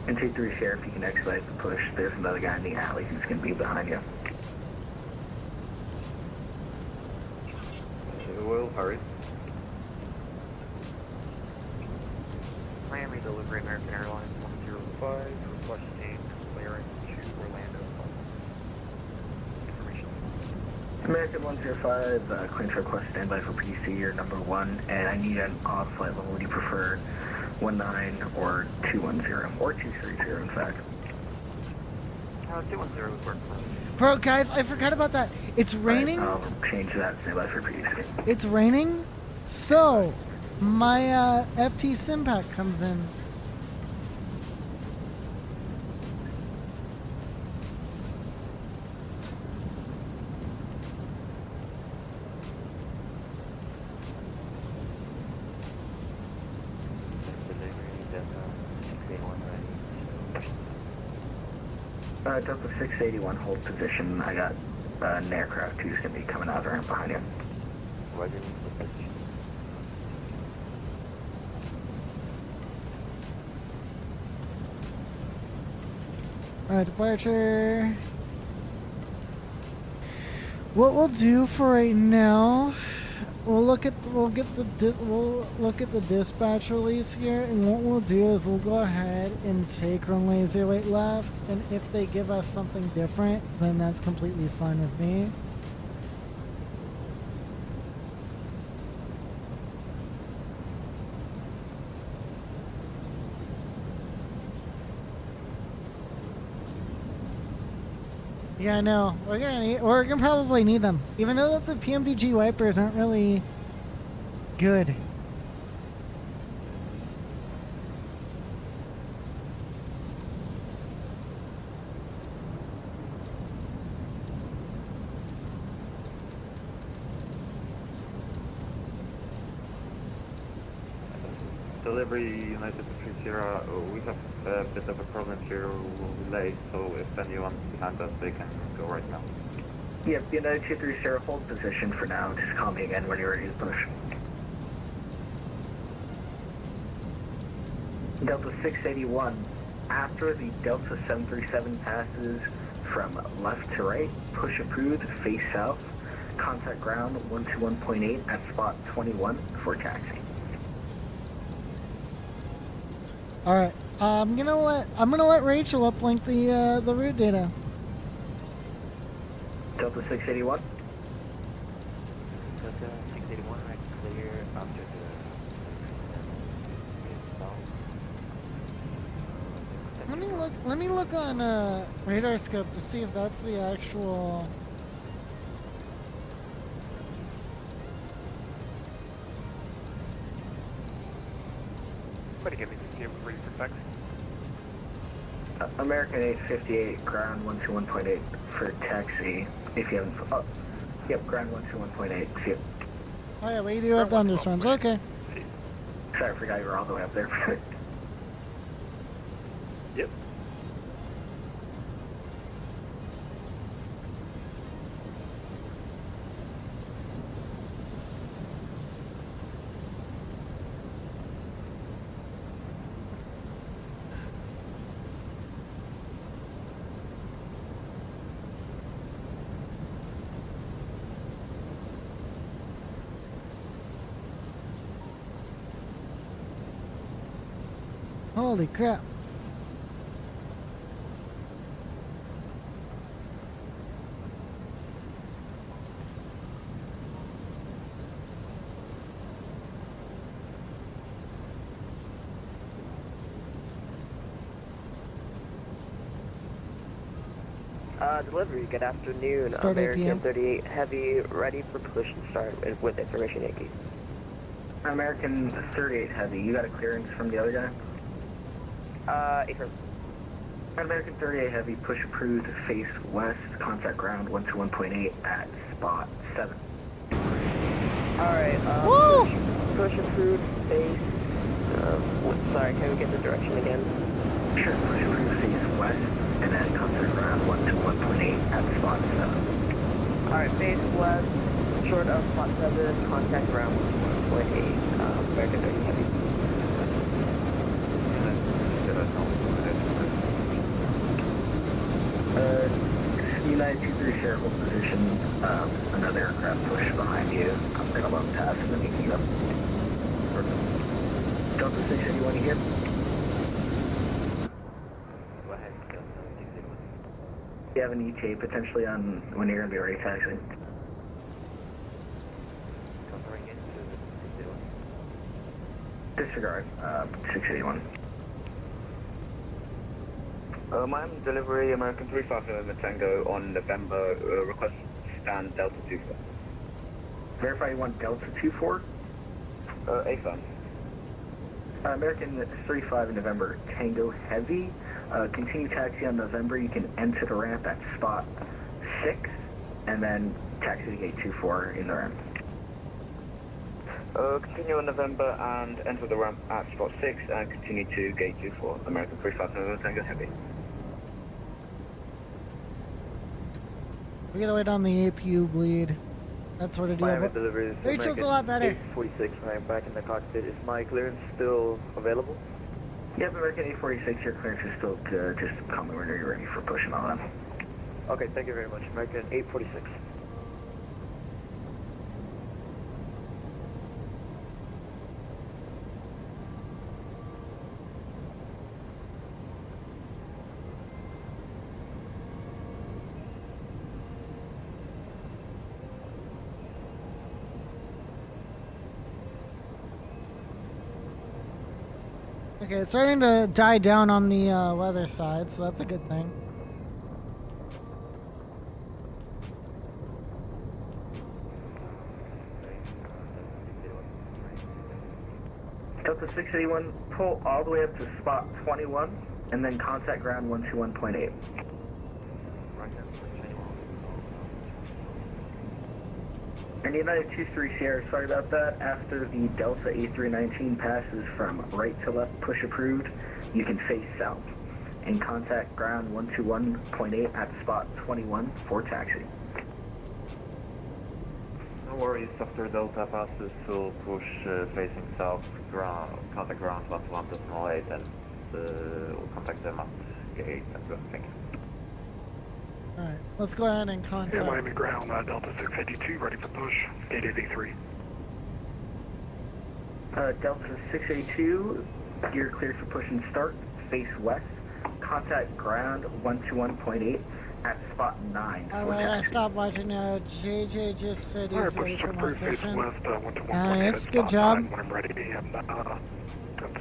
And 2-3 Sheriff, you can expedite the push. There's another guy in the alley who's going to be behind you. Will hurry. Miami delivery, American Airlines 105, requesting clearance to Orlando. Information. American 105, clearance request standby for PC, you're number 1, and I need an off flight level. Would you prefer 19 or 210, or 230 in fact? 210 would work for me. Bro, guys, I forgot about that. It's raining. Right, I'll change that standby for PC. It's raining, so my FT sim pack comes in. Delta 681, hold position. I got an aircraft who's going to be coming out around behind you. Alright, departure. What we'll do for right now, we'll look at the dispatch release here, and what we'll do is we'll go ahead and take runway 08 left, and if they give us something different, then that's completely fine with me. Yeah, I know. We're gonna probably need them, even though the PMDG wipers aren't really good. Delivery United 3-0, we have a bit of a problem here, we'll be late, so if anyone behind us, they can go right now. Yep, United 230, hold position for now. Just call me again when you're ready to push. Delta 681, After the Delta 737 passes from left to right, push approved, face south, contact ground 121.8 at spot 21 for taxi. All right. I'm gonna let Rachel uplink the route data. Delta 681. Delta 681, right, clear after the Let me look on radar scope to see if that's the actual. What do you give me the for you for taxi? American 858, ground 121.8 for taxi. If you haven't, yep, ground 121.8. See it. Oh yeah, we do have thunderstorms. Okay. Sorry, I forgot you were all the way up there. Yep. Holy crap. Delivery, good afternoon. Start 8 p.m. American 38 Heavy, ready for push and start with information Yankee. American 38 Heavy, you got a clearance from the other guy? Affirm. American 38 Heavy, push approved, face west, contact ground 121.8 at spot 7. Alright, push approved, face, sorry, can we get the direction again? Sure, push approved, face west, and then contact ground 121.8 at spot 7. Alright, face west, short of spot 7, contact ground 121.8, American 38 Heavy. United 23 share hold position, another aircraft push behind you. I'm going to load pass and then you can go. Delta 681, you here? Go ahead, Delta 681. You have an ETA potentially on when you're going to be ready taxiing? Covering into the 681. Disregard, 681. Ma'am, delivery American 350 Tango on November, request stand Delta 24. Verify you want Delta 24? AFAM. American 35 in November, Tango Heavy. Continue taxi on November. You can enter the ramp at spot 6, and then taxi to gate 24 in the ramp. Continue on November and enter the ramp at spot 6 and continue to gate 24. American 350 Tango Heavy. We gotta wait on the APU bleed. That sort of deal. Miami delivery is Rachel's a lot better. 846, I am back in the cockpit. Is my clearance still available? Yep, American 846, your clearance is still good. Just call me when you're ready for pushing all that. Okay, thank you very much. American 846. Okay, it's starting to die down on the weather side, so that's a good thing. Delta 681, pull all the way up to spot 21, and then contact ground 121.8. And United 23 Sierra, sorry about that. After the Delta A319 passes from right to left, push approved, you can face south. And contact ground 121.8 at spot 21 for taxi. No worries, after Delta passes, we'll push facing south, contact ground 121.8 and we'll contact them at gate. Thank you. Alright, let's go ahead and Yeah, contact. Miami ground, Delta 682, ready for push. Gate 83. Delta 682, you're cleared for push and start. Face west. Contact ground 121.8 at spot 9. Oh wait, I stopped watching now. JJ just said he's Alright, ready push for and my approve face session. west, 121.8 Nice, at good spot job. 9 when I'm ready. And, that's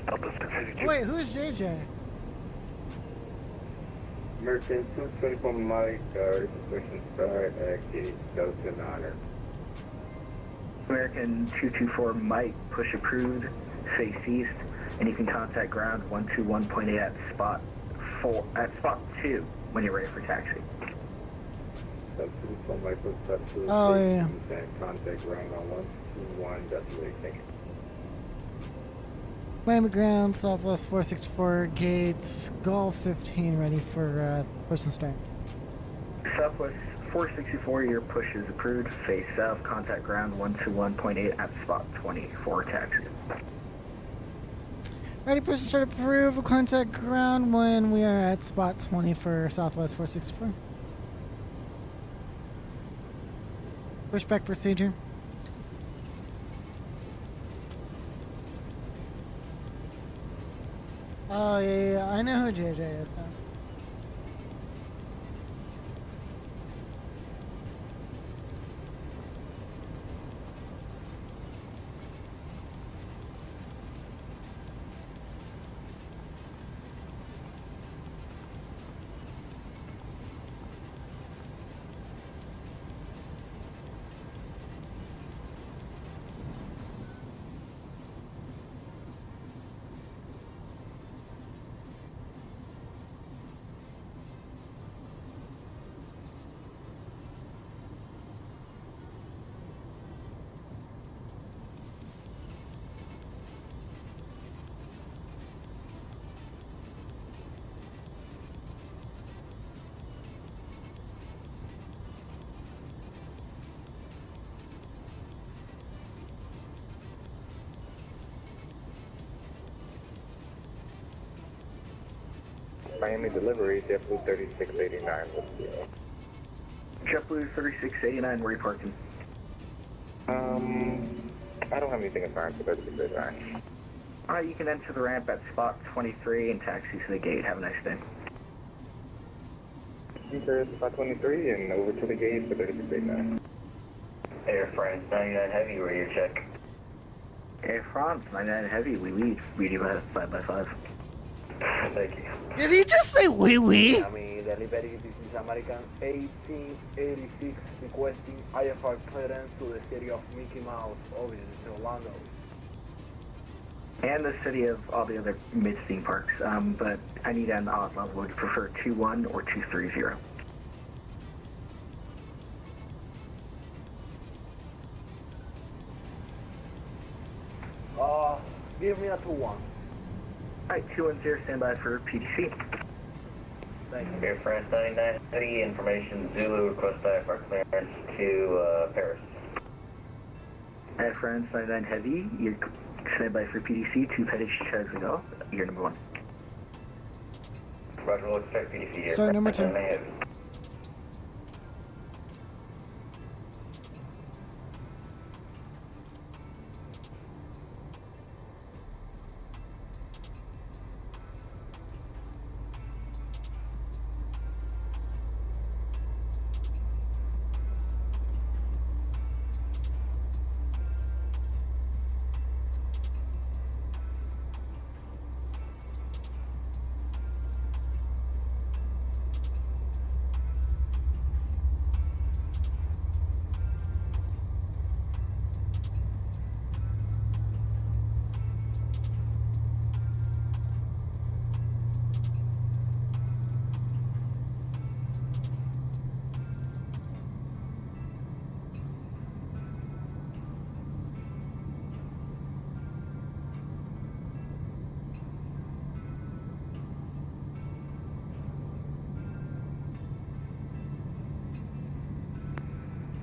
Delta 682. Wait, who's JJ? American 224 Mike, ready for push and start at gate Delta 9. American 224 Mike, push approved, face east, and you can contact ground 121.8 at spot 2 when you're ready for taxi. Delta 224 Mike, push start to Oh, yeah. and contact ground on 121.8. Thank you. Miami ground, Southwest 464 gates, Golf 15 ready for push and start. Southwest 464, your push is approved, face south, contact ground 121.8 at spot 20 for taxi. Ready push and start approved. We'll contact ground when we are at spot 20 for Southwest 464. Pushback procedure. Oh yeah, I know who JJ is now. Miami delivery, JetBlue 3689. JetBlue 3689, where are you parking? I don't have anything assigned to 3689. Alright, you can enter the ramp at spot 23 and taxi to the gate. Have a nice day. Enter spot 23 and over to the gate for 3689. Air France 99 Heavy, radio check. Air France 99 Heavy, we lead. Reading by 5x5. Thank you. Did he just say wee wee? Miami delivery, this is American 1886 requesting IFR clearance to the city of Mickey Mouse, obviously Orlando. And the city of all the other mid-theme parks, but I need an odd level. Would you prefer 2-1 or 230? Give me a 2-1. Alright, 210, stand by for PDC. Thank you. Air France 99 Heavy, information Zulu, request IFR clearance to Paris. Air France 99 Heavy, you're stand by for PDC, 2 Pettish Charles Golf, you're number 1. Roger, we'll expect PDC here. Start number 2. Heavy.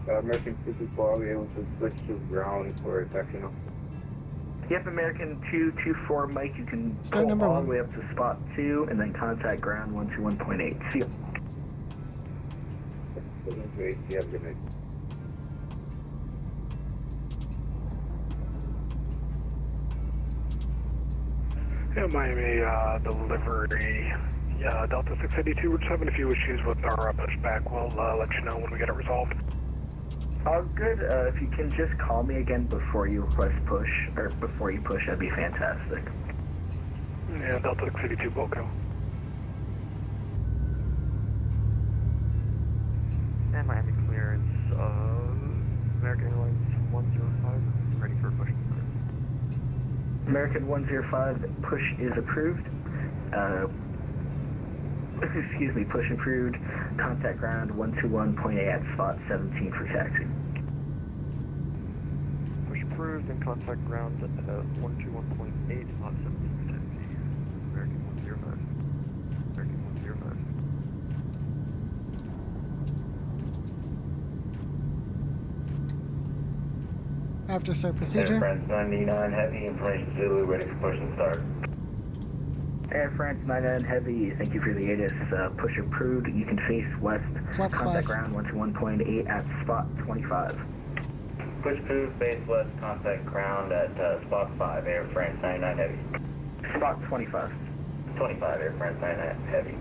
American 224, are we able to switch to ground for a section? Yep, American 224 Mike, you can Start pull number all one. the way up to spot 2 and then contact ground 121.8. See you. Great, you have a good night. Yeah, Miami delivery. Delta 682, we're just having a few issues with our pushback. We'll let you know when we get it resolved. All good. If you can just call me again before you request push, or before you push, that'd be fantastic. Yeah, Delta 682, Boco. And Miami clearance. American Airlines 105, ready for push. American 105, push is approved. Excuse me, push approved. Contact ground 121.8 at spot 17 for taxi. Push approved and contact ground at 121.8, spot 17 for taxi. American 105. American 105. After start procedure. Air France 99 Heavy, information Zulu, ready for push and start. Air France 99 Heavy, thank you for the ATIS. Push approved. You can face west. Flaps Contact 5. ground 121.8 at spot 25. Push approved, base west, contact ground at spot 5, Air France 99 Heavy. Spot 25. 25, Air France 99 Heavy.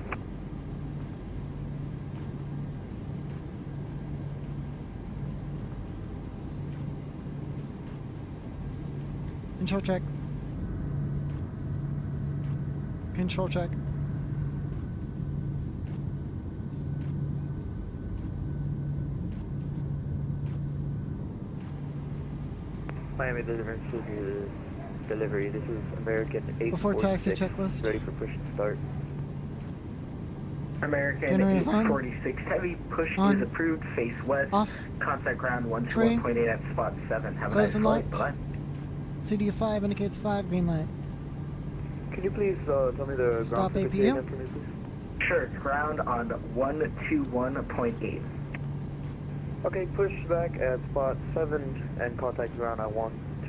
Control check. Control check. Miami deliverance to delivery. This is American 846. Before taxi checklist. Ready for push and start. American Generators on. 846 Heavy, push On. is approved. Face west. Off. Contact ground 121.8 at spot 7. Have a nice Close and flight. locked. Bye. CD 5 indicates 5, green light. Can you please tell me the Stop ground frequency APU. again for me, please? Sure, it's ground on 121.8. Okay, push back at spot 7 and contact ground on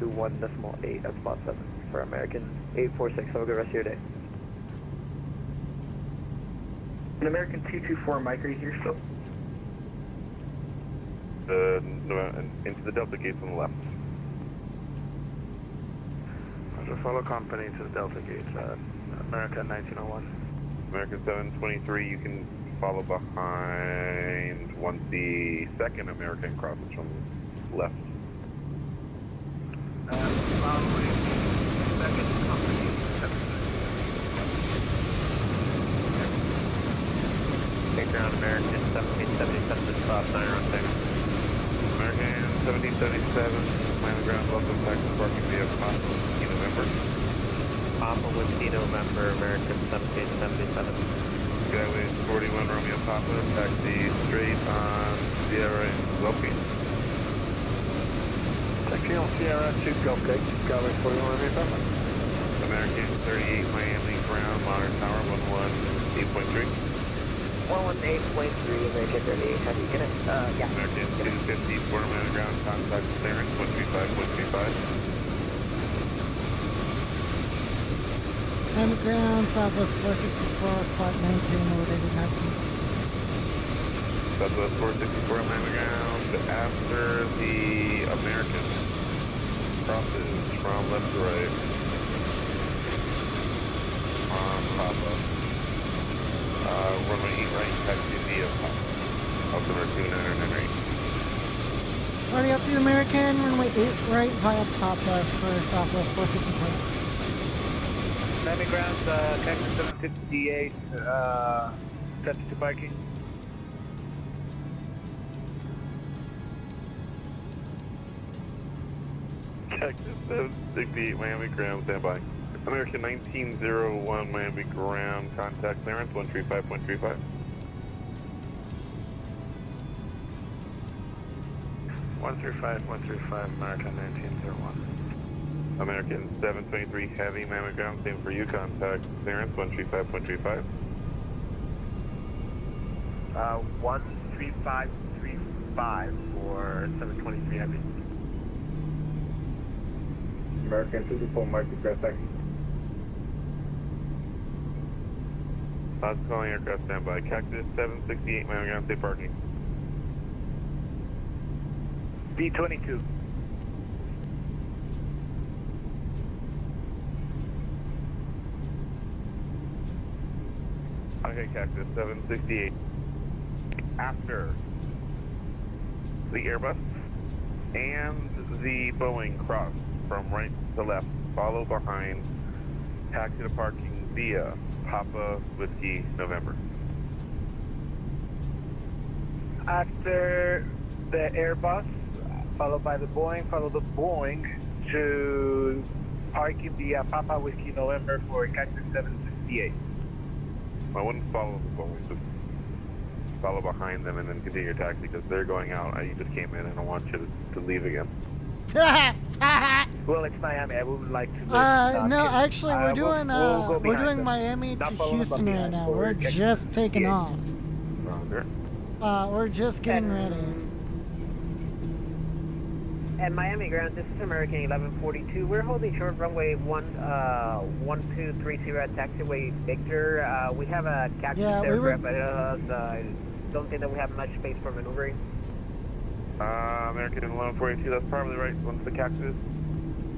121.8 at spot 7 for American 846. Have a good rest of your day. An American 224 Mike, are you here still? Into the Delta gates on the left. Follow company to the Delta Gate, American 1901. American 723, you can follow behind once the second American crosses from left. Following second company. Take ground American 1777 to stop 9 on 6. American 1777, Miami ground, welcome back to parking via Papa Whiskey November. Papa Whiskey November, American 1777. Skyway 41 Romeo Papa, taxi straight on Sierra and Lopi. Taxi on Sierra 2 Gulf Gate, Skyway 41 Romeo Papa. American 38 Miami ground, modern tower 118.3. 118.3, American 38 Heavy, get it? Yeah. American 250 Miami ground, contact clearance 135. Miami ground, southwest 464, spot 19, elevated taxi. Southwest 464 Miami ground, after the American crosses from left to right on Papa. Runway 8 right, taxi via Papa. Altimeter 29 Henry. Already up to American, runway 8 right via Papa for southwest 464. Miami ground, Texas 758, set to parking. Texas 768 Miami ground, standby. American 1901 Miami ground, contact clearance 135.35. American 1901. American 723 Heavy Miami ground, same for you, contact clearance 135.35. 13535 for 723 Heavy. American 224 Mike, request taxi. Us calling aircraft standby. Cactus 768, Miami ground, safe parking. B-22. Okay, Cactus 768. After the Airbus and the Boeing cross from right to left, follow behind, taxi to parking via Papa Whiskey November. After the Airbus, followed by the Boeing, follow the Boeing to parking via Papa Whiskey November for Cactus 768. I wouldn't follow the Boeing, just follow behind them and then continue your taxi because they're going out. You just came in and I want you to leave again. Well, it's Miami. I would like to. No, actually, we're doing we're doing Miami to Houston right now. We're just taking off. Roger. We're just getting ready. At Miami ground, this is American 1142. We're holding short runway 1230 at taxiway Victor. We have a cactus aircraft ahead of us. I don't think that we have much space for maneuvering. American 1142, that's probably right. Once the cactus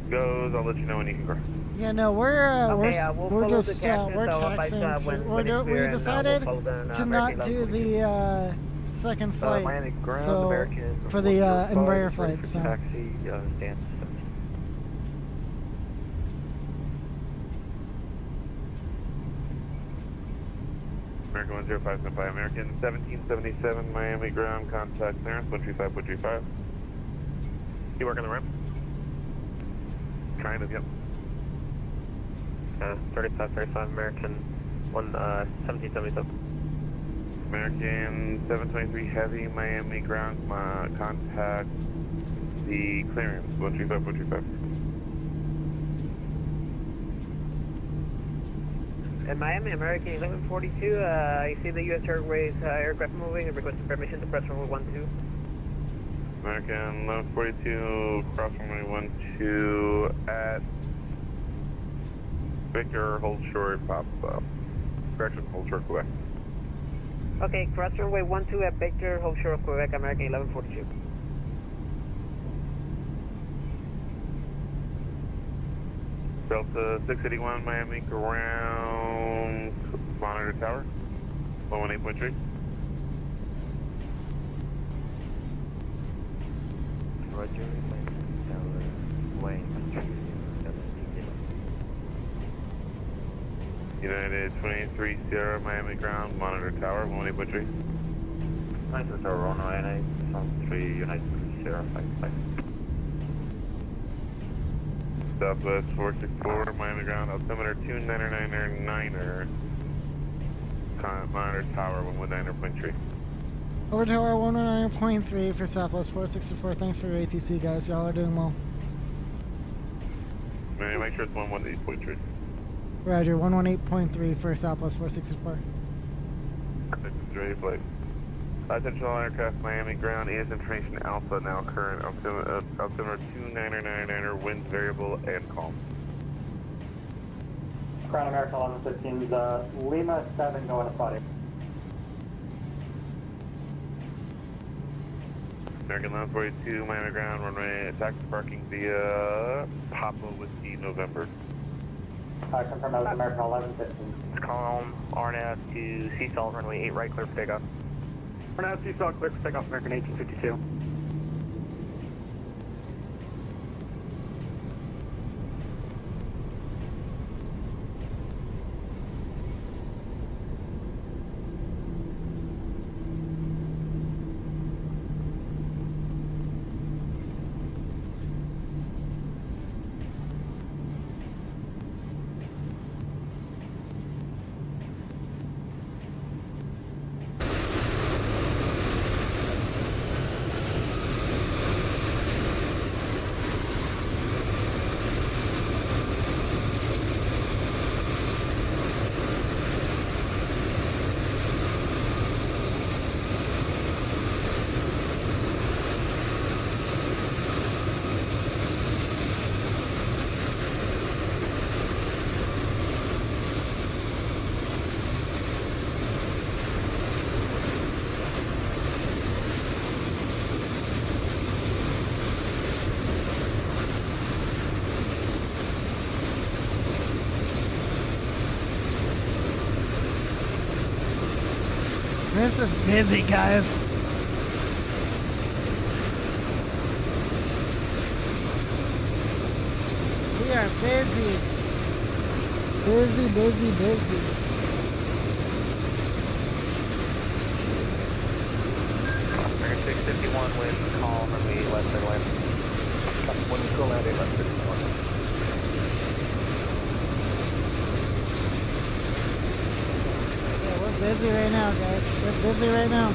goes, I'll let you know when you can cross. Yeah, no, we're just taxiing. We decided to not do the second flight. Miami ground, so American for the Embraer flight. So. Taxi, stand. American 10575, American 1777, Miami ground, contact clearance, 135. You working the ramp? Kind of, yep. 35, American 1777. American 723 heavy, Miami ground, contact the clearance, 135. At Miami, American 1142, I see the U.S. Airways aircraft moving and requesting permission to cross runway 12. American 1142, cross runway 12 at Victor, hold short, pop up. Correction, hold short, Quebec. Okay, cross runway 12 at Victor, hold short of Quebec, American 1142. Delta 681, Miami ground, monitor tower, 118.3. Roger, tower, Wayne, United 23 Sierra, Miami ground, monitor tower, 118.3. Nice, it's our runway 98, 3 United Sierra, 55. Southwest 464, Miami ground, altimeter 299er, monitor tower, 119.3. Over tower 119.3 for Southwest 464. Thanks for your ATC, guys. Y'all are doing well. Make sure it's 118.3. Roger, 118.3 for Southwest 464. Ready to flight. Attention all aircraft, Miami ground, is information Alpha now current, altimeter 2999er, wind variable and calm. Crown America 1115, Lima 7 going to body. American 1142, Miami ground, runway, taxi parking via Papa Whiskey November. Confirm that was American 1115. Calm, RNAV to Seasalt, runway 8 right, clear for takeoff. RNAV Seasalt, clear for takeoff, American 1852. This is busy, guys. We are busy. Busy, busy, busy. American 651 wind, calm, runway left and wind. One control landing, left 51. Yeah, we're busy right now, guys. We're busy right now.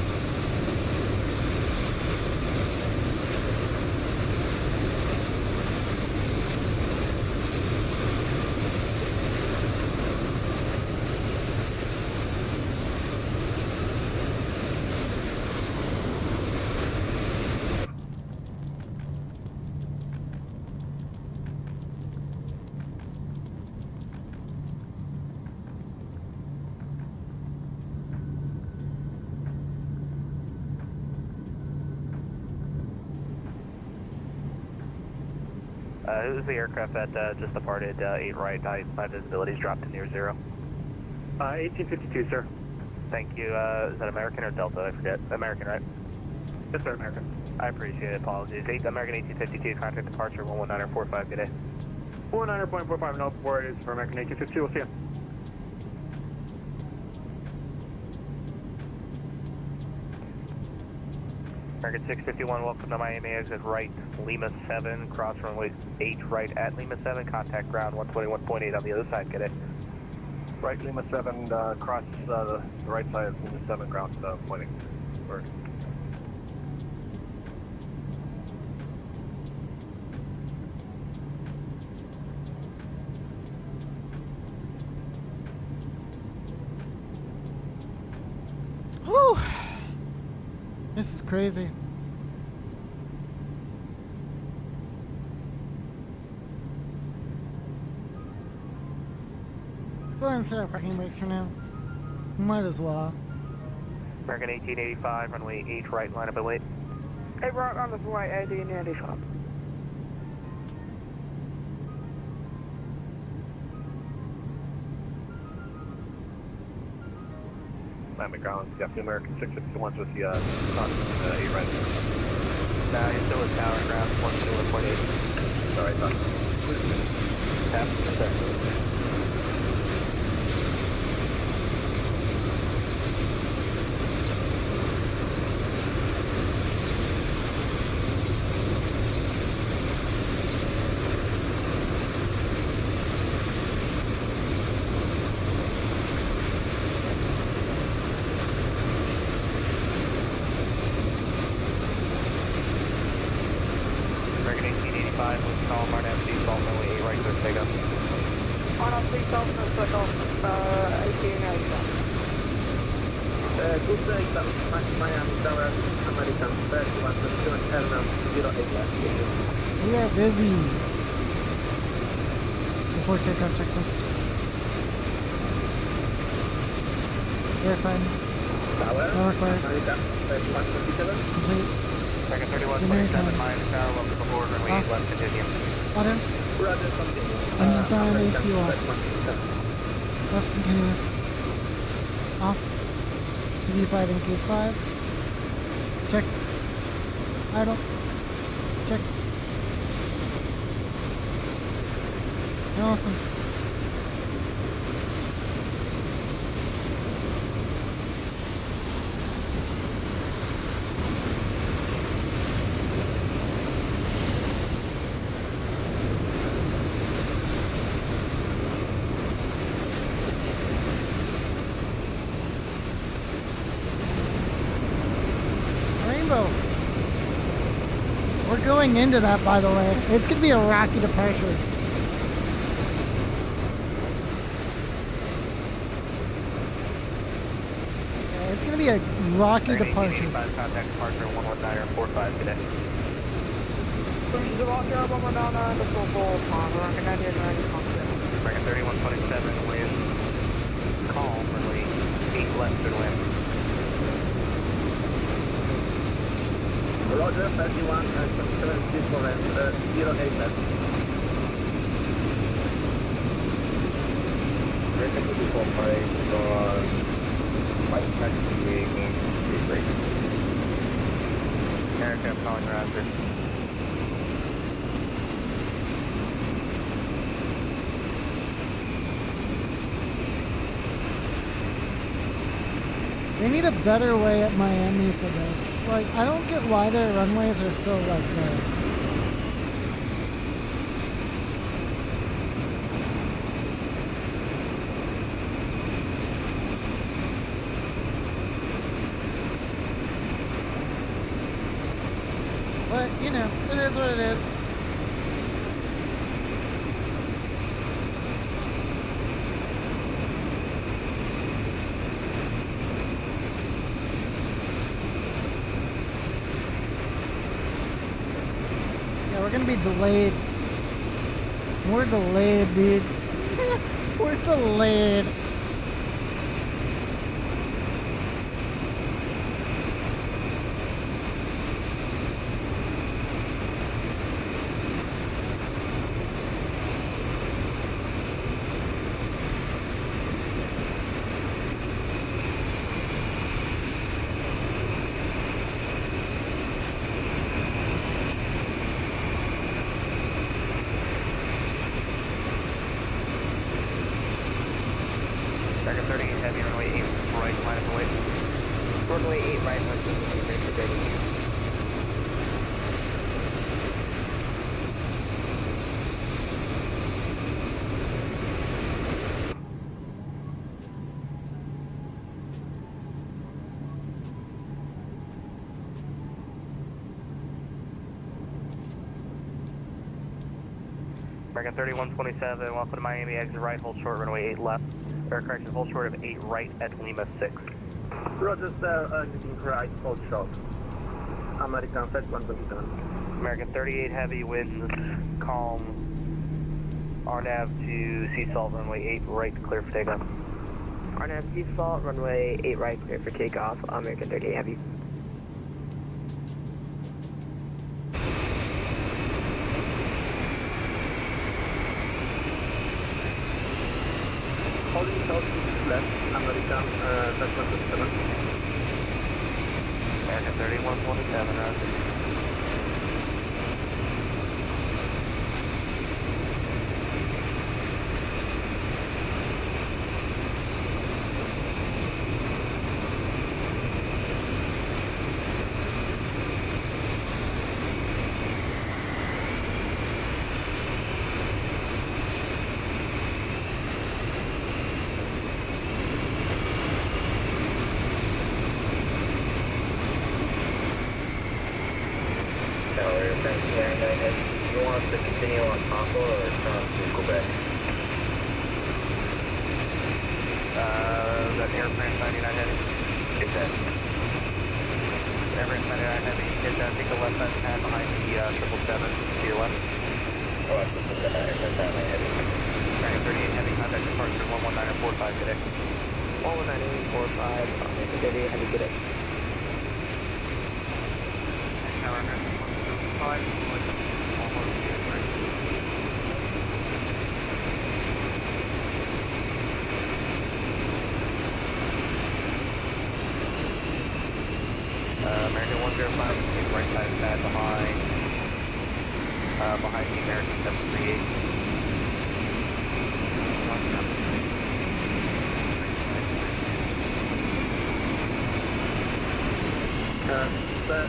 This is the aircraft that just departed, 8 right, my visibility's dropped to near 0. 1852, sir. Thank you. Is that American or Delta? I forget. American, right? Yes, sir, American. I appreciate it. Apologies. American 1852, contact departure 119.45, good day. 119.45, no worries for American 1852. We'll see you. American 651, welcome to Miami, exit right, Lima 7, cross runway 8 right at Lima 7, contact ground 121.8 on the other side, get it. Right, Lima 7, cross the right side of Lima 7, ground pointing. Word. Whew. This is crazy. Let's go ahead and set our parking brakes for now. Might as well. American 1885, runway 8 right, line up and wait. Hey, rock on the flight, 1885. Miami ground, yeah, the American 651's with the 8 right. Nah, you're still with tower ground 121.8. Sorry, thought. American 1885, with call, Martin MC, salt runway 8 right, clear take up. On up, please, Dalton, take off, 1885. Good day, Miami Tower, American 31 Airlines 08 left. We are busy. Before takeoff checklist. Verifying. No required. Complete. American 3127, Miami Tower, welcome aboard, runway 8 left, continue. Button. Unsigned AQ off. Left continuous. Off. CV5 in case 5. Check. Idle. Check. Awesome. We're going into that, by the way. It's going to be a rocky departure. Yeah, it's going to be a rocky departure. 1885, contact departure 119.45 today. Cruise the Roger, 119, the full pond, American 98, American 3127, wind, calm, runway 8 left and wind. Roger, 31 and 27 for land, 08 left. American 24 for White taxi gain speed break. Aircraft calling Raptor. They need a better way at Miami for this. Like, I don't get why their runways are so like this. But, you know, it is what it is. Yeah, we're gonna be delayed. We're delayed, dude. We're delayed. American 30 heavy, runway 8 right, line of away. Runway 8 right, line of away, ready for takeoff. American 3127, welcome to Miami, exit right, hold short, runway 8 left. Or correction, hold short of 8 right at Lima 6. Roger, sir, exiting right, hold short. American Flight 127. American 38 heavy, winds calm. RNAV to sea salt, runway 8 right, clear for takeoff. RNAV sea salt, runway 8 right, clear for takeoff. American 38 heavy. Holding south left, American Flight 127. American 3127, roger. You want us to continue on Papa or turn to Quebec? That Air France 99 heavy. Get that. Air France 99 heavy, hit take the left side pad behind the 777 to your left. Oh, I put the Air France 99 heavy. American 38 heavy, contact departure 119.45, good day. 119.45, American 38 heavy, good day. Tower American 105, almost good, right? American 105, take the right side pad behind the American 738. But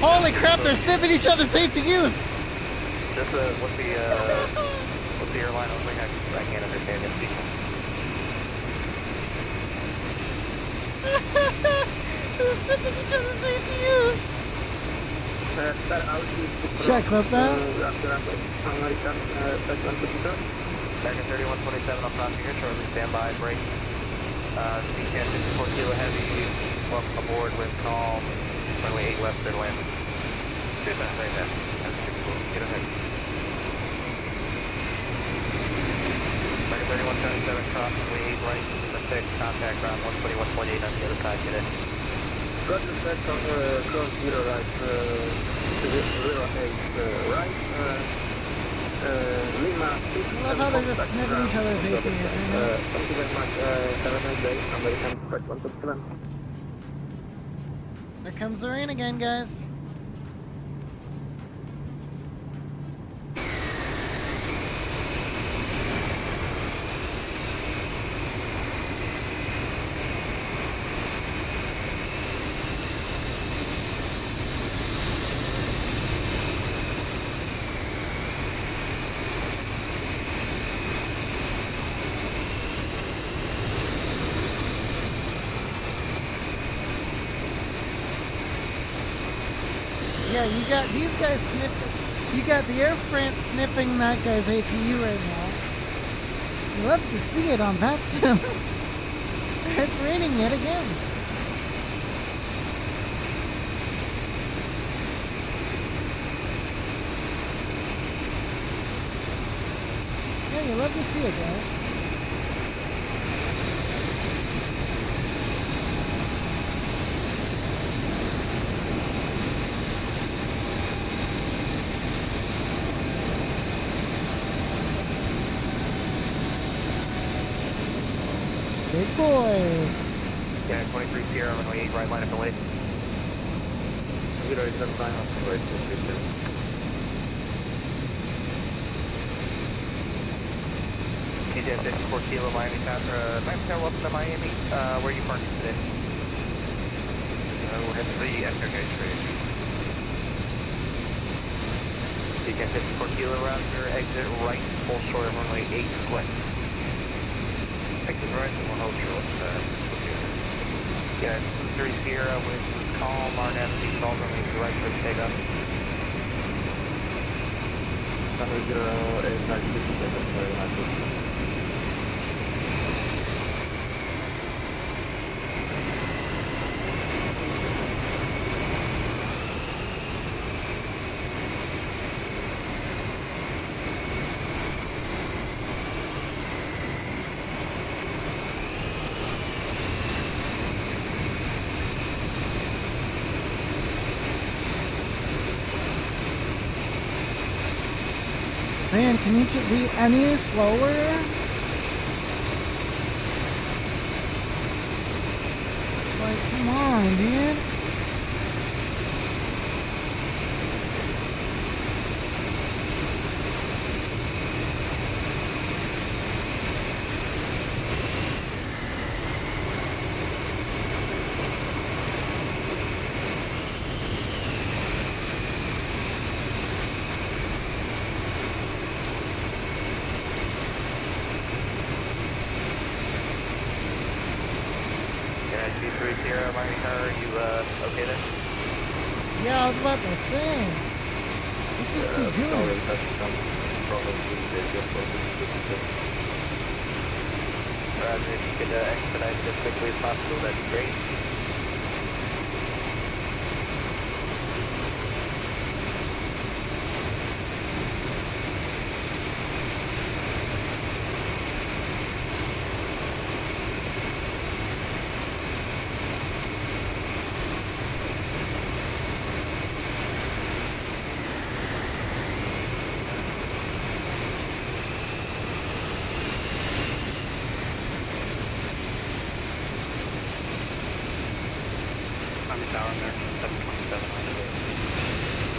Holy crap, they're sniffing each other's safety use! Just what's the airline opening? I can't understand it. They're sniffing each other's safety use! Should I clip that? American Flight 127. American 3127, I'll cross you here shortly. Stand by, break. CCAN 54 Kilo Heavy, welcome aboard with calm. Runway 8 left, clear to land. Good enough, right there. That's pretty cool. Get ahead. American 3177 cross runway 8 right, the 6, contact ground 121.8 on the other side, get in. Roger, set on cross 0 right, 08 right, Lima. I love how they're just sniffing each other's APs right now. Thank you very much. Have a nice day. American Flight 177. There comes the rain again, guys. Yeah, you got these guys sniffing. You got the Air France sniffing that guy's APU right now. You love to see it on that sim. It's raining yet again. Yeah, you love to see it, guys. Big boy. Yeah, 23 Sierra, runway 8 right, line up the way. 079 on the right, 232. TJ 54 Kilo, Miami Tower. Miami Tower, welcome to Miami. Where are you parking today? We'll head to the Echo Gate Street. TJ 54 Kilo, rounder, exit right, full short of runway 8 flight. Exit right, and we'll hold short. Yeah, 3 Sierra with calm, RNF, default runway right for takeoff. Runway 08957, Man, can you be any slower? Like, come on, dude. Yeah, I was about to say. What's this dude doing? Roger, if you could expedite it as quickly as possible, that'd be great. Tower, American 727 on the way.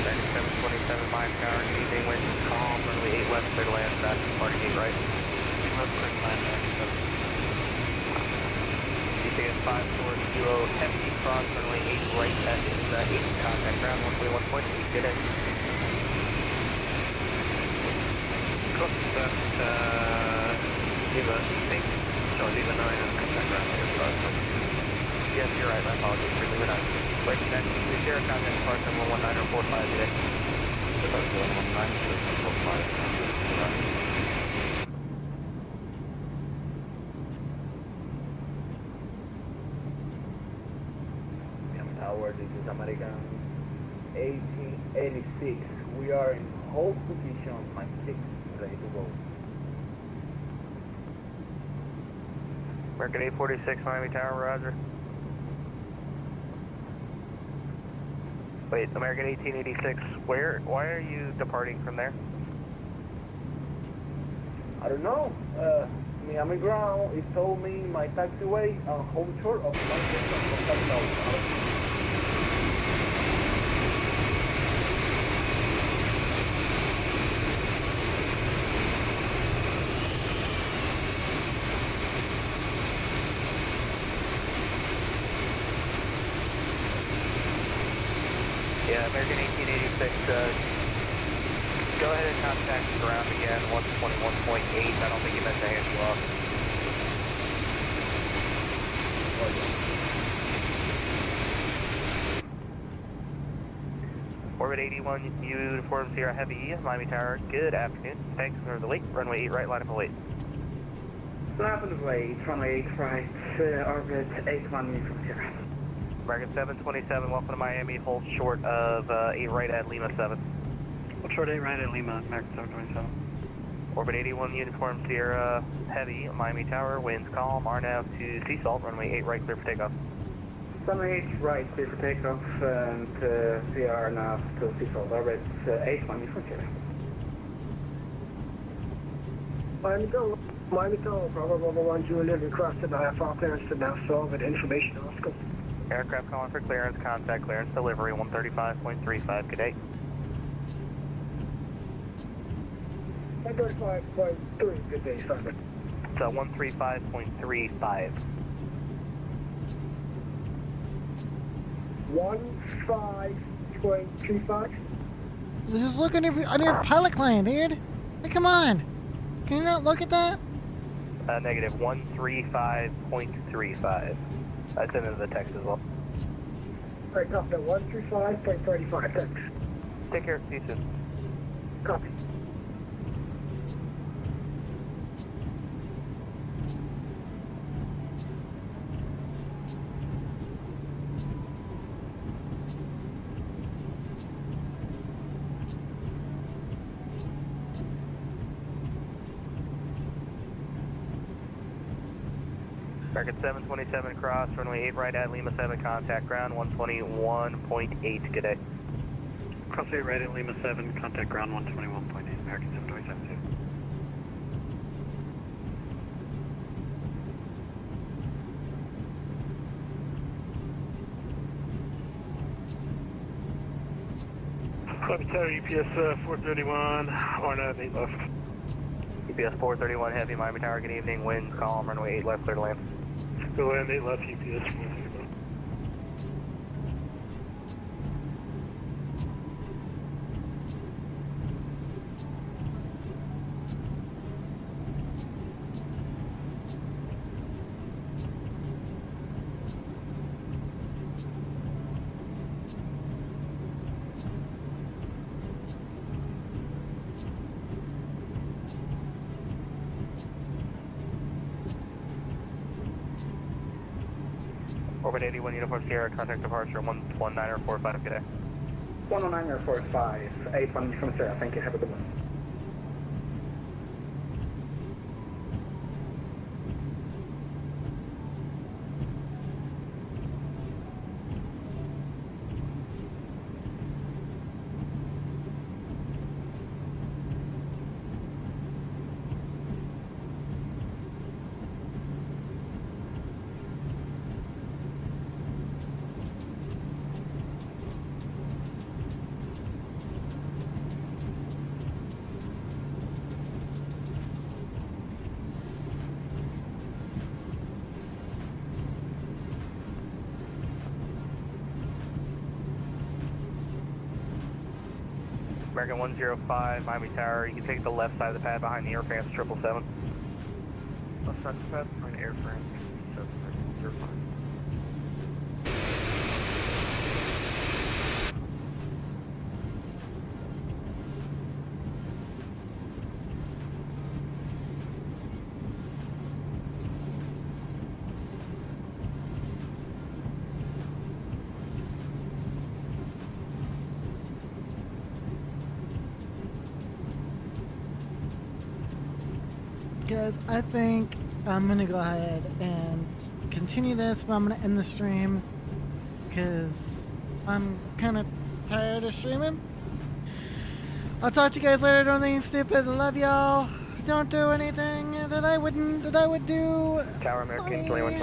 American 727, Miami Tower, evening wind, calm, runway 8 left, clear to land, fast, party gate right. Left, clear to land, American 7. DCS 54 Kilo, heavy cross, runway 8 right, that is 8, contact ground, 121.8, get in. Cross that, Viva 8, no, Viva 9, and contact ground, yes, you're right, my apologies for leaving out. Wait, next, we share contact departure 119 or 45 today. Departure 119 or 45. Tower, this is American 1886. We are in hold position on my 6, ready to go. American 846, Miami Tower, roger. Wait, American 1886, why are you departing from there? I don't know. Miami ground, it told me my taxiway on home short of my Yeah, American 1886, go ahead and contact ground again, 121.8. I don't think you meant to hand you off. Orbit 81, Uniform Sierra Heavy, Miami Tower, good afternoon. Thanks for the wait. Runway 8 right, line up and wait. Line up and wait, runway 8 right, orbit 81 Uniform Sierra. American 727, welcome to Miami. Hold short of 8 right at Lima 7. Hold short 8 right at Lima, American 727. Orbit 81, Uniform Sierra Heavy, Miami Tower, winds calm, RNAV to sea salt, runway 8 right, clear for takeoff. Runway 8 right, clear for takeoff, and CR nav to sea salt, orbit 81 Uniform Sierra. Miami Tower, Bravo 1 Juliet, requested IFR clearance to now solve at information Oscar. Aircraft calling for clearance, contact clearance, delivery 135.35, good day. 135.3, good day, Simon. It's 135.35. 15.25. Just looking on your pilot client, dude. Hey, come on. Can you not look at that? Negative 135.35. That's into the text as well. Alright, copy that. 135.35, thanks. Take care, see you soon. Copy. American 727 cross, runway 8 right at Lima 7, contact ground 121.8, good day. Cross 8 right at Lima 7, contact ground 121.8, American 727 2. Miami Tower, UPS 431, RNAV 8 left. UPS 431 Heavy, Miami Tower, good evening, winds calm, runway 8 left, clear to land. Go land 8 left, UPS 431. Orbit 81, Uniform Sierra, contact departure 119.45, good day. 119.45, 81 Uniform Sierra, thank you, have a good one. American 105, Miami Tower, you can take the left side of the pad behind the Air France 777. Left side of the pad behind Air France 777. Guys, I think I'm gonna go ahead and continue this, but I'm gonna end the stream because I'm kind of tired of streaming. I'll talk to you guys later. Don't think stupid. Love y'all. Don't do anything that I would do. Tower American Bye. 2120.